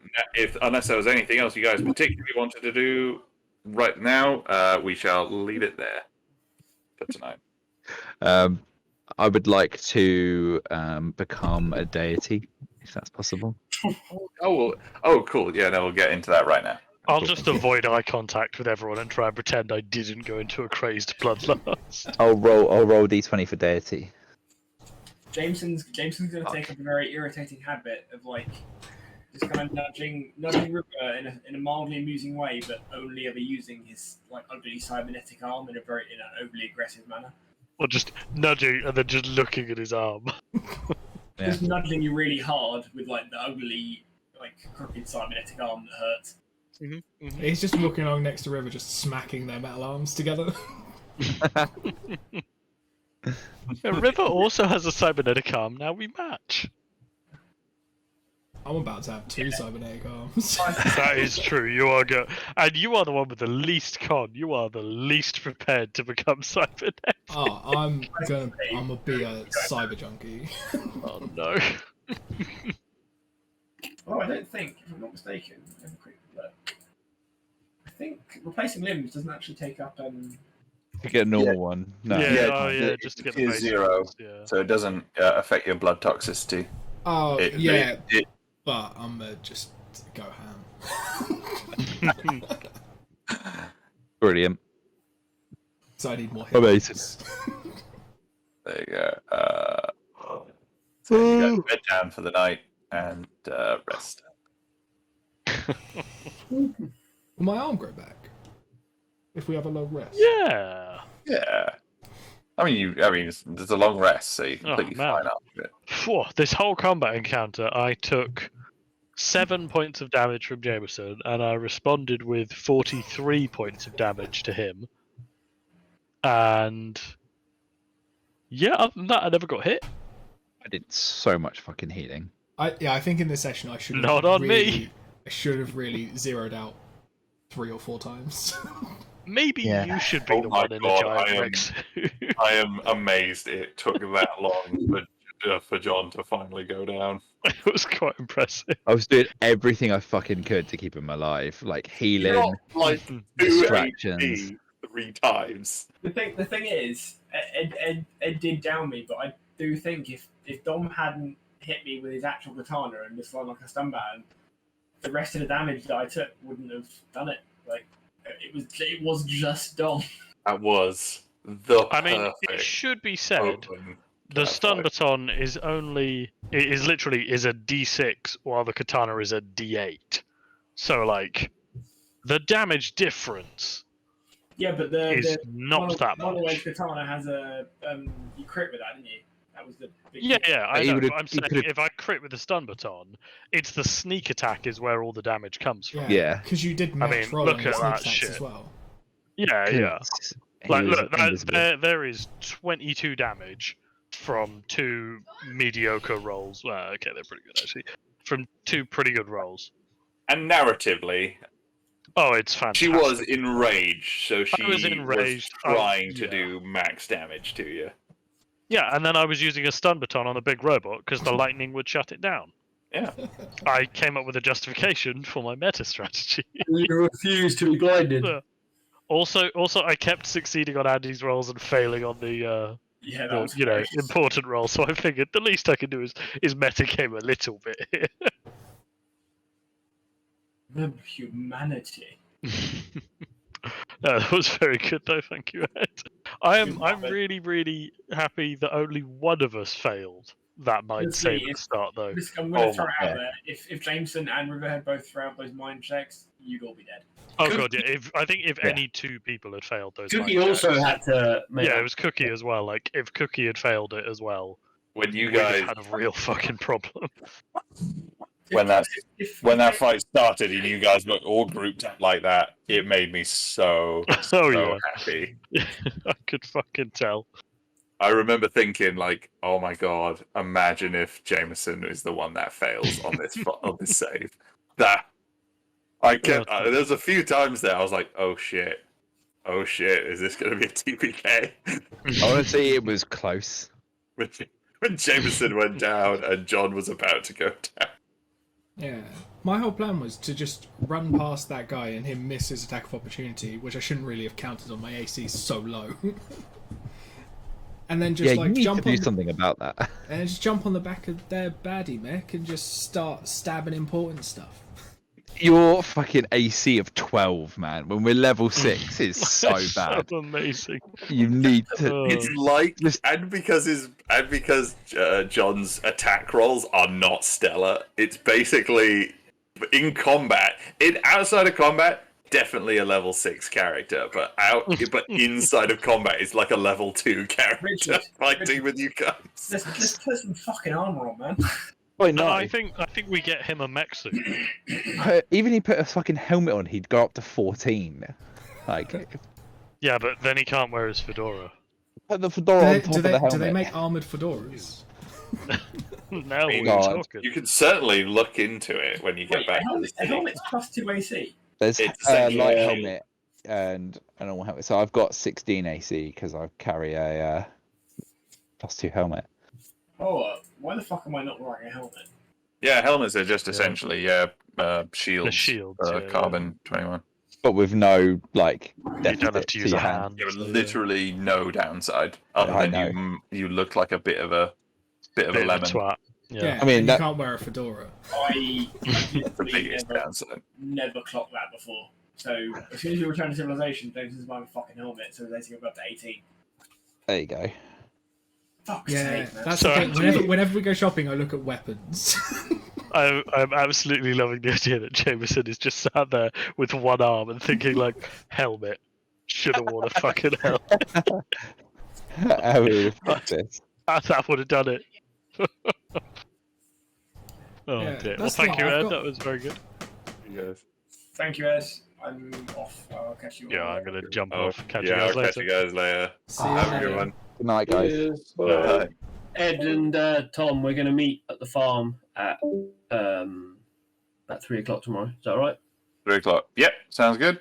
unless there was anything else you guys particularly wanted to do right now, we shall leave it there for tonight. I would like to become a deity, if that's possible. Oh, cool. Yeah, no, we'll get into that right now. I'll just avoid eye contact with everyone and try and pretend I didn't go into a crazed bloodlust. I'll roll d20 for deity. Jameson's going to take up a very irritating habit of like just kind of nudging River in a mildly amusing way, but only ever using his like ugly cybernetic arm in an overly aggressive manner. Or just nudging and then just looking at his arm. Yeah. Just nudging you really hard with like the ugly, like crooked cybernetic arm that hurts. He's just walking along next to River, just smacking their metal arms together. Yeah, River also has a cybernetic arm. Now we match. I'm about to have 2 cybernetic arms. That is true. You are and you are the one with the least con. You are the least prepared to become cybernetic. Oh, I'm gonna be a cyber junkie. Oh no. Oh, I don't think, if I'm not mistaken, have a quick look. I think replacing limbs doesn't actually take up. To get a normal one. No. Yeah, Yeah, oh, yeah, it- just to get it the is basic 0. ones, yeah. So it doesn't affect your blood toxicity. Oh, It- yeah, it- but I'm gonna just go ham. Brilliant. So I need more Amazing. hits. there you go. So you go bed down for the night and rest. Will my arm grow back if we have a long rest? Yeah. Yeah. I mean, there's a long rest, so you're completely man. fine after it. Phew, this whole combat encounter, I took 7 points of damage from Jameson, and I responded with 43 points of damage to him. And yeah, other than that, I never got hit. I did so much fucking healing. I think in this session I should have Not on really, me. I should have really zeroed out 3 or 4 times. Maybe Yeah. you should be Oh the my one in God, a giant I am- Rex. I am amazed it took that long for John to finally go down. It was quite impressive. I was doing everything I fucking could to keep him alive, like healing, You're not like 2 distractions. HP 3 times. The thing is, Ed did down me, but I do think if Dom hadn't hit me with his actual katana and just like a stun baton, the rest of the damage that I took wouldn't have done it. Like it was just Dom. That was the I mean, it perfect should be said, open the stun fight. baton is literally a D6, while the katana is a D8. So like, the damage difference Yeah, but is not that Mono much. katana has a you crit with that, didn't you? That was the big Yeah, thing. yeah, I He know. would've- But I'm he saying could've- if I crit with the stun baton, it's the sneak attack is where all the damage comes from. Yeah. Because you did max mean, roll look on your at sneak that attacks shit. as well. Yeah, yeah. He Like, was look, invisible. there is 22 damage from 2 mediocre rolls. Well, okay, they're pretty good actually. From 2 pretty good rolls. And narratively, Oh, it's fantastic. she was enraged, so she was enraged. trying to yeah. do max damage to you. Yeah, and then I was using a stun baton on a big robot because the lightning would shut it down. Yeah. I came up with a justification for my meta strategy. You refuse to be blinded. Also, I kept succeeding on Andy's rolls and failing on the Yeah, that well, was you know, great. important role. So I figured the least I can do is metagame a little bit here. The humanity. No, that was very good though. Thank you, Ed. I'm love it. really happy that only one of us failed that mind Honestly, save at the if- start though. I'm going to Oh throw it my out there. If Jameson and Riverhead both throw out those mind checks, you'd all be dead. Oh god, yeah. I think if Yeah. any 2 people had failed those, Cookie mind also checks- had to make Yeah, it was Cookie as well. Like if Cookie had failed it as well, When you we'd have guys, had a real fucking problem. when that If fight started and you guys were all grouped up like that, it made me so Oh yeah, happy. I could fucking tell. I remember thinking, like, "Oh my god! Imagine if Jameson is the one that fails on this on this save." That I kept. Yeah. There's a few times there I was like, "Oh shit! Oh shit! Is this going to be a TPK?" Honestly, it was close. when Jameson went down and John was about to go down. Yeah. My whole plan was to just run past that guy and him miss his attack of opportunity, which I shouldn't really have counted on my AC so low. And then just Yeah, you like need jump to do on something about that. and just jump on the back of their baddie mech and just start stabbing important stuff. Your fucking AC of 12, man. When we're level 6, is so It's bad. So amazing. You need to. Oh. It's like, Just- and because John's attack rolls are not stellar. It's basically in combat. Outside of combat, definitely a level 6 character, but inside of combat, it's like a level 2 character Richard, fighting with you guys. let's put some fucking armor on, man. Wait, No, no. I think we get him a mech suit. Even he put a fucking helmet on, he'd go up to 14. Like, Yeah, but then he can't wear his fedora. put the fedora on top Do of the helmet. they make armored fedoras? Now we're God. talking. You could certainly look into it when you get Wait, back to the a city. helmet's plus 2 AC. There's It's a essentially light a helmet and a normal helmet. So I've got 16 AC because I carry a +2 helmet. Oh, why the fuck am I not wearing a helmet? Yeah, helmets are just essentially shields. The shields, yeah, carbon 21. But with no like You don't have deficit to to use your a hand. hand. Yeah, so, literally no downside other I than you look like a bit of a Bit of a lemon. twat. Yeah, Yeah. I mean, and that- you can't wear a fedora. I The literally biggest never, downside. never clocked that before. So as soon as you return to civilization, don't just buy a fucking helmet. So they can go up to 18. There you go. Fuck's Yeah, sake, man. that's So the thing. actually- Whenever we go shopping, I look at weapons. I'm absolutely loving the idea that Jameson is just sat there with one arm and thinking like, helmet. Should have worn a fucking helmet. How we would have fixed this. That would have done it. Oh Yeah, dear. Well, that's thank the- you, I've Ed. got- That was very good. You guys. Thank you, Ed. I'm off. I'll catch you. Yeah, all I'm later. gonna jump Oh, off. Catch yeah, you guys I'll catch later. you guys later. See you Have a later. good one. Good night, guys. Cheers. Bye. Ed and Tom, we're going to meet at the farm at 3 o'clock tomorrow. Is that all right? 3 o'clock. Yep, sounds good.